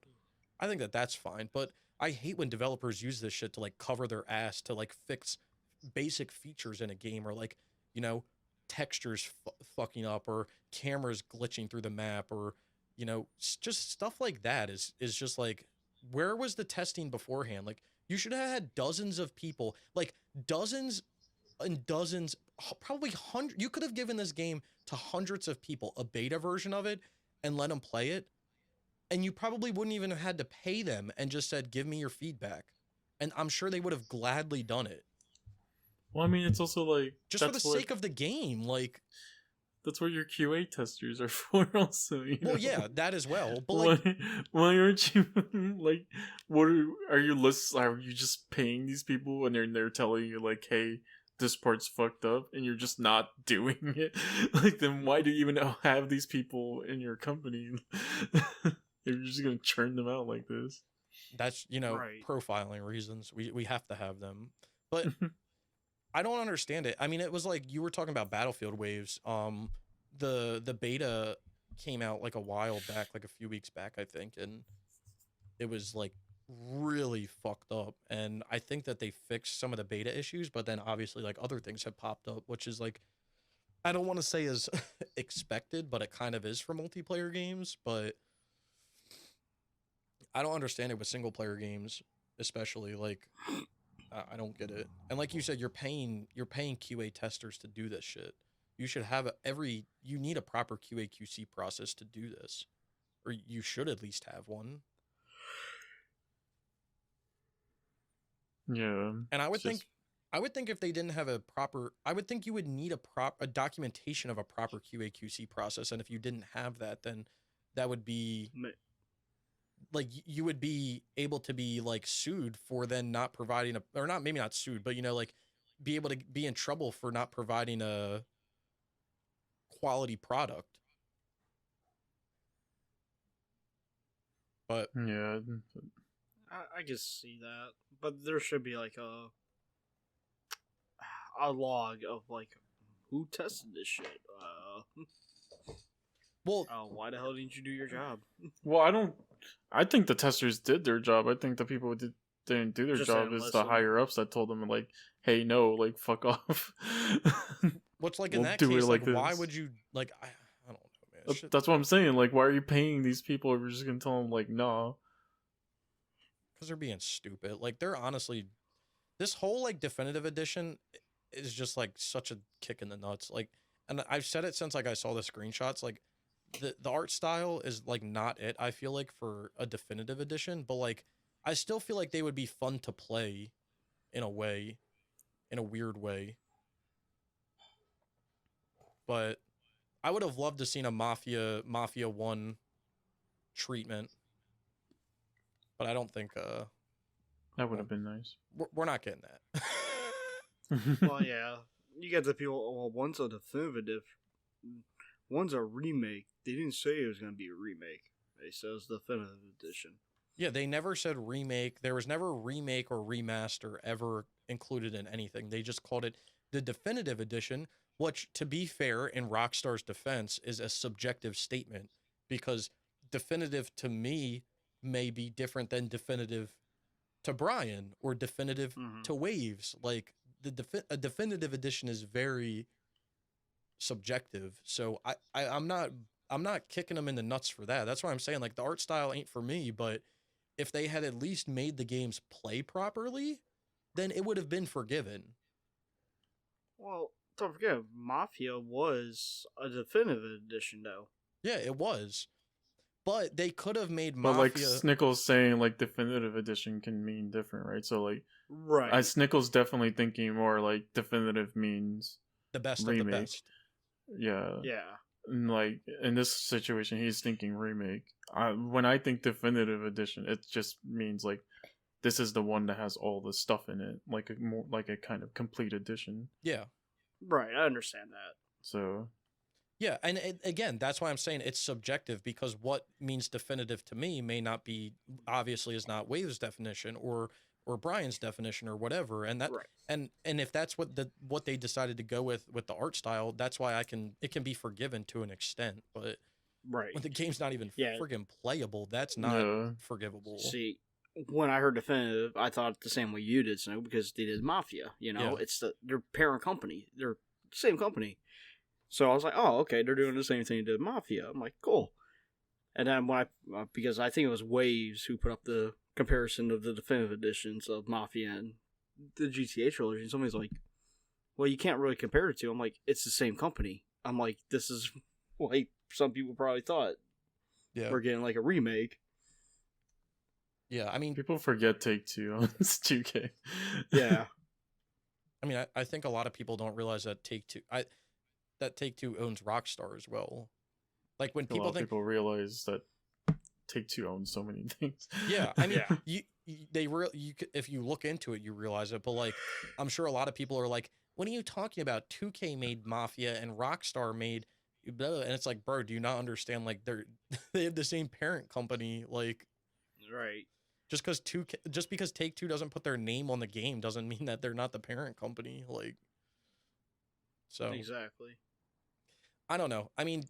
I think that that's fine, but I hate when developers use this shit to like cover their ass to like fix basic features in a game or like, you know, textures fucking up or cameras glitching through the map or, you know, just stuff like that is just like, where was the testing beforehand? Like you should have had dozens of people, like dozens and dozens, probably hundreds. You could have given this game to hundreds of people, a beta version of it, and let them play it. And you probably wouldn't even have had to pay them and just said, give me your feedback. And I'm sure they would have gladly done it. Well, I mean, it's also like just for the sake of the game. Like, that's what your QA testers are for, also. You know? Well, yeah, that as well. But like, why aren't you like? Are you just paying these people and they're telling you like, hey, this part's fucked up, and you're just not doing it? Like, then why do you even have these people in your company if you're just gonna churn them out like this? That's, you know, right. Profiling reasons. We have to have them, but. I don't understand it. I mean, it was like you were talking about Battlefield waves. The beta came out like a while back, like a few weeks back, I think, and it was like really fucked up. And I think that they fixed some of the beta issues, but then obviously like other things have popped up, which is like, I don't want to say is expected, but it kind of is for multiplayer games. But I don't understand it with single player games, especially like. I don't get it. And like you said, you're paying QA testers to do this shit. You should have you need a proper QA QC process to do this, or you should at least have one. Yeah. And I would think if they didn't have I would think you would need a documentation of a proper QA QC process. And if you didn't have that, then that would be like you would be able to be like sued for then not providing maybe not sued, but you know, like be able to be in trouble for not providing a quality product. But yeah, I can see that, but there should be like a log of like who tested this shit. Well, why the hell didn't you do your job? Well, I think the testers did their job. I think the people who didn't do their job is the higher ups that told them like, hey, no, like fuck off. What's like in that case, like why would you like? I don't That's what I'm saying. Like, why are you paying these people if you're just gonna tell them like, nah? Because they're being stupid. Like, they're honestly, this whole like definitive edition is just like such a kick in the nuts. Like, and I've said it since like I saw the screenshots. Like, the art style is like not it. I feel like for a definitive edition, but like I still feel like they would be fun to play, in a way, in a weird way. But I would have loved to seen a Mafia 1 treatment. But I don't think That would have been nice. we're not getting that. Well, yeah, you got the people. Well, one's a definitive, one's a remake. They didn't say it was going to be a remake. They said it was the definitive edition. Yeah, they never said remake. There was never remake or remaster ever included in anything. They just called it the definitive edition, which, to be fair, in Rockstar's defense, is a subjective statement, because definitive to me may be different than definitive to Brian or definitive to Waves. Like, a definitive edition is very subjective. So I'm not kicking them in the nuts for that. That's why I'm saying, like, the art style ain't for me, but if they had at least made the games play properly, then it would have been forgiven. Well, don't forget, Mafia was a definitive edition, though. Yeah, it was. But they could have made But like Mafia... Snickles saying, like, definitive edition can mean different, right? So like, right, Snickles definitely thinking more like definitive means the best remake. of the best. Yeah. yeah. And like in this situation, he's thinking remake. When I think definitive edition, it just means like this is the one that has all the stuff in it, like a kind of complete edition. Yeah. Right, I understand that. So. Yeah, and again, that's why I'm saying it's subjective, because what means definitive to me may not be, obviously, is not Wave's definition or Brian's definition or whatever, and that right. and if that's what they decided to go with the art style, that's why it can be forgiven to an extent, but right, when the game's not even friggin' playable, that's not forgivable. See, when I heard definitive, I thought the same way you did, Snow, because they did Mafia. You know, it's their parent company, they're the same company. So I was like, oh, okay, they're doing the same thing they did Mafia. I'm like, cool. And then when because I think it was Waves who put up the comparison of the definitive editions of Mafia and the GTA trilogy, and somebody's like, well, you can't really compare it to. I'm like, it's the same company. I'm like, this is like some people probably thought we're getting like a remake. Yeah, I mean, people forget Take-Two on 2K. Yeah. I mean, I think a lot of people don't realize that Take-Two owns Rockstar as well. Like, when people people realize that Take-Two owns so many things. Yeah, I mean, if you look into it, you realize it. But like, I'm sure a lot of people are like, "What are you talking about? 2K made Mafia and Rockstar made," blah, and it's like, bro, do you not understand? Like, they have the same parent company. Like, right. Just because Take-Two doesn't put their name on the game doesn't mean that they're not the parent company. Like, so exactly. I don't know. I mean,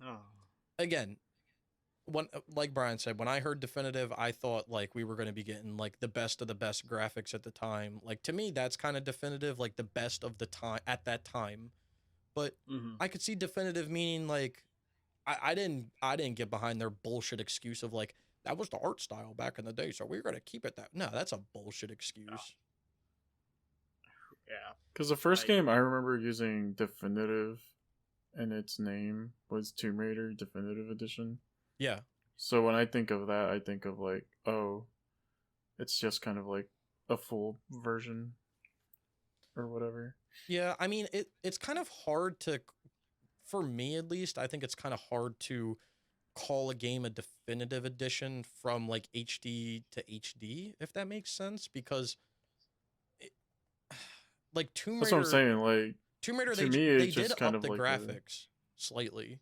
again, like Brian said, when I heard definitive, I thought like we were going to be getting like the best of the best graphics at the time. Like, to me, that's kind of definitive, like the best of the time at that time. But I could see definitive meaning like I didn't get behind their bullshit excuse of like, that was the art style back in the day, so we're going to keep it that. No, that's a bullshit excuse. Yeah. Because the first game I remember using definitive and its name was Tomb Raider Definitive Edition. Yeah. So when I think of that, I think of like, oh, it's just kind of like a full version or whatever. Yeah, I mean, it's kind of hard to, for me at least, I think it's kind of hard to call a game a definitive edition from like HD to HD, if that makes sense, because like Tomb Raider. That's what I'm saying. Like, Tomb Raider, they did kind up the like graphics slightly.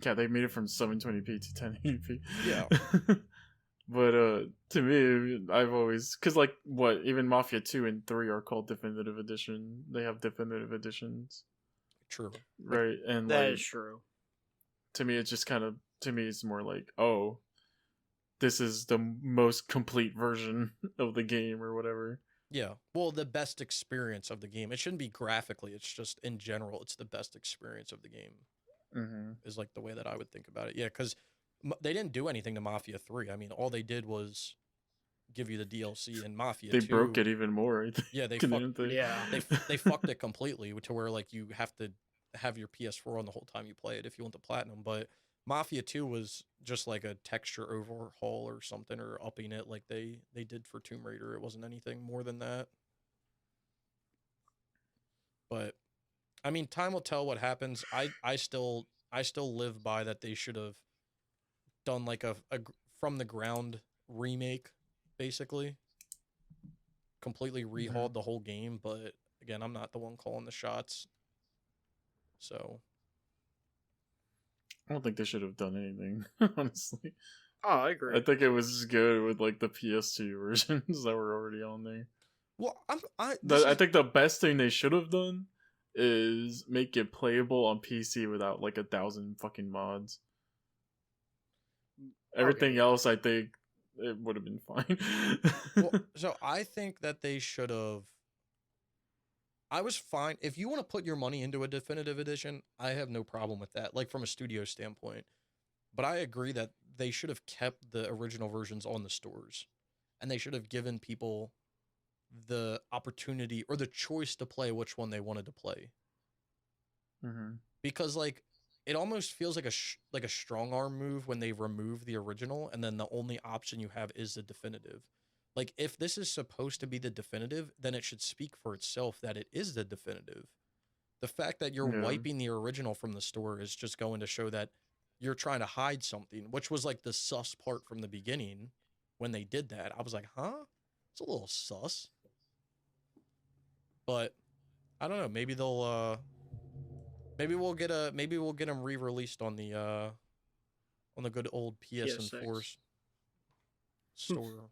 Yeah, they made it from 720p to 1080p. Yeah. But to me, I've always, because like what, even Mafia 2 and 3 are called definitive edition. They have definitive editions. True. Right, and that like, is true. To me, it's just kind of, to me, it's more like, oh, this is the most complete version of the game or whatever. Yeah. Well, the best experience of the game. It shouldn't be graphically. It's just in general, it's the best experience of the game. is like the way that I would think about it. Yeah, because they didn't do anything to Mafia 3. I mean, all they did was give you the DLC, and Mafia 2. They broke it even more. I think. Yeah, they fucked it completely to where like you have to have your PS4 on the whole time you play it if you want the platinum. But Mafia 2 was just like a texture overhaul or something, or upping it like they did for Tomb Raider. It wasn't anything more than that. But I mean, time will tell what happens. I still live by that they should have done like a from the ground remake, basically. Completely rehauled the whole game, but again, I'm not the one calling the shots. So I don't think they should have done anything, honestly. Oh, I agree. I think it was good with like the PS2 versions that were already on there. Well, I think the best thing they should have done is make it playable on PC without like 1,000 fucking mods. Everything else, I think it would have been fine. Well, so I think that they should have. I was fine. If you want to put your money into a definitive edition, I have no problem with that, like from a studio standpoint. But I agree that they should have kept the original versions on the stores. And they should have given people the opportunity or the choice to play which one they wanted to play. Because, like, it almost feels like a strong arm move when they remove the original and then the only option you have is the definitive. Like, if this is supposed to be the definitive, then it should speak for itself that it is the definitive. The fact that you're wiping the original from the store is just going to show that you're trying to hide something, which was like the sus part from the beginning when they did that. I was like, huh? It's a little sus. But I don't know. Maybe they'll maybe we'll get them re-released on the good old PS4 store.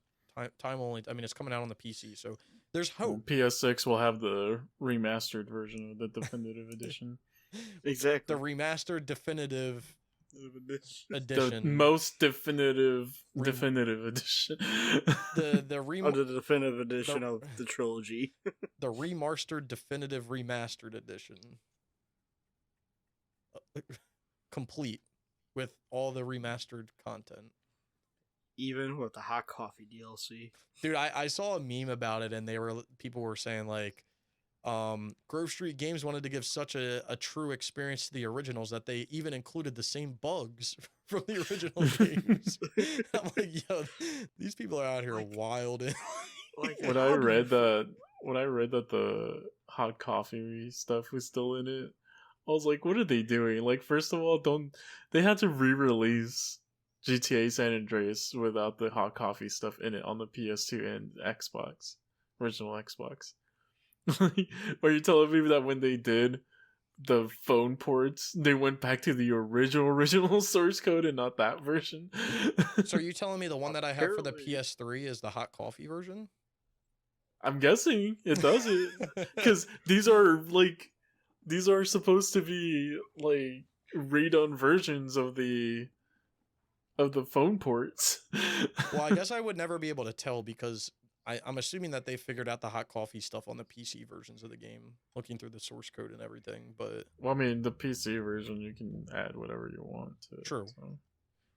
Time only. I mean, it's coming out on the PC, so there's hope. PS6 will have the remastered version of the definitive edition. Exactly. The remastered definitive edition. The most definitive edition. The definitive edition of the trilogy. The remastered definitive remastered edition. Complete with all the remastered content. Even with the hot coffee DLC. Dude, I saw a meme about it, and people were saying like, Grove Street Games wanted to give such a true experience to the originals that they even included the same bugs from the original games. I'm like, yo, these people are out here wild. When I read that the hot coffee stuff was still in it, I was like, what are they doing? Like, first of all, they had to re-release GTA San Andreas without the hot coffee stuff in it on the PS2 and Xbox, original Xbox. Are you telling me that when they did the phone ports, they went back to the original source code and not that version? So are you telling me the one that I have for the PS3 is the hot coffee version? I'm guessing it does it because these are supposed to be like redone versions of the phone ports. Well, I guess I would never be able to tell because I'm assuming that they figured out the hot coffee stuff on the PC versions of the game, looking through the source code and everything. But well, I mean, the PC version you can add whatever you want to. True. So.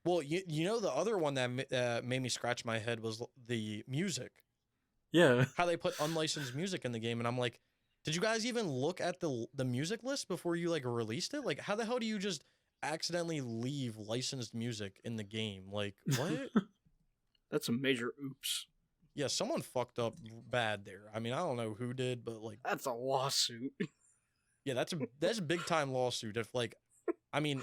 Well, you know the other one that made me scratch my head was the music. Yeah. How they put unlicensed music in the game, and I'm like, did you guys even look at the music list before you like released it? Like, how the hell do you just accidentally leave licensed music in the game? Like, what? That's a major oops. Yeah, someone fucked up bad there. I mean, I don't know who did, but like, that's a lawsuit. Yeah, that's a big time lawsuit. If like, I mean,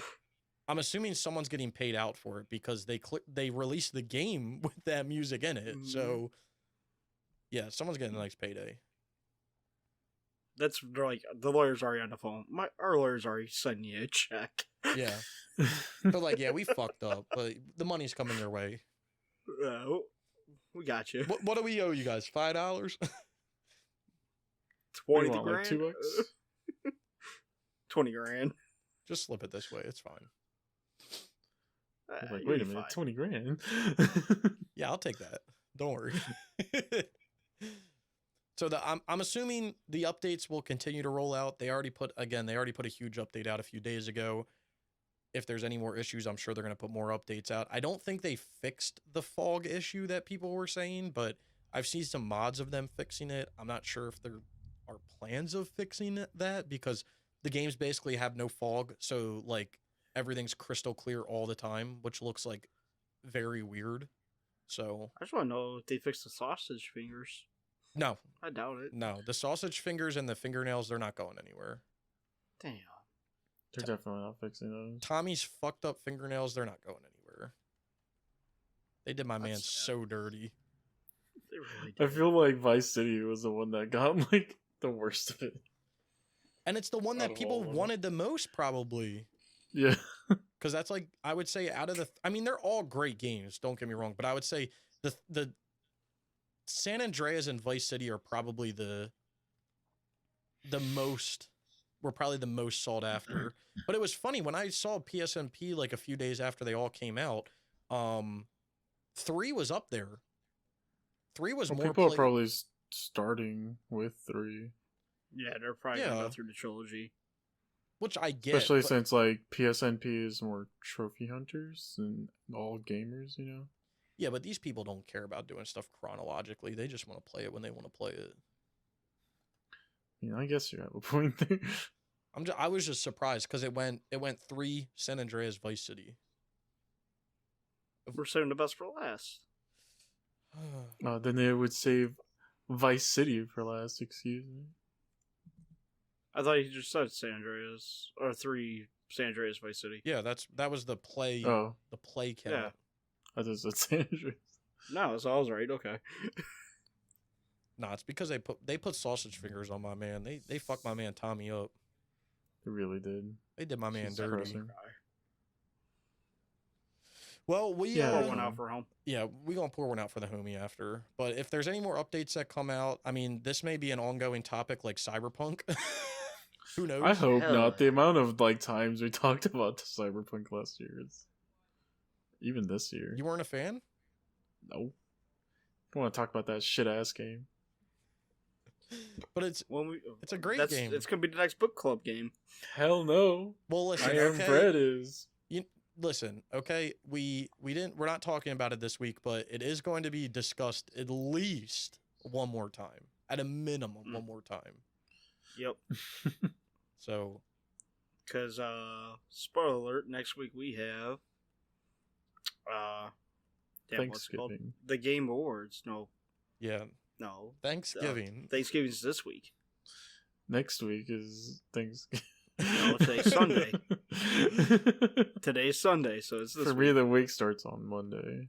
I'm assuming someone's getting paid out for it because they released the game with that music in it. So yeah, someone's getting a nice payday. That's like the lawyer's already on the phone. Our lawyer's already sending you a check. Yeah, they're like, yeah, we fucked up, but the money's coming your way. We got you. What do we owe you guys? $5? 20 grand. Like $2. 20 grand. Just slip it this way. It's fine. Like, wait a minute, 20 grand. Yeah, I'll take that. Don't worry. So I'm assuming the updates will continue to roll out. They already put a huge update out a few days ago. if there's any more issues, I'm sure they're going to put more updates out. I don't think they fixed the fog issue that people were saying, but I've seen some mods of them fixing it. I'm not sure if there are plans of fixing that because the games basically have no fog. So like everything's crystal clear all the time, which looks like very weird. So I just want to know if they fixed the sausage fingers. no, I doubt it. no, the sausage fingers and the fingernails, they're not going anywhere. Damn. They're definitely not fixing those. Tommy's fucked up fingernails, they're not going anywhere. They did my man That's sad. so dirty. They really I did. feel like Vice City was the one that got like the worst of it. And it's the one Out that of people all of them. wanted the most, probably. Yeah. Because that's like, I would say out of the, I mean, they're all great games, don't get me wrong, but I would say the San Andreas and Vice City are probably the most, were probably the most sought after. But it was funny, when I saw PSNP like a few days after they all came out, 3 was up there. 3 was Well, more people are played- probably starting with 3, Yeah, they're probably gonna Yeah. go through the trilogy. which I get. especially but- since like PSNP is more trophy hunters and all gamers. You know. Yeah, but these people don't care about doing stuff chronologically. They just want to play it when they want to play it. You know, I guess you have a point there. I was just surprised because it went 3 San Andreas Vice City. We're saving the best for last. Then they would save Vice City for last. Excuse me. I thought you just said San Andreas or 3 San Andreas Vice City. Yeah, that was the play. Oh, The play count. Yeah. I just said San Andreas. No, so I was right. Okay. Nah, it's because they put sausage fingers on my man. They fucked my man Tommy up. It really did. They did my man It's dirty. depressing. Well, we Yeah. Pour one out for home. Yeah, we gonna pour one out for the homie after. But if there's any more updates that come out, I mean, this may be an ongoing topic like Cyberpunk. Who knows? I hope Hell. not. The amount of like times we talked about Cyberpunk last year is even this year. You weren't a fan? No. I want to talk about that shit ass game. But it's a great game. It's gonna be the next book club game. Hell no. well, listen. Iron okay? Bread is. Listen, okay, we're not talking about it this week, but it is going to be discussed at least one more time, at a minimum, one more time. Yep. So, Because spoiler alert, next week we have what's it called? Thanksgiving. The Game Awards. No, Thanksgiving. Thanksgiving's this week. Next week is Thanksgiving. No, today's Sunday. Today's Sunday, so it's this For week. me, the week starts on Monday.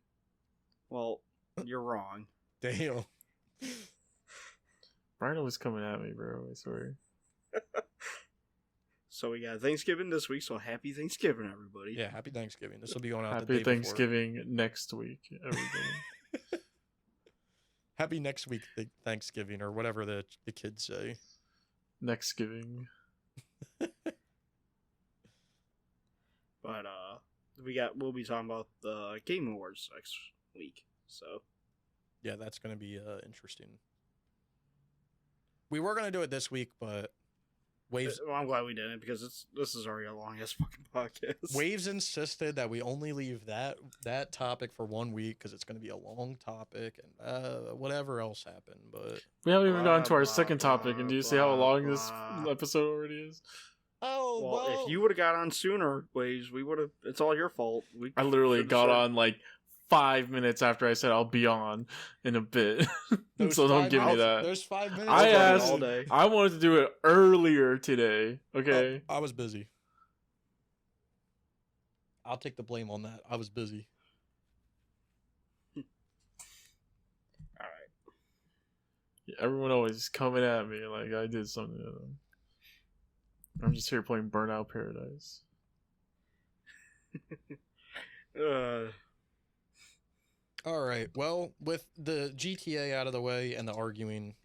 Well, you're wrong. Damn. Brian was coming at me, bro. I swear. So we got Thanksgiving this week. So happy Thanksgiving, everybody. Yeah, happy Thanksgiving. This will be going out the Happy day before. Thanksgiving next week, everybody. Happy next week Thanksgiving, or whatever the kids say. Next giving. But we'll be talking about the Game Awards next week. So Yeah, that's going to be interesting. We were going to do it this week, but Waves well, I'm glad we didn't because this is already a long ass fucking podcast. Waves insisted that we only leave that topic for 1 week because it's going to be a long topic and whatever else happened. But We haven't even gotten to our Blah, second topic, and do you see how blah, long this blah. episode already is? Well, if you would have got on sooner, Waves, we would have. It's all your fault. I literally should've got said- on like 5 minutes after I said I'll be on in a bit. Those So don't 5 give me minutes- that. There's 5 minutes. I was on asked. all day. I wanted to do it earlier today. Okay. Oh, I was busy. I'll take the blame on that. I was busy. All right. Everyone always coming at me like I did something to them. I'm just here playing Burnout Paradise. All right. Well, with the GTA out of the way and the arguing,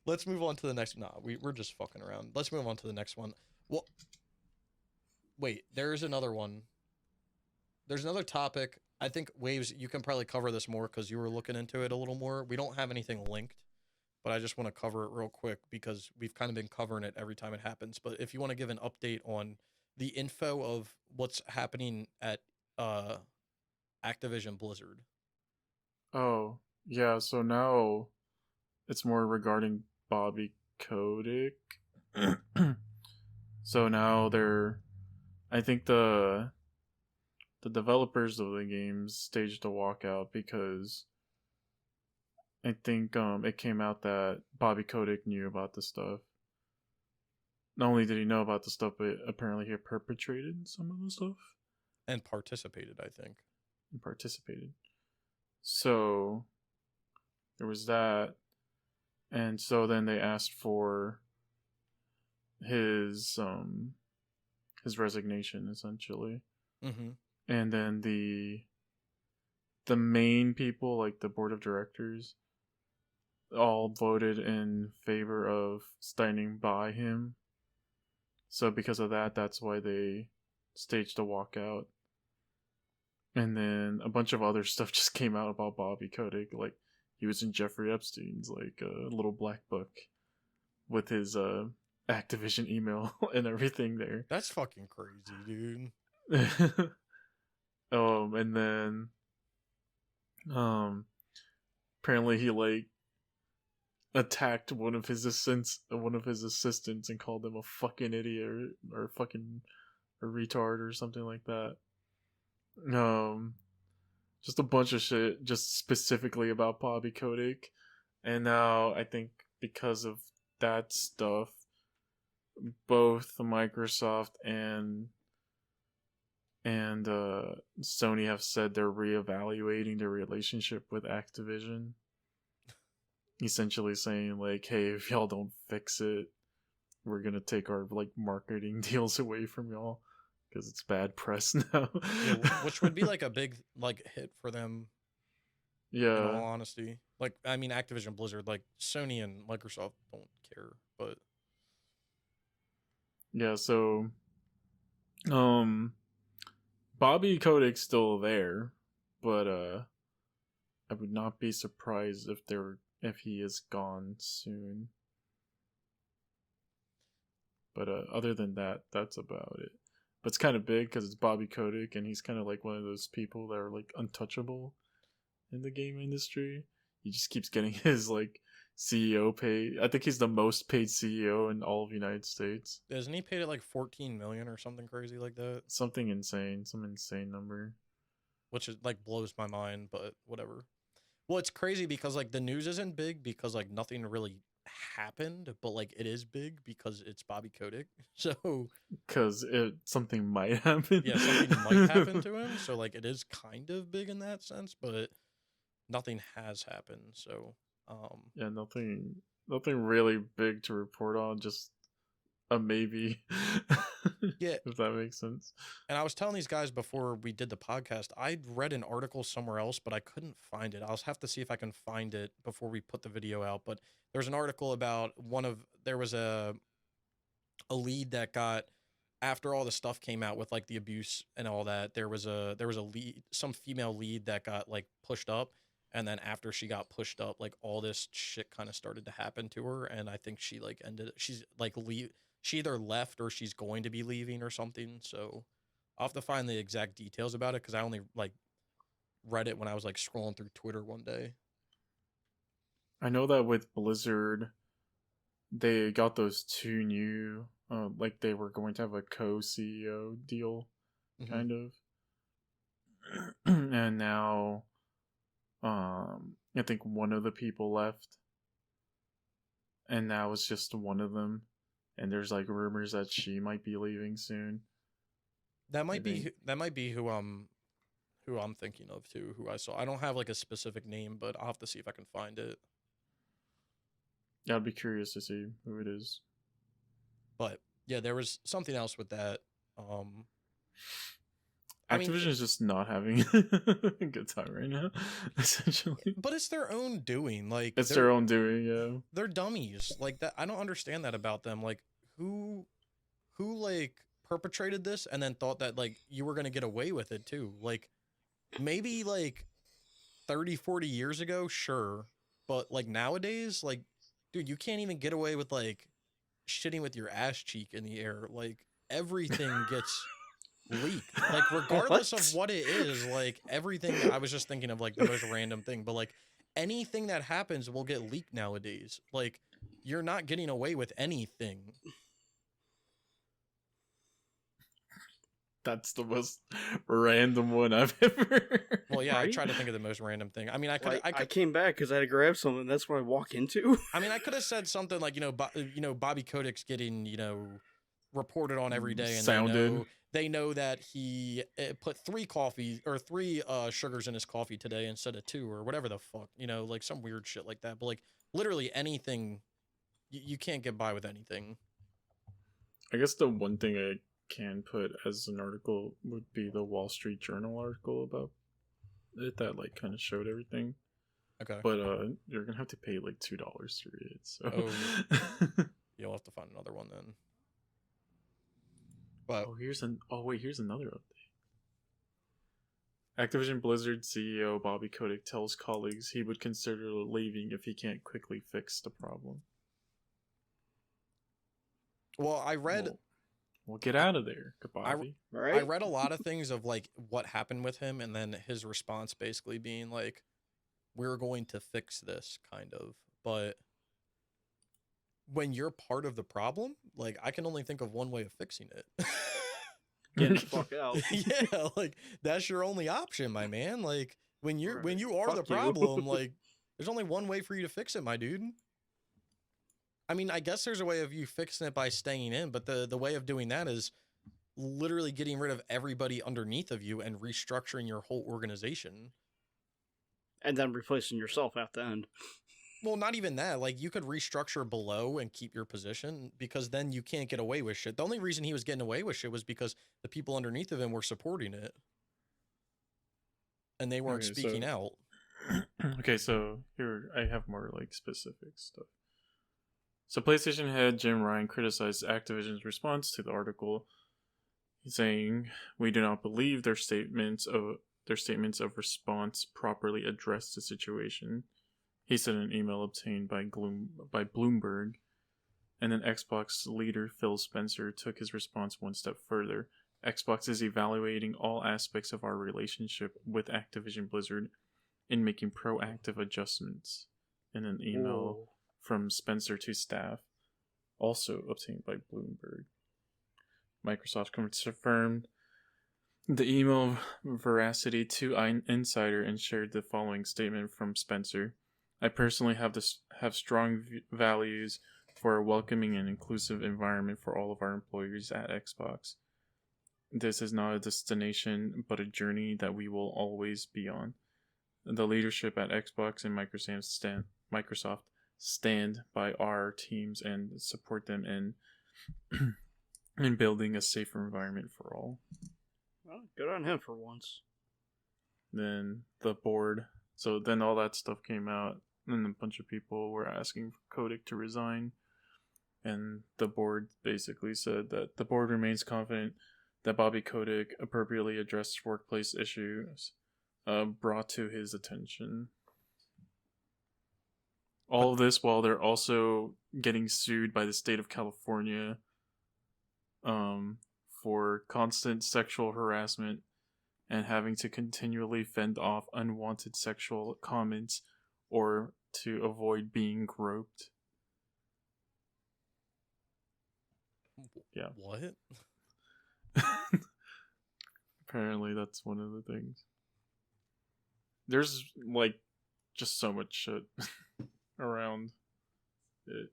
let's move on to the next. Nah, we're just fucking around. Let's move on to the next one. Well, wait. There's another one. There's another topic. I think Waves, you can probably cover this more because you were looking into it a little more. We don't have anything linked, but I just want to cover it real quick because we've kind of been covering it every time it happens. But if you want to give an update on the info of what's happening at Activision Blizzard. Oh, yeah, so now it's more regarding Bobby Kotick. So now I think the developers of the games staged a walkout because I think it came out that Bobby Kotick knew about the stuff. Not only did he know about the stuff, but apparently he perpetrated some of the stuff. And participated, I think. And participated. So there was that. And so then they asked for his resignation, essentially. Mm-hmm. And then the main people, like the board of directors, all voted in favor of standing by him. So because of that, that's why they staged a walkout. And then a bunch of other stuff just came out about Bobby Kotick. Like, he was in Jeffrey Epstein's, like, little black book with his Activision email and everything there. That's fucking crazy, dude. And then apparently he, like, attacked one of his assistants and called him a fucking idiot or fucking a retard or something like that. Just a bunch of shit just specifically about Bobby Kotick. And now I think because of that stuff, both Microsoft and Sony have said they're reevaluating their relationship with Activision. Essentially saying, like, hey, if y'all don't fix it, we're gonna take our, like, marketing deals away from y'all because it's bad press now. Yeah, which would be like a big, like, hit for them. Yeah. In all honesty, like, I mean, Activision Blizzard, like, Sony and Microsoft don't care, but yeah. So, Bobby Kotick's still there, but I would not be surprised if he is gone soon. But other than that, that's about it. But it's kind of big because it's Bobby Kotick, and he's kind of like one of those people that are, like, untouchable in the game industry. He just keeps getting his, like, CEO pay. I think he's the most paid CEO in all of the United States. Isn't he paid at like 14 million or something crazy like that? Something insane, some insane number. Which is, like, blows my mind, but whatever. Well, it's crazy because, like, the news isn't big because, like, nothing really happened, but, like, it is big because it's Bobby Kotick. So because something might happen. Yeah, something might happen to him. So, like, it is kind of big in that sense, but nothing has happened. So yeah, nothing really big to report on. Just a maybe. Yeah, if that makes sense. And I was telling these guys before we did the podcast, I'd read an article somewhere else, but I couldn't find it. I'll have to see if I can find it before we put the video out. But there's an article about there was a lead that got, after all the stuff came out with, like, the abuse and all that, there was a lead, some female lead that got, like, pushed up. And then after she got pushed up, like, all this shit kind of started to happen to her. And I think she, like, she's like, she either left or she's going to be leaving or something. So I'll have to find the exact details about it because I only, like, read it when I was, like, scrolling through Twitter one day. I know that with Blizzard, they got those two new, like, they were going to have a co-CEO deal, kind of. And now, I think one of the people left. And now it's just one of them. And there's, like, rumors that she might be leaving soon. That might be who I'm thinking of too, who I saw. I don't have, like, a specific name, but I'll have to see if I can find it. Yeah, I'd be curious to see who it is. But yeah, there was something else with that. Activision is just not having a good time right now, essentially. But it's their own doing. Like, it's their own doing, yeah. They're dummies. Like, that, I don't understand that about them. Like, who like perpetrated this and then thought that, like, you were gonna get away with it too? Like, maybe, like, 30, 40 years ago, sure. But, like, nowadays, like, dude, you can't even get away with like shitting with your ass cheek in the air. Like everything gets leaked. Like regardless of what it is, like everything. I was just thinking of like the most random thing, but like anything that happens will get leaked nowadays. Like you're not getting away with anything. That's the most random one I've ever. Well, yeah, Right? I tried to think of the most random thing. I mean, I could. I came back because I had to grab something. That's what I walk into. I mean, I could have said something like, Bobby Kodak's getting, reported on every day, and Sounded. they know that he put 3 sugars in his coffee today instead of 2 or whatever the fuck, like some weird shit like that. But like literally anything, you can't get by with anything. I guess the one thing I can put as an article would be the Wall Street Journal article about it that like kind of showed everything. Okay. But you're gonna have to pay like $2 to read it. So you'll have to find another one then. But here's another update. Activision Blizzard CEO Bobby Kotick tells colleagues he would consider leaving if he can't quickly fix the problem. Well, I read. Well, get out of there, Bobby. I read a lot of things of like what happened with him, and then his response basically being like, "We're going to fix this," kind of. But when you're part of the problem, like I can only think of one way of fixing it. Get the fuck out. Yeah, like that's your only option, my man. Like when you are the Fuck you. problem, like there's only one way for you to fix it, my dude. I mean, I guess there's a way of you fixing it by staying in, but the way of doing that is literally getting rid of everybody underneath of you and restructuring your whole organization. And then replacing yourself at the end. Well, not even that. Like, you could restructure below and keep your position because then you can't get away with shit. The only reason he was getting away with shit was because the people underneath of him were supporting it. And they weren't speaking out. Okay, so here I have more like specific stuff. So PlayStation head Jim Ryan criticized Activision's response to the article, saying, "We do not believe their statements of response properly addressed the situation," he said in an email obtained by Bloomberg. And then Xbox leader Phil Spencer took his response one step further. "Xbox is evaluating all aspects of our relationship with Activision Blizzard and making proactive adjustments," in an email from Spencer to staff, also obtained by Bloomberg. Microsoft confirmed the email veracity to an insider and shared the following statement from Spencer. "I personally have strong values for a welcoming and inclusive environment for all of our employees at Xbox. This is not a destination, but a journey that we will always be on. The leadership at Xbox and Microsoft stand by our teams and support them in building a safer environment for all." Well, good on him for once. Then the board. So then all that stuff came out, and a bunch of people were asking for Kotick to resign. And the board basically said that the board remains confident that Bobby Kotick appropriately addressed workplace issues brought to his attention. All of this while they're also getting sued by the state of California for constant sexual harassment and having to continually fend off unwanted sexual comments or to avoid being groped. Yeah. What? Apparently that's one of the things. There's like just so much shit around it.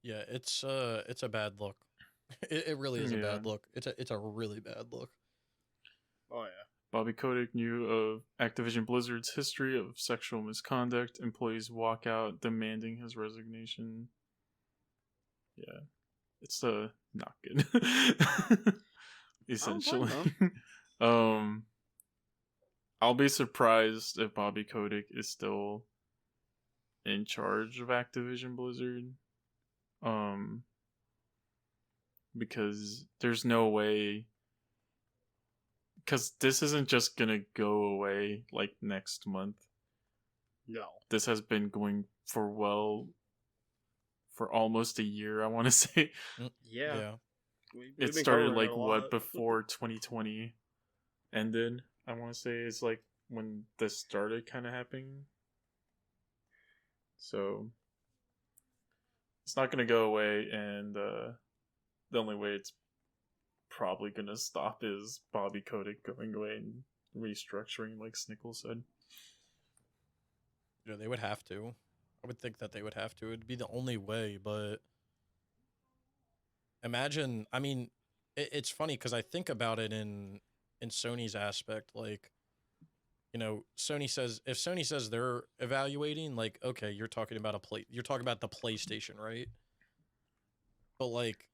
Yeah, it's a bad look. It really is a bad look. It's a really bad look. Oh yeah. Bobby Kotick knew of Activision Blizzard's history of sexual misconduct. Employees walk out demanding his resignation. Yeah, it's not good. Essentially, I'll be surprised if Bobby Kotick is still in charge of Activision Blizzard. Because there's no way. Because this isn't just gonna go away like next month. No. This has been going for almost a year, I want to say. Yeah. It started like what before 2020 ended. I want to say it's like when this started kind of happening. So it's not gonna go away, and the only way it's probably gonna stop is Bobby Kotick going away and restructuring, like Snickle said. They would have to. I would think that they would have to. It'd be the only way, but imagine. I mean, it's funny because I think about it in Sony's aspect. Like, Sony says if Sony says they're evaluating, like, okay, you're talking about you're talking about the PlayStation, right? But like,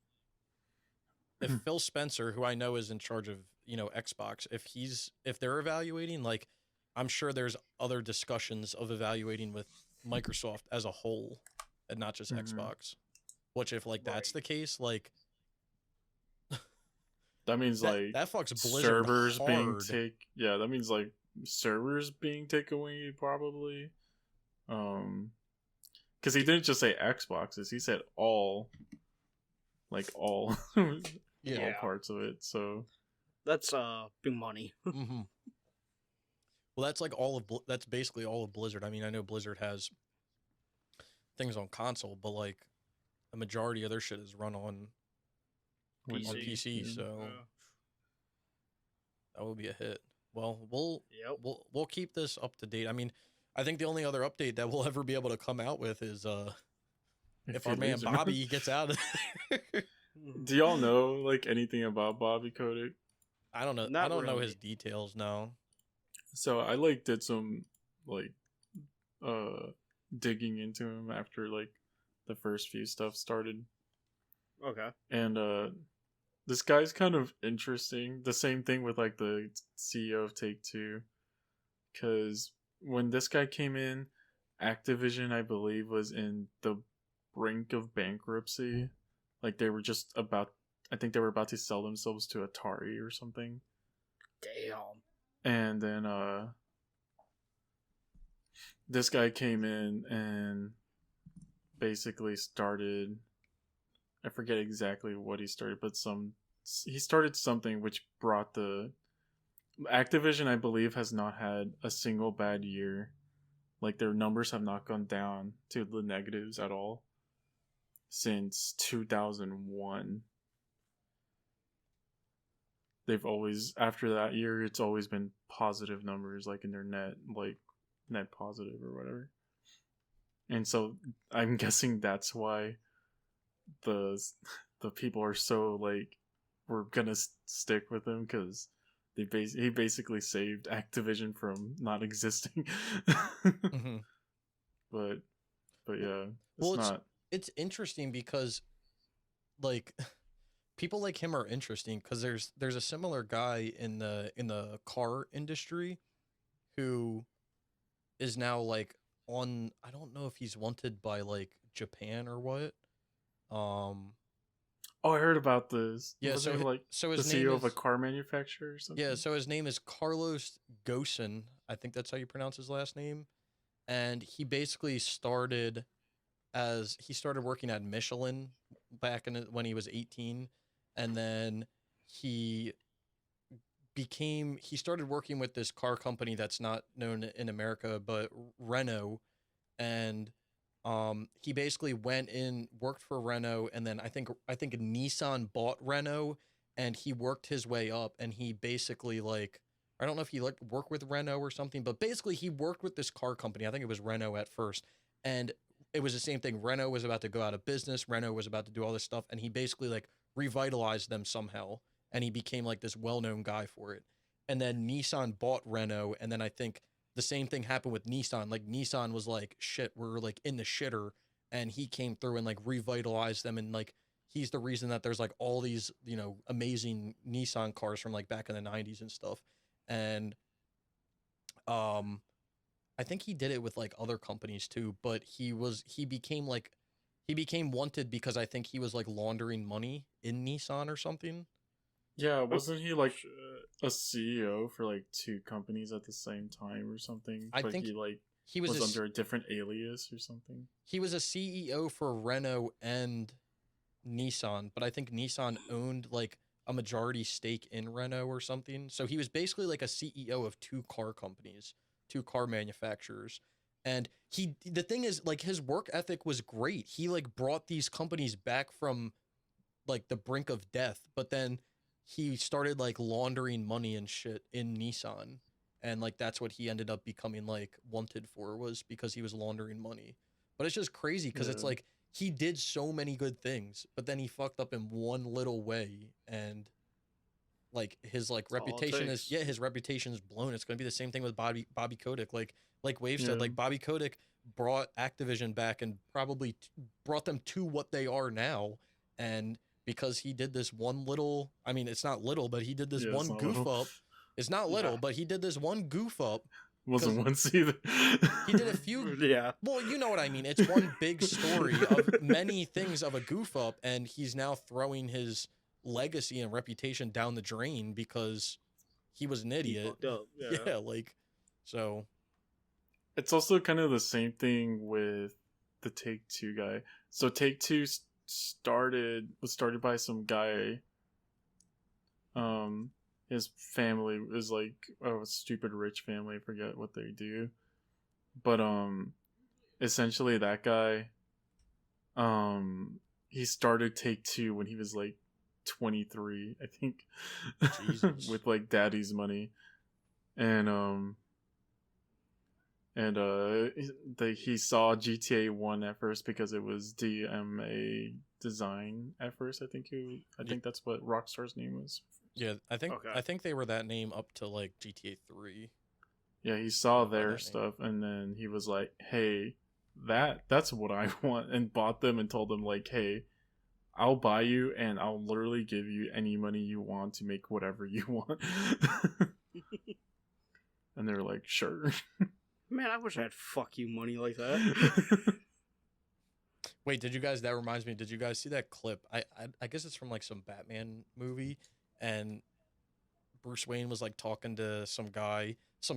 if Phil Spencer, who I know is in charge of Xbox, if they're evaluating, like, I'm sure there's other discussions of evaluating with Microsoft as a whole, and not just Xbox. Which, if like that's the case, like, that means like that fucks Blizzard servers hard. that means like servers being taken away probably. Because he didn't just say Xboxes, he said all all parts of it. So that's big money. Mm-hmm. Well, that's like that's basically all of Blizzard. I mean, I know Blizzard has things on console, but like a majority of their shit is run on PC. So that would be a hit. Well, we'll keep this up to date. I mean, I think the only other update that we'll ever be able to come out with is if our man Bobby gets out of there. Do y'all know like anything about Bobby Kotick? I don't know. I don't know his details now. So I like did some like digging into him after like the first few stuff started. Okay. And this guy's kind of interesting. The same thing with like the CEO of Take-Two, because when this guy came in, Activision, I believe, was in the brink of bankruptcy. Like they were just about, I think they were about to sell themselves to Atari or something. Damn. And then this guy came in and basically started, I forget exactly what he started, but he started something which brought the Activision, I believe, has not had a single bad year. Like their numbers have not gone down to the negatives at all since 2001. They've always, after that year, it's always been positive numbers, like in their net positive or whatever. And so I'm guessing that's why the people are so like, we're gonna stick with him, because he basically saved Activision from not existing. Mm-hmm. But yeah, it's interesting because like people like him are interesting because there's a similar guy in the car industry who is now like on, I don't know if he's wanted by like Japan or what. Oh, I heard about this. Yeah, so his name CEO is, of a car manufacturer or something. Yeah, so his name is Carlos Ghosn. I think that's how you pronounce his last name. And he basically started working at Michelin back when he was 18, and then he started working with this car company that's not known in America, but Renault, and he basically went in, worked for Renault, and then I think Nissan bought Renault, and he worked his way up, and he basically like, I don't know if he like worked with Renault or something, but basically he worked with this car company. I think it was Renault at first, and it was the same thing. Renault was about to go out of business. Renault was about to do all this stuff, and he basically like revitalized them somehow, and he became like this well-known guy for it. And then Nissan bought Renault, and then I think the same thing happened with Nissan. Like Nissan was like, shit, we're like in the shitter, and he came through and like revitalized them, and like he's the reason that there's like all these, amazing Nissan cars from like back in the 90s and stuff. And I think he did it with like other companies too, but he became wanted because I think he was like laundering money in Nissan or something. Yeah, wasn't he like a CEO for like two companies at the same time or something? I think he like he was under a different alias or something. He was a CEO for Renault and Nissan, but I think Nissan owned like a majority stake in Renault or something. So he was basically like a CEO of two car companies, two car manufacturers. And the thing is, like, his work ethic was great. He like brought these companies back from like the brink of death, but then he started like laundering money and shit in Nissan. And like that's what he ended up becoming like wanted for, was because he was laundering money. But it's just crazy because it's like he did so many good things, but then he fucked up in one little way, and like his like reputation is his reputation is blown. It's gonna be the same thing with Bobby Kotick. Like Wave said, like Bobby Kotick brought Activision back and probably brought them to what they are now, and because he did this one little, I mean, it's not little, but he did this one goof up. It's not little, but he did this one goof up. Wasn't once either. He did a few. Yeah. Well, you know what I mean. It's one big story of many things of a goof up, and he's now throwing his legacy and reputation down the drain because he was an idiot. He fucked up. Yeah, like, so. It's also kind of the same thing with the Take-Two guy. So Take-Two was started by some guy. His family is like a stupid rich family. I forget what they do, but essentially that guy, he started Take-Two when he was like 23, I think, with like daddy's money, and he saw GTA 1 at first because it was DMA Design at first. I think that's what Rockstar's name was. Yeah, I think they were that name up to like GTA 3. Yeah, he saw their stuff and then he was like, "Hey, that's what I want," and bought them and told them like, "Hey, I'll buy you and I'll literally give you any money you want to make whatever you want." And they're like, "Sure." Man, I wish I had fuck you money like that. Wait, that reminds me, did you guys see that clip? I guess it's from like some Batman movie, and Bruce Wayne was like talking to some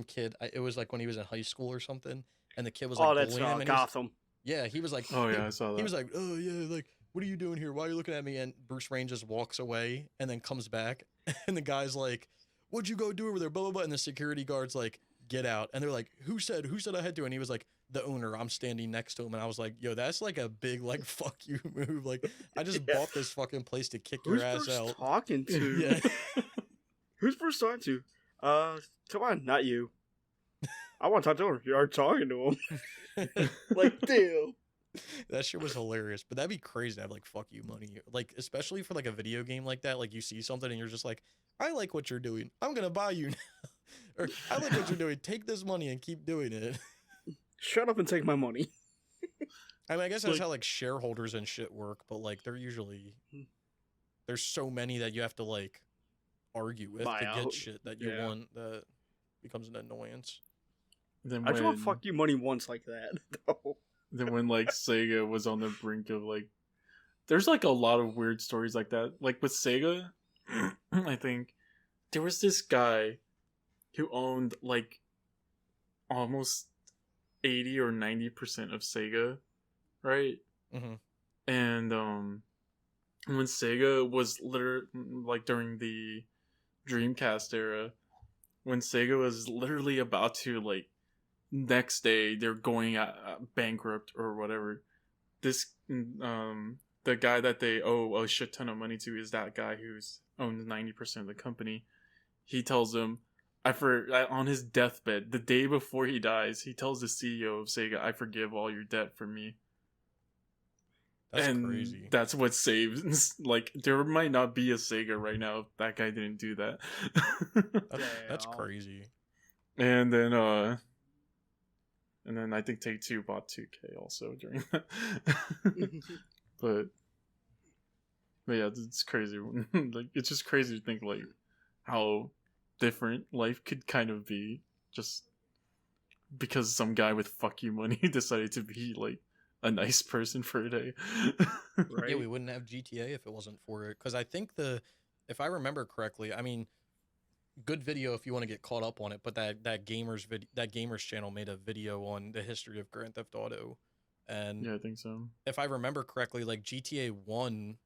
kid. It was like when he was in high school or something, and the kid was like bullying him. Gotham. He was like, "Oh yeah, I saw that." He was like, "Oh yeah, like what are you doing here? Why are you looking at me?" And Bruce Wayne just walks away and then comes back, and the guy's like, "What'd you go do over there?" Blah blah blah. And the security guard's like, "Get out!" And they're like, "Who said I had to?" And he was like, "The owner." I'm standing next to him, and I was like, "Yo, that's like a big like fuck you move. Like, I just bought this fucking place to kick your ass out." Who's talking to? Yeah. Who's Bruce talking to? Come on, not you. I want to talk to him. You are talking to him. Like, damn. That shit was hilarious. But that'd be crazy to have like fuck you money. Like, especially for like a video game like that. Like, you see something and you're just like, I like what you're doing. I'm gonna buy you now. Or I like what you're doing. Take this money and keep doing it. Shut up and take my money. I mean, I guess that's how like shareholders and shit work, but like they're usually, there's so many that you have to like argue with to get shit that you want, that becomes an annoyance. I just want fuck you money once like that. though. Then when like Sega was on the brink of like, there's like a lot of weird stories like that. Like with Sega, I think there was this guy who owned like almost 80 or 90% of Sega, right? Mm-hmm. And when Sega was literally like during the Dreamcast era, when Sega was literally about to like next day they're going bankrupt or whatever, this the guy that they owe a shit ton of money to is that guy who's owns 90% of the company. He tells them, on his deathbed, the day before he dies, he tells the CEO of Sega, "I forgive all your debt for me." That's crazy. That's what saves. Like, there might not be a Sega right now if that guy didn't do that. That's crazy. And then I think Take-Two bought 2K also during that. but yeah, it's crazy. Like, it's just crazy to think like how different life could kind of be just because some guy with fuck you money decided to be like a nice person for a day. Right? Yeah, we wouldn't have GTA if it wasn't for it. Because I think if I remember correctly, I mean, good video if you want to get caught up on it. But that gamers channel made a video on the history of Grand Theft Auto, and Yeah, I think so. if I remember correctly, like GTA 1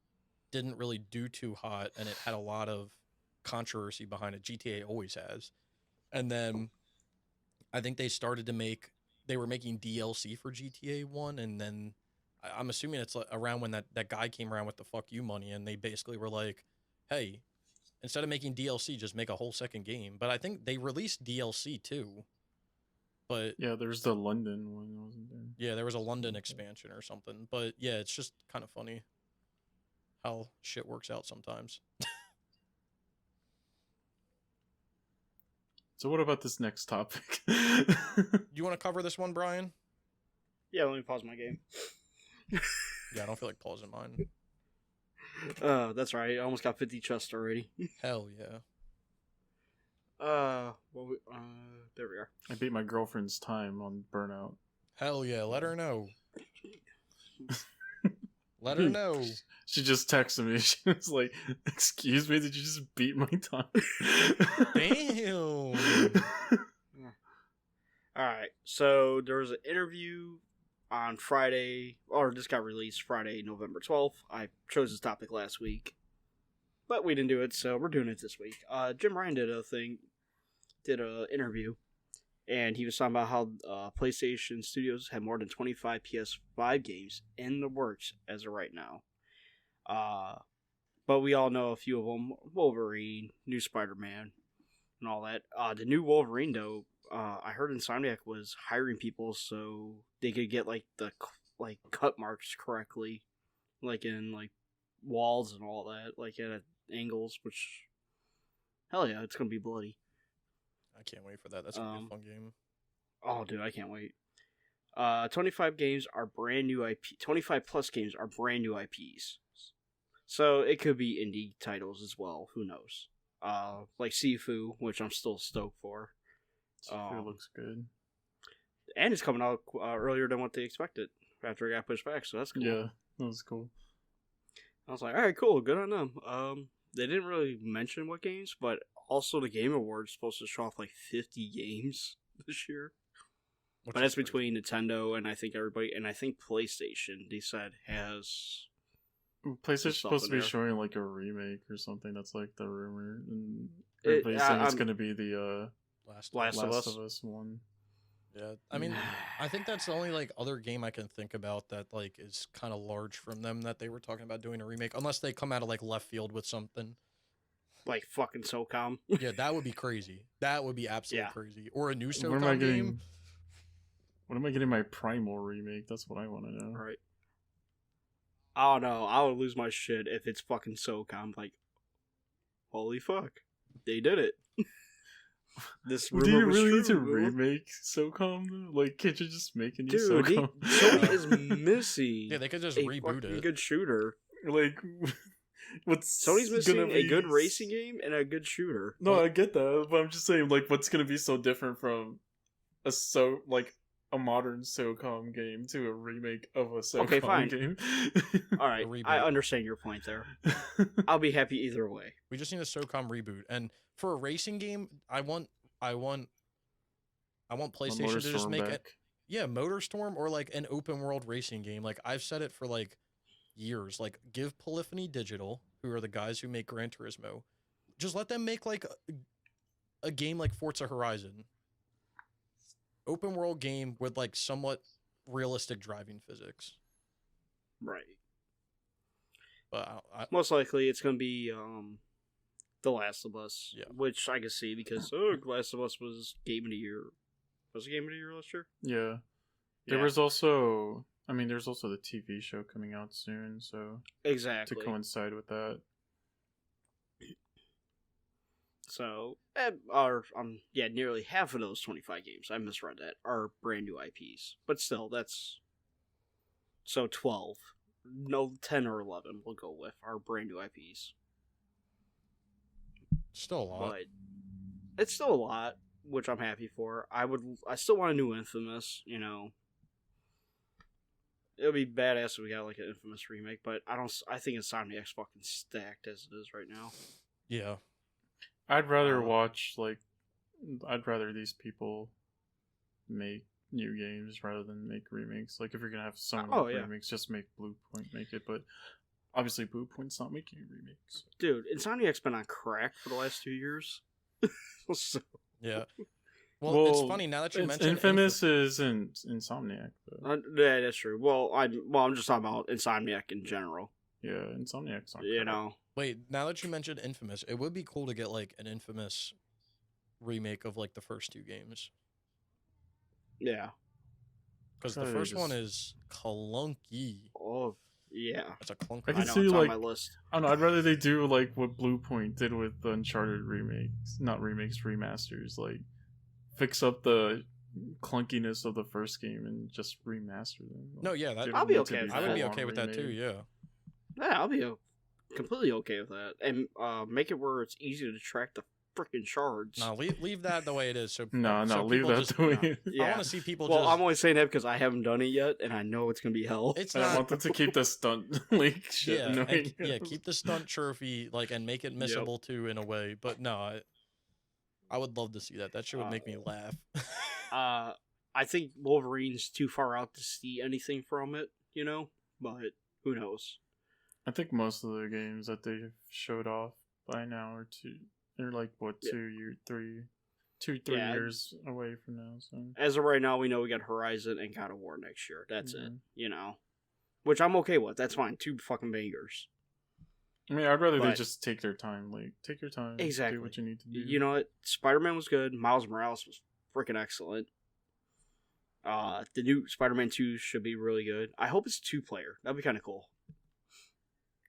didn't really do too hot, and it had a lot of controversy behind it. GTA always has, and then I think they were making DLC for GTA 1, and then I'm assuming it's like around when that guy came around with the fuck you money, and they basically were like, hey, instead of making DLC, just make a whole second game. But I think they released DLC too. But Yeah, there's the London one, wasn't there? yeah, there was a London expansion or something. But yeah, it's just kind of funny how shit works out sometimes. So what about this next topic? You want to cover this one, Brian? Yeah, let me pause my game. Yeah, I don't feel like pausing mine. That's right. I almost got 50 chests already. Hell yeah. There we are. I beat my girlfriend's time on Burnout. Hell yeah, let her know. Let her know. She just texted me. She was like, "Excuse me, did you just beat my time?" Damn. Alright, so there was an interview on Friday, or this got released Friday, November 12th. I chose this topic last week, but we didn't do it, so we're doing it this week. Jim Ryan did an interview, and he was talking about how PlayStation Studios had more than 25 PS5 games in the works as of right now. But we all know a few of them: Wolverine, new Spider-Man, and all that. The new Wolverine, though, I heard Insomniac was hiring people so they could get like the cut marks correctly, like in like walls and all that, like at angles. Which, hell yeah, it's gonna be bloody. I can't wait for that. That's gonna be a fun game. Oh, dude, I can't wait. 25 games are brand new IP. 25 plus games are brand new IPs. So it could be indie titles as well. Who knows? Like Sifu, which I'm still stoked for. It looks good. And it's coming out earlier than what they expected after it got pushed back. So that's cool. Yeah, that was cool. I was like, all right, cool, good on them. They didn't really mention what games, but also the Game Awards supposed to show off like 50 games this year. But that's between Nintendo and I think everybody, and I think PlayStation, they said, has... PlayStation's supposed to be showing like a remake or something. That's like the rumor. And everybody's saying it's going to be the Last of Us one. Yeah, I mean, I think that's the only like other game I can think about that like is kind of large from them that they were talking about doing a remake, unless they come out of like left field with something. Like fucking SOCOM. Yeah, that would be crazy. That would be absolutely crazy. Or a new SOCOM When am I getting, game. When am I getting my Primal remake? That's what I want to know. Right. I don't know. I would lose my shit if it's fucking SOCOM. Like, holy fuck. They did it. This Do you really need to remake SOCOM though? Like, can't you just make a new SOCOM? Sony is missing. Yeah, they could just a reboot it. Good shooter. Like, what's Sony's missing a good racing game and a good shooter. No, I get that, but I'm just saying, like, what's gonna be so different from a modern SOCOM game to a remake of a SOCOM game? All right, I understand your point there. I'll be happy either way. We just need a SOCOM reboot, and for a racing game, I want PlayStation to just make it. Yeah, MotorStorm or like an open world racing game. Like I've said it for like years. Like give Polyphony Digital, who are the guys who make Gran Turismo, just let them make like a game like Forza Horizon. Open world game with like somewhat realistic driving physics. Right. But most likely it's going to be The Last of Us, which I can see because Last of Us was Game of the Year. Was it Game of the Year last year? Yeah. There was also, there's also the TV show coming out soon, so exactly to coincide with that. So, nearly half of those 25 games, I misread that, are brand new IPs. But still, that's... So 12. No, 10 or 11 we'll go with, are brand new IPs. Still a lot. But it's still a lot, which I'm happy for. I still want a new Infamous, you know. It would be badass if we got like an Infamous remake, but I think Insomniac's fucking stacked as it is right now. Yeah. I'd rather watch I'd rather these people make new games rather than make remakes. Like if you're gonna have someone make remakes, just make Bluepoint make it. But obviously, Bluepoint's not making remakes. Dude, Insomniac's been on crack for the last 2 years. So. Yeah. Well, it's funny now that you mentioned Infamous is in Insomniac. Yeah, that's true. Well, I'm just talking about Insomniac in general. Yeah, Insomniac's on. You know. Wait, now that you mentioned Infamous, it would be cool to get like an Infamous remake of like the first 2 games. Yeah. Because the first one is clunky. Oh, yeah. That's a clunky. I can see, on my list. I don't know. I'd rather they do like what Bluepoint did with the Uncharted remakes, not remakes, remasters. Like fix up the clunkiness of the first game and just remaster them. No, yeah, I'll be okay. I would be okay with that too. Yeah. Yeah, I'll be completely okay with that, and make it where it's easy to track the freaking shards. No, leave that the way it is. So leave that the way it is. I want to see people. Well, I'm only saying that because I haven't done it yet, and I know it's gonna be hell. I want them to keep the stunt shit. Keep the stunt trophy and make it missable too in a way. But no, I would love to see that. That shit would make me laugh. I think Wolverine's too far out to see anything from it, but who knows? I think most of the games that they showed off by now are they're like what 3 years away from now. So as of right now, we know we got Horizon and God of War next year. That's it, which I'm okay with. That's fine. 2 fucking bangers. I mean, I'd rather they just take their time. Like, take your time. Exactly. Do what you need to do. You know what? Spider-Man was good. Miles Morales was freaking excellent. The new Spider-Man 2 should be really good. I hope it's 2-player. That'd be kind of cool.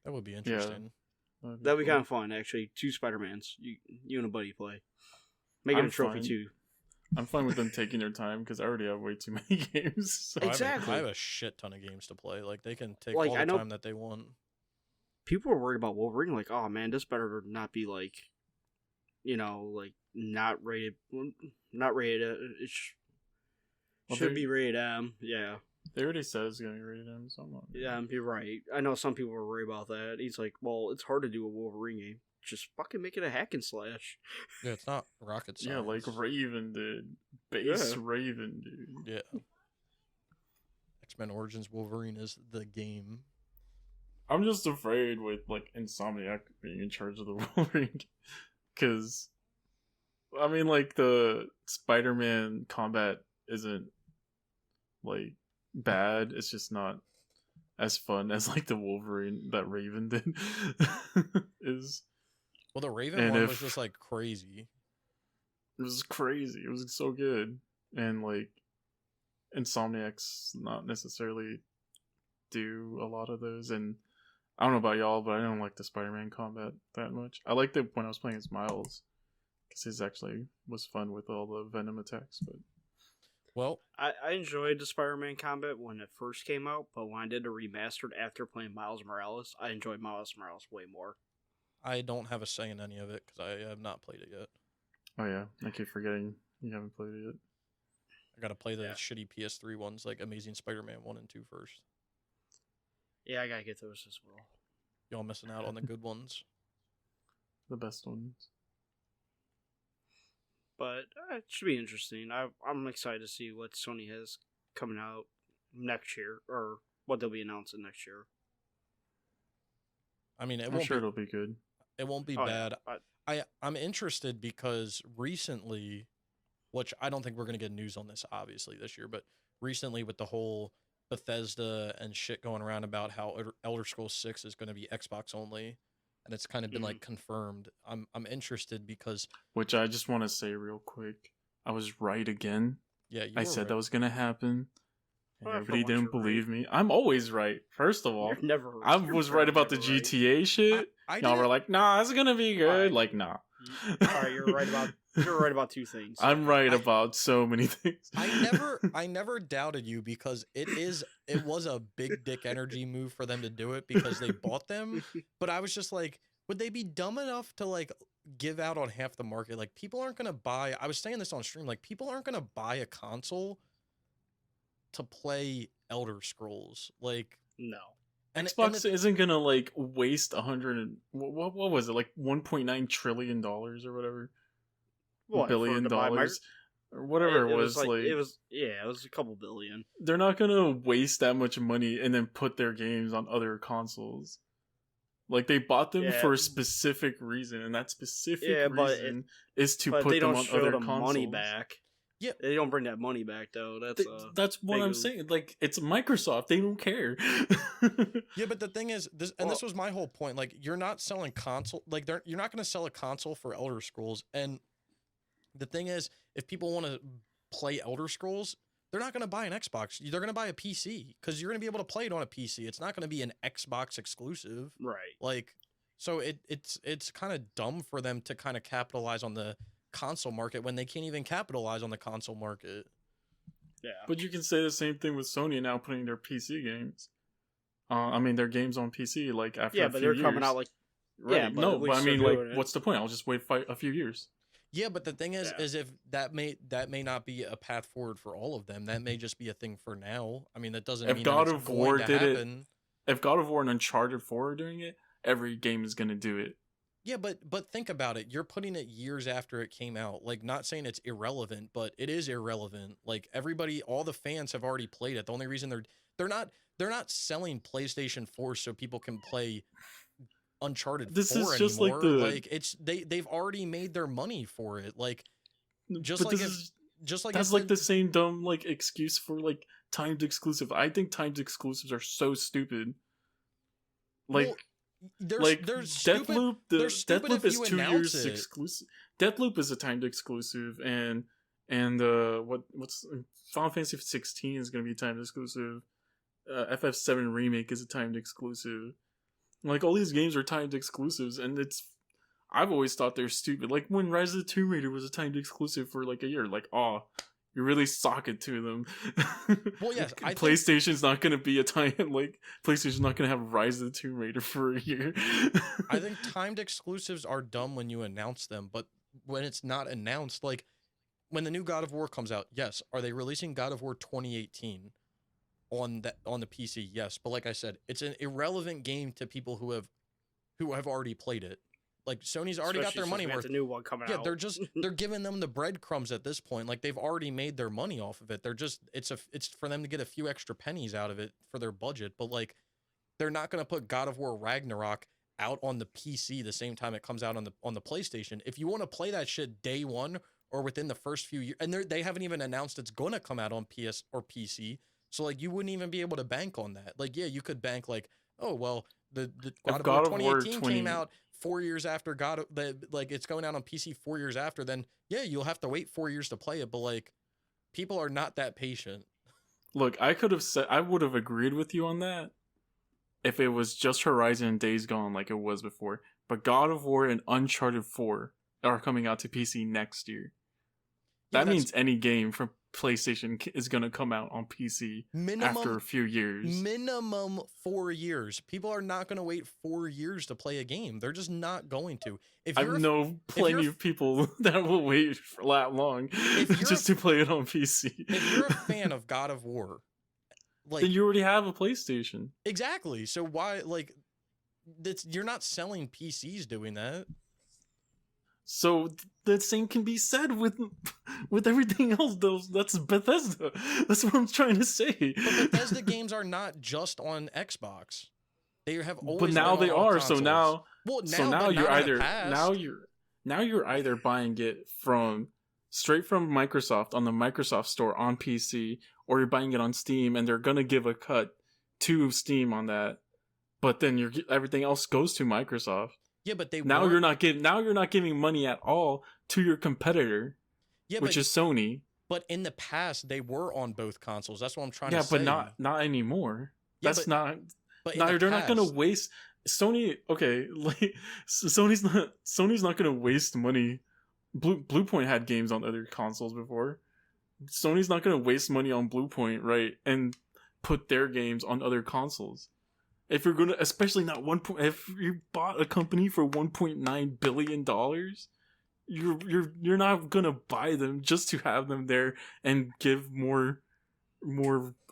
That would be interesting. Yeah, that'd be kind of fun, actually. 2 Spider-Mans. You and a buddy play. Make it a trophy, too. I'm fine with them taking their time, because I already have way too many games. So. Exactly. I have a shit ton of games to play. Like, they can take all the time that they want. People are worried about Wolverine, like, oh, man, this better not be, not rated. It should be rated M, yeah. They already said it's going to be rated M, so I'm not. Yeah, you're right. I know some people are worried about that. He's like, well, it's hard to do a Wolverine game. Just fucking make it a hack and slash. Yeah, it's not rocket science. Yeah, like Raven did. Raven, dude. Yeah. X-Men Origins Wolverine is the game. I'm just afraid with, Insomniac being in charge of the Wolverine. Because, I mean, the Spider-Man combat isn't, bad. It's just not as fun as the Wolverine that Raven did is. Well, the Raven one was just crazy. It was crazy. It was so good. And Insomniac's not necessarily do a lot of those. And I don't know about y'all, but I don't like the Spider-Man combat that much. I liked it when I was playing as Miles, because his actually was fun with all the Venom attacks. But well, I enjoyed the Spider-Man combat when it first came out, but when I did the remastered after playing Miles Morales, I enjoyed Miles Morales way more. I don't have a say in any of it because I have not played it yet. Oh yeah, I keep forgetting you haven't played it yet. I gotta play the shitty PS3 ones, like Amazing Spider-Man 1 and 2 first. Yeah, I gotta get those as well. Y'all missing out on the good ones. The best ones. But it should be interesting. I'm excited to see what Sony has coming out next year, or what they'll be announcing next year. I mean, I'm sure it'll be good. It won't be bad. Yeah. I'm interested because recently, which I don't think we're going to get news on this obviously this year, but recently with the whole Bethesda and shit going around about how Elder Scrolls 6 is going to be Xbox only, and it's kind of been confirmed. I'm interested because, which I just want to say real quick, I was right again. Yeah, I said that was going to happen. Everybody didn't believe me. I'm always right. First of all, I was right about the GTA shit. Y'all were like, "Nah, it's gonna be good." Like, nah. Alright, you're right about 2 things. I'm right about so many things. I never doubted you because it was a big dick energy move for them to do it because they bought them. But I was just like, would they be dumb enough to give out on half the market? Like, people aren't gonna buy. I was saying this on stream. Like, people aren't gonna buy a console to play Elder Scrolls. Like, no. Xbox isn't gonna like waste 100. What was it, like $1.9 trillion or whatever? What, $1 billion or whatever it was. Like it was a couple billion. They're not gonna waste that much money and then put their games on other consoles. Like, they bought them for a specific reason, and that specific reason is to put them on other consoles. Money back. Yeah, they don't bring that money back though. That's what I'm saying. Like, it's Microsoft; they don't care. Yeah, but the thing is, this was my whole point. Like, you're not selling console. Like, you're not going to sell a console for Elder Scrolls. And the thing is, if people want to play Elder Scrolls, they're not going to buy an Xbox. They're going to buy a PC because you're going to be able to play it on a PC. It's not going to be an Xbox exclusive, right? Like, so it's kind of dumb for them to kind of capitalize on the console market when they can't even capitalize on the console market. Yeah, but you can say the same thing with Sony now putting their PC games. I mean, their games on PC, like, after a few years. Coming out like right. But I mean, like, what's the point? I'll just wait a few years. Yeah, but the thing is if that may not be a path forward for all of them. That may just be a thing for now. I mean, that doesn't mean God that of it's War going to happen. If God of War and Uncharted 4 are doing it, every game is going to do it. Yeah, but think about it. You're putting it years after it came out. Like, not saying it's irrelevant, but it is irrelevant. Like, all the fans have already played it. The only reason they're not selling PlayStation 4 so people can play Uncharted 4 anymore. Just like they've already made their money for it. Like, that's like the same dumb like excuse for like timed exclusive. I think timed exclusives are so stupid. Like, well, there's Deathloop. Deathloop is 2 years it. exclusive. Deathloop is a timed exclusive, and what's Final Fantasy 16 is going to be timed exclusive. FF7 Remake is a timed exclusive. Like, all these games are timed exclusives, and I've always thought they're stupid. Like, when Rise of the Tomb Raider was a timed exclusive for like a year, like, oh, you really sock it to them. Well, yes, PlayStation's not going to be a time, like, PlayStation's not going to have Rise of the Tomb Raider for a year. I think timed exclusives are dumb when you announce them, but when it's not announced, like, when the new God of War comes out, yes, are they releasing God of War 2018 on the PC? Yes, but like I said, it's an irrelevant game to people who have already played it. Like, Sony's already got their money worth. A new one coming out. Yeah, they're giving them the breadcrumbs at this point. Like, they've already made their money off of it. It's for them to get a few extra pennies out of it for their budget. But, like, they're not going to put God of War Ragnarok out on the PC the same time it comes out on the PlayStation. If you want to play that shit day one or within the first few years, and they haven't even announced it's going to come out on PS or PC. So, like, you wouldn't even be able to bank on that. Like, yeah, you could bank, like, oh, well, the God of War 2018 came out 4 years after like, it's going out on PC 4 years after, then yeah, you'll have to wait 4 years to play it. But, like, people are not that patient. Look, I would have agreed with you on that if it was just Horizon and Days Gone like it was before. But God of War and Uncharted 4 are coming out to PC next year. That means any game from PlayStation is going to come out on PC after a few years. Minimum 4 years. People are not going to wait 4 years to play a game. They're just not going to. I know plenty of people that will wait for that long just to play it on PC. If you're a fan of God of War, like, then you already have a PlayStation. Exactly. So why, like, you're not selling PCs doing that. So the same can be said with everything else, though. That's Bethesda. That's what I'm trying to say. But Bethesda games are not just on Xbox. They have always. But now they are. Consoles. So now you're either buying it straight from Microsoft on the Microsoft Store on PC, or you're buying it on Steam, and they're gonna give a cut to Steam on that. But then everything else goes to Microsoft. Yeah, but you're not giving money at all to your competitor, which is Sony. But in the past, they were on both consoles. That's what I'm trying to say. Yeah, but not anymore. Yeah, That's not. But they're not gonna waste Sony. Okay, like, Sony's not gonna waste money. Bluepoint had games on other consoles before. Sony's not gonna waste money on Bluepoint, right? And put their games on other consoles. If you're gonna, especially not if you bought a company for $1.9 billion, you're not gonna buy them just to have them there and give more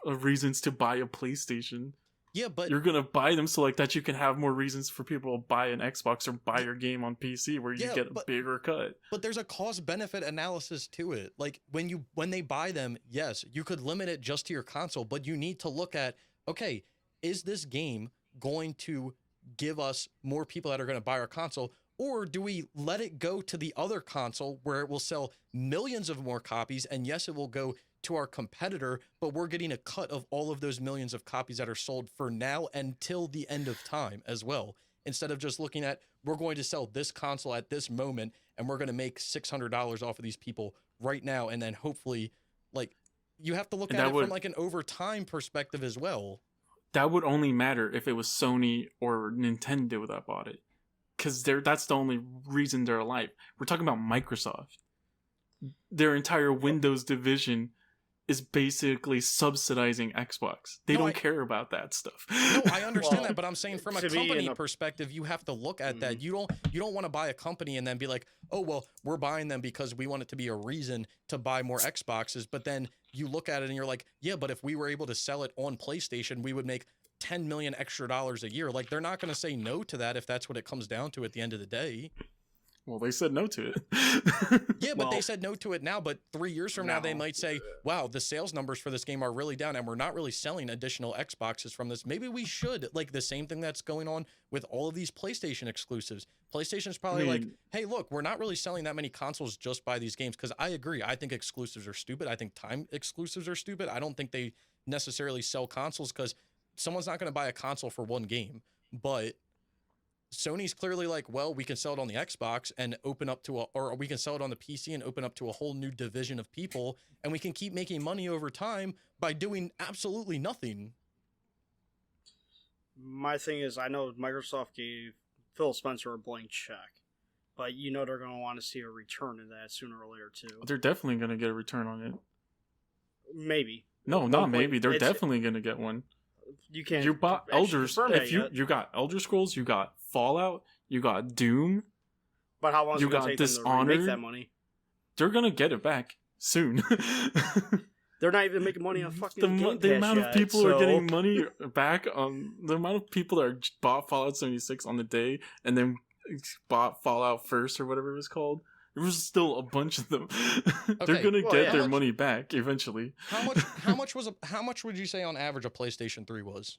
reasons to buy a PlayStation. Yeah, but you're gonna buy them so like that you can have more reasons for people to buy an Xbox or buy your game on PC where you get a bigger cut. But there's a cost benefit analysis to it. Like when they buy them, yes, you could limit it just to your console, but you need to look at, okay, is this game going to give us more people that are going to buy our console, or do we let it go to the other console where it will sell millions of more copies, and yes, it will go to our competitor, but we're getting a cut of all of those millions of copies that are sold for now until the end of time as well. Instead of just looking at, we're going to sell this console at this moment and we're going to make $600 off of these people right now. And then hopefully, like, you have to look at it from like an over time perspective as well. That would only matter if it was Sony or Nintendo that bought it. Because that's the only reason they're alive. We're talking about Microsoft. Their entire Windows division is basically subsidizing Xbox. They don't care about that stuff. No, I understand that, but I'm saying from a company perspective, you have to look at that. You don't want to buy a company and then be like, oh, well, we're buying them because we want it to be a reason to buy more Xboxes. But then you look at it and you're like, yeah, but if we were able to sell it on PlayStation, we would make $10 million extra a year. Like, they're not going to say no to that if that's what it comes down to at the end of the day. Well, they said no to it. Yeah, but they said no to it now. But 3 years from now, they might say, wow, the sales numbers for this game are really down and we're not really selling additional Xboxes from this. Maybe we should. Like the same thing that's going on with all of these PlayStation exclusives. PlayStation's probably like, hey, look, we're not really selling that many consoles just by these games. Because I agree. I think exclusives are stupid. I think time exclusives are stupid. I don't think they necessarily sell consoles because someone's not going to buy a console for one game. But Sony's clearly like, well, we can sell it on the Xbox and open up to or we can sell it on the PC and open up to a whole new division of people, and we can keep making money over time by doing absolutely nothing. My thing is, I know Microsoft gave Phil Spencer a blank check, but you know they're going to want to see a return in that sooner or later too. They're definitely going to get a return on it. Maybe. No, not maybe. They're definitely going to get one. You can't. You bought Elder. If you got Elder Scrolls, you got Fallout, you got Doom. But how long is it going to take them to make that money? They're gonna get it back soon. They're not even making money on fucking Game Pass the amount yet, of people are getting money back on the amount of people that bought Fallout 76 on the day and then bought Fallout First or whatever it was called. There was still a bunch of them. They're gonna get their money back eventually. How much would you say on average a PlayStation 3 was?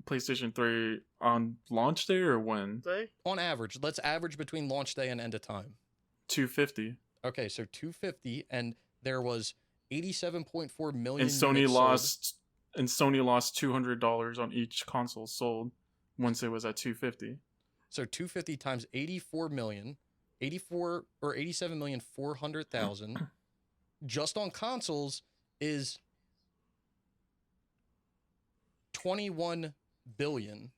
PlayStation 3 on launch day or when? On average. Let's average between launch day and end of time. $250. Okay, so $250, and there was 87.4 million. And Sony lost $200 on each console sold once it was at $250. So $250 times 84 million, 87,400,000 just on consoles is 21 billion.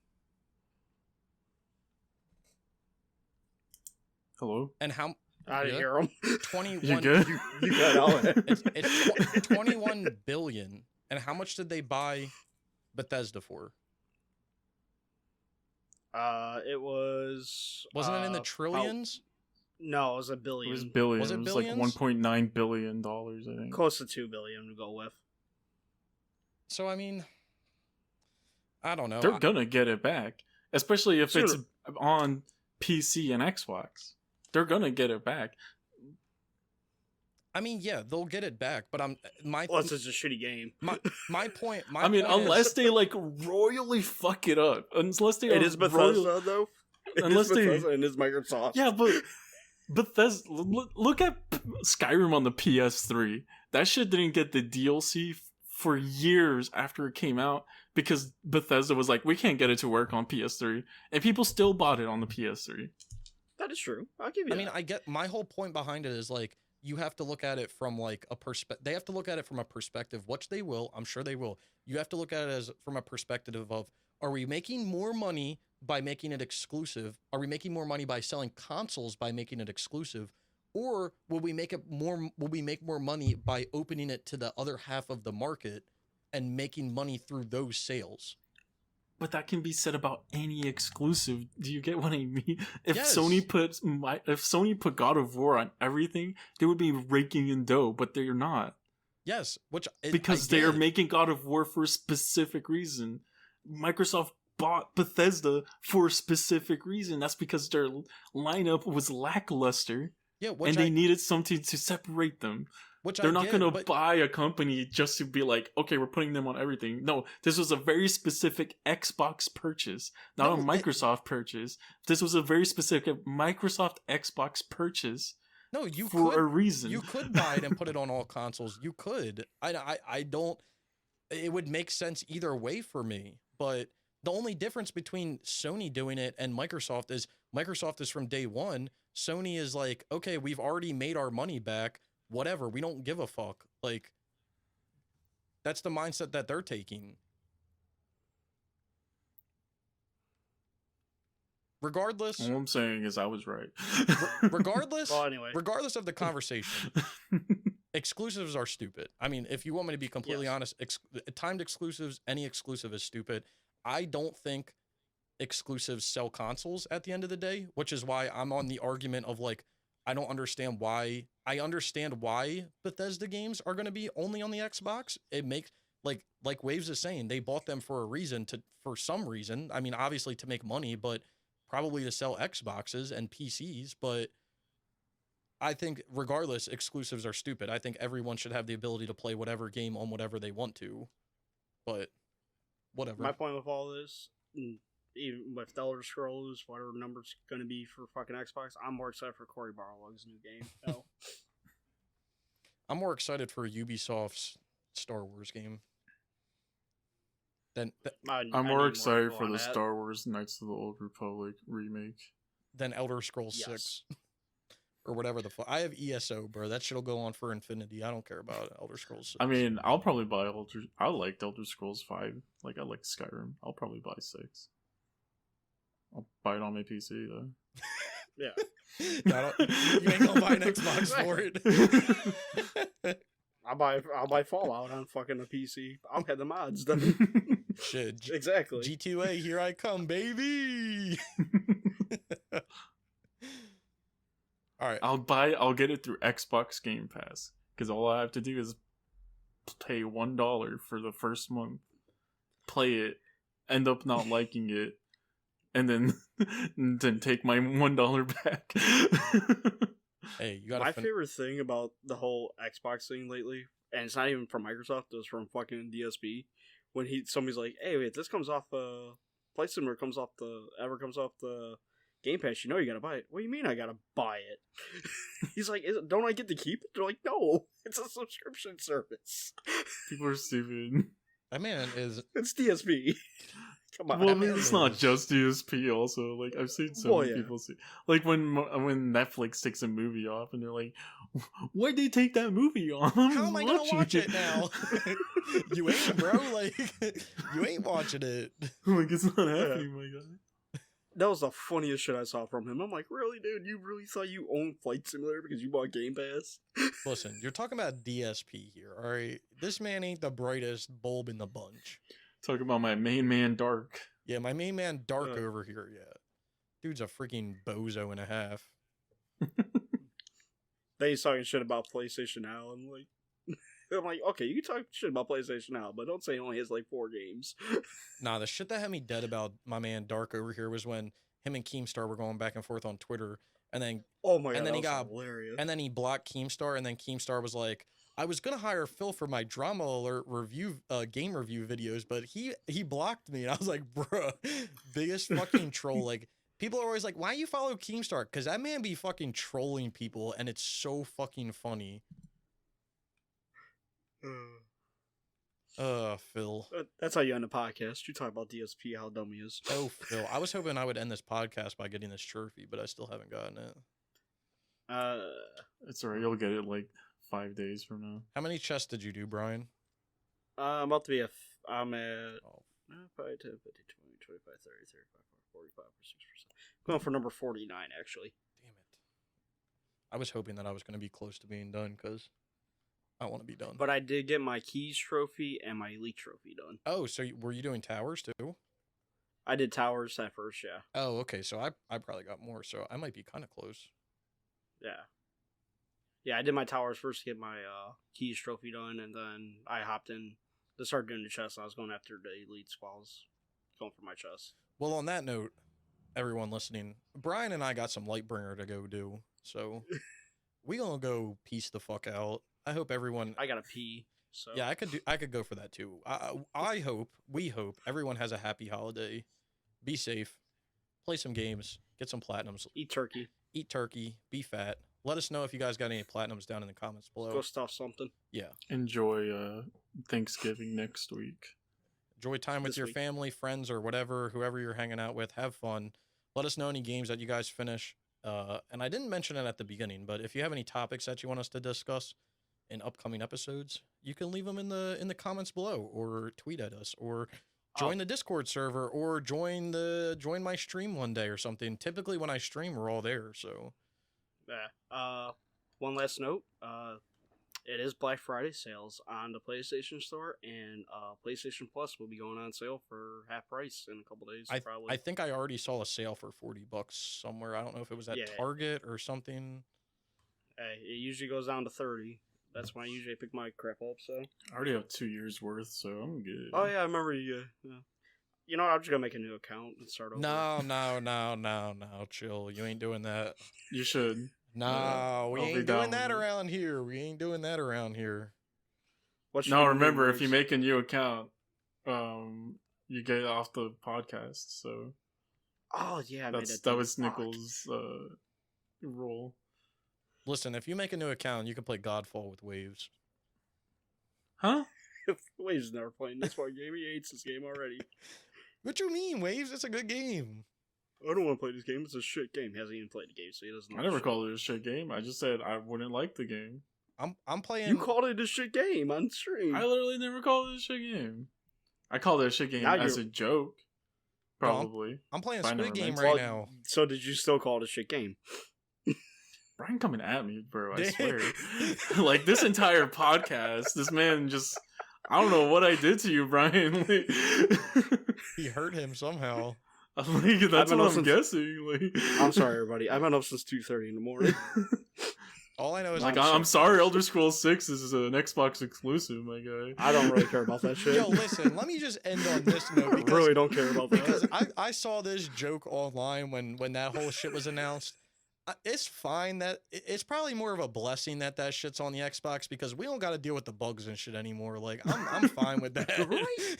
Hello? And how I didn't hear them. 21 You good? You got all it. It's 21 billion. And how much did they buy Bethesda for? It was Wasn't it in the trillions? No, it was $1 billion. It was billions. Was it like billions? $1.9 billion, I think. Close to $2 billion to go with. So I mean, I don't know. They're gonna get it back, especially if it's on PC and Xbox. They're gonna get it back. I mean, yeah, they'll get it back, but Unless it's a shitty game. My point. Unless they like royally fuck it up. Unless they it is Bethesda though. Unless Bethesda and it's Microsoft. Yeah, but Bethesda. Look at Skyrim on the PS3. That shit didn't get the DLC for years after it came out because Bethesda was like, we can't get it to work on PS3, and people still bought it on the PS3. That is true. I'll give you. I mean, I get my whole point behind it is like you have to look at it from like a perspective. They have to look at it from a perspective, which they will. I'm sure they will. You have to look at it as from a perspective of: are we making more money by making it exclusive? Are we making more money by selling consoles by making it exclusive? Or will we make more money by opening it to the other half of the market and making money through those sales? But that can be said about any exclusive. Do you get what I mean? If Yes. Sony put God of War on everything, they would be raking in dough, but they're not. Yes, which because they are making God of War for a specific reason. Microsoft bought Bethesda for a specific reason. That's because their lineup was lackluster, and they needed something to separate them. They're not going to buy a company just to be like, okay, we're putting them on everything. No, this was a very specific Xbox purchase, not a Microsoft purchase. This was a very specific Microsoft Xbox purchase. No, a reason. You could buy it and put it on all consoles. You could. I don't. It would make sense either way for me. But the only difference between Sony doing it and Microsoft is from day one. Sony is like, okay, we've already made our money back. Whatever, we don't give a fuck. Like, that's the mindset that they're taking. Regardless, all I'm saying is I was right. Regardless, well, anyway. Regardless of the conversation, exclusives are stupid. I mean, if you want me to be completely honest, timed exclusives, any exclusive is stupid. I don't think exclusives sell consoles at the end of the day, which is why I'm on the argument of like, I don't understand why. I understand why Bethesda games are going to be only on the Xbox. It makes like Waves is saying, they bought them for a reason, for some reason. I mean, obviously to make money, but probably to sell Xboxes and PCs. But I think regardless, exclusives are stupid. I think everyone should have the ability to play whatever game on whatever they want to. But whatever. My point with all this, even with the Elder Scrolls, whatever number's going to be for fucking Xbox, I'm more excited for Cory Barlog's new game. No. I'm more excited for Ubisoft's Star Wars game. I'm more excited for the Star Wars Knights of the Old Republic remake than Elder Scrolls 6. Or whatever the fuck. I have ESO, bro. That shit'll go on for infinity. I don't care about Elder Scrolls 6. I mean, I'll probably buy I liked Elder Scrolls 5. Like, I like Skyrim. I'll probably buy 6. I'll buy it on my PC, though. Yeah. You ain't gonna buy an Xbox for it. I'll buy Fallout on fucking a PC. I'll get the mods done. Shit. Exactly. G2A, here I come, baby. All right. I'll get it through Xbox Game Pass, because all I have to do is pay $1 for the first month, play it, end up not liking it, and then take my $1 back. Hey, you got my favorite thing about the whole Xbox thing lately, and it's not even from Microsoft, it's from fucking DSP. When somebody's like, "Hey, wait, this comes off Flight Simulator comes off the Game Pass, you know you gotta buy it." What do you mean I gotta buy it? He's like, don't I get to keep it? They're like, no, it's a subscription service. People are stupid. That man is... It's DSP. Come on. Well, I mean, it's not just DSP also. Like, I've seen so many people say... Like, when Netflix takes a movie off and they're like, why'd they take that movie off? How am I gonna watch it now? You ain't, bro. Like, you ain't watching it. Like, it's not happening, my God. That was the funniest shit I saw from him. I'm like, really, dude? You really thought you owned Flight Simulator because you bought Game Pass? Listen, you're talking about DSP here, all right? This man ain't the brightest bulb in the bunch. Talking about my main man, Dark. Yeah, my main man, Dark, over here, yeah. Dude's a freaking bozo and a half. Then he's talking shit about PlayStation Now. I'm like, okay, you can talk shit about PlayStation Now, but don't say he only has like 4 games. Nah, the shit that had me dead about my man Dark over here was when him and Keemstar were going back and forth on Twitter, and then hilarious. And then he blocked Keemstar, and then Keemstar was like, I was gonna hire Phil for my Drama Alert review, game review videos, but he blocked me, and I was like, bruh, biggest fucking troll. Like, people are always like, why you follow Keemstar? Because that man be fucking trolling people, and it's so fucking funny. Phil. That's how you end a podcast. You talk about DSP, how dumb he is. Oh, Phil. I was hoping I would end this podcast by getting this trophy, but I still haven't gotten it. It's alright. You'll get it like 5 days from now. How many chests did you do, Brian? I'm about to be I'm at 5, 10, 15, 20, 25, 30, 35, 45, 46%. Going for number 49, actually. Damn it. I was hoping that I was going to be close to being done, because I want to be done. But I did get my Keys trophy and my Elite trophy done. Oh, so were you doing towers too? I did towers at first, yeah. Oh, okay. So I probably got more, so I might be kind of close. Yeah. Yeah, I did my towers first to get my keys trophy done, and then I hopped in to start doing the chest. I was going after the elites while I was going for my chest. Well, on that note, everyone listening, Brian and I got some Lightbringer to go do, so we gonna go piece the fuck out. I hope everyone. I gotta pee. So Yeah, I could go for that too. We hope everyone has a happy holiday. Be safe. Play some games. Get some platinums. Eat turkey. Be fat. Let us know if you guys got any platinums down in the comments below. Go stuff something. Yeah. Enjoy Thanksgiving next week. Enjoy time with your family, friends, or whoever you're hanging out with. Have fun. Let us know any games that you guys finish. And I didn't mention it at the beginning, but if you have any topics that you want us to discuss in upcoming episodes, you can leave them in the comments below, or tweet at us, or join the Discord server, or join my stream one day or something. Typically when I stream, we're all there. So yeah. One last note. It is Black Friday sales on the PlayStation Store, and PlayStation Plus will be going on sale for half price in a couple days. Probably. I think I already saw a sale for $40 somewhere. I don't know if it was at Target or something. It usually goes down to 30. That's when I usually pick my crap up. So I already have 2 years worth, so I'm good. Oh yeah, I remember you. Yeah. You know, I'm just gonna make a new account and start over. No, chill. You ain't doing that. You should. No, we ain't doing that around here. No, remember, if you make a new account, you get off the podcast. So. Oh yeah, that was Nichols' rule. Listen, if you make a new account, you can play Godfall with Waves. Huh? Waves is never playing this one game. He hates this game already. What you mean, Waves? It's a good game. I don't want to play this game. It's a shit game. He hasn't even played the game, so he doesn't know. I never called it a shit game. I just said I wouldn't like the game. I'm playing. You called it a shit game on stream. I literally never called it a shit game. I called it a shit game as a joke. Probably. No, I'm playing Squid Game right now. So did you still call it a shit game? Brian coming at me, bro. I swear. Like this entire podcast, this man just. I don't know what I did to you, Brian. He hurt him somehow. Like, that's what I'm guessing. Like, I'm sorry, everybody. I've been up since 2:30 in the morning. All I know is like, I'm sorry, Elder Scrolls 6 is an Xbox exclusive, my guy. I don't really care about that shit. Yo, listen, let me just end on this note. Because, I really don't care about that. Because I saw this joke online when that whole shit was announced. It's fine that it's probably more of a blessing that shit's on the Xbox, because we don't got to deal with the bugs and shit anymore. Like I'm fine with that. Right?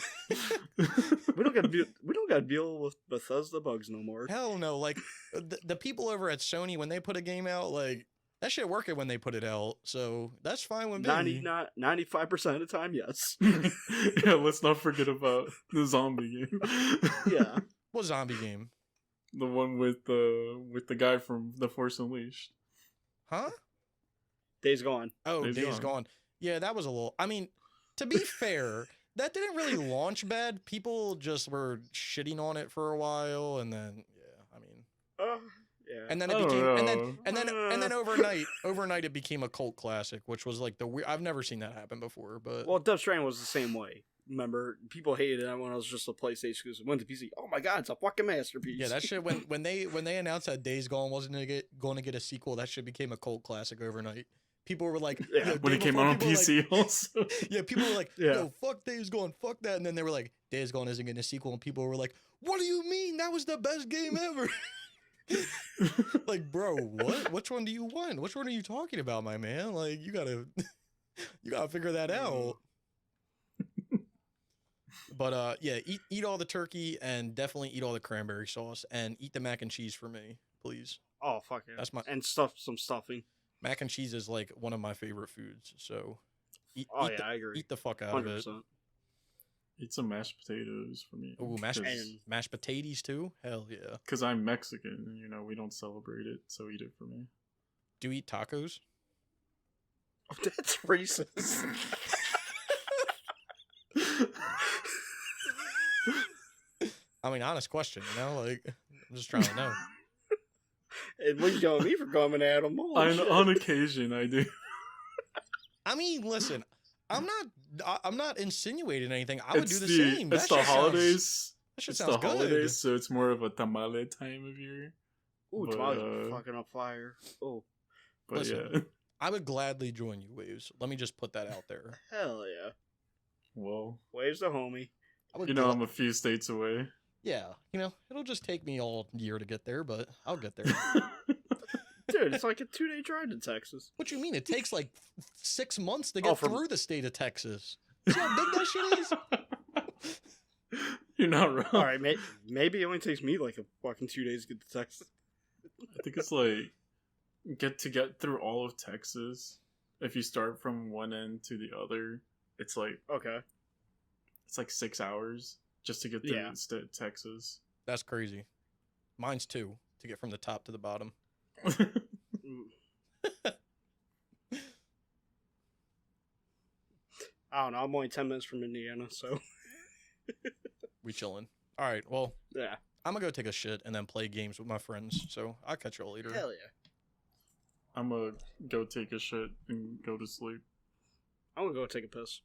we don't got to deal with Bethesda bugs no more. Hell no. Like the people over at Sony, when they put a game out, like that shit working when they put it out. So that's fine with me. 95% of the time, yes. Yeah, let's not forget about the zombie game. Yeah. What zombie game? The one with the guy from The Force Unleashed. Huh? Days Gone. Oh, Days Gone. Yeah, that was a little... I mean, to be fair, that didn't really launch bad. People just were shitting on it for a while, and then, yeah, I mean... yeah. And then it became... And then overnight it became a cult classic, which was like the weird... I've never seen that happen before, but... Well, Death Stranding was the same way. Remember, people hated it when it was just a PlayStation exclusive. Went to PC. Oh my god, it's a fucking masterpiece. Yeah, that shit. When they announced that Days Gone wasn't going to get a sequel, that shit became a cult classic overnight. People were like, when it came out on PC, like, also. Yeah, people were like, yo, fuck Days Gone, fuck that, and then they were like, Days Gone isn't getting a sequel, and people were like, what do you mean? That was the best game ever. Like, bro, what? Which one do you want? Which one are you talking about, my man? Like, you gotta figure that out. But yeah, eat all the turkey, and definitely eat all the cranberry sauce, and eat the mac and cheese for me, please. Oh fuck yeah! That's and some stuffing. Mac and cheese is like one of my favorite foods, so I agree. Eat the fuck out 100%. Of it. Eat some mashed potatoes for me. Ooh, mashed potatoes too? Hell yeah! Because I'm Mexican, and we don't celebrate it, so eat it for me. Do you eat tacos? Oh, that's racist. I mean, honest question, like, I'm just trying to know. And what you telling me for coming at them? On occasion, I do. I mean, listen, I'm not insinuating anything. I would do the same. It's the holidays. That shit sounds good. So it's more of a tamale time of year. Ooh, tamales are fucking on fire. Oh, but listen, yeah. I would gladly join you, Waves. Let me just put that out there. Hell yeah. Well, Waves the homie. I'm a few states away. Yeah, it'll just take me all year to get there, but I'll get there. Dude, it's like a 2-day drive to Texas. What you mean? It takes like 6 months to get through the state of Texas. See how big that shit is? You're not wrong. Alright, maybe it only takes me like a fucking 2 days to get to Texas. I think it's like get through all of Texas. If you start from one end to the other, it's like 6 hours just to get through Texas. That's crazy. Mine's 2 to get from the top to the bottom. I don't know. I'm only 10 minutes from Indiana, so We chilling. All right. Well, yeah. I'm gonna go take a shit and then play games with my friends. So I'll catch y'all later. Hell yeah. I'm gonna go take a shit and go to sleep. I'm gonna go take a piss.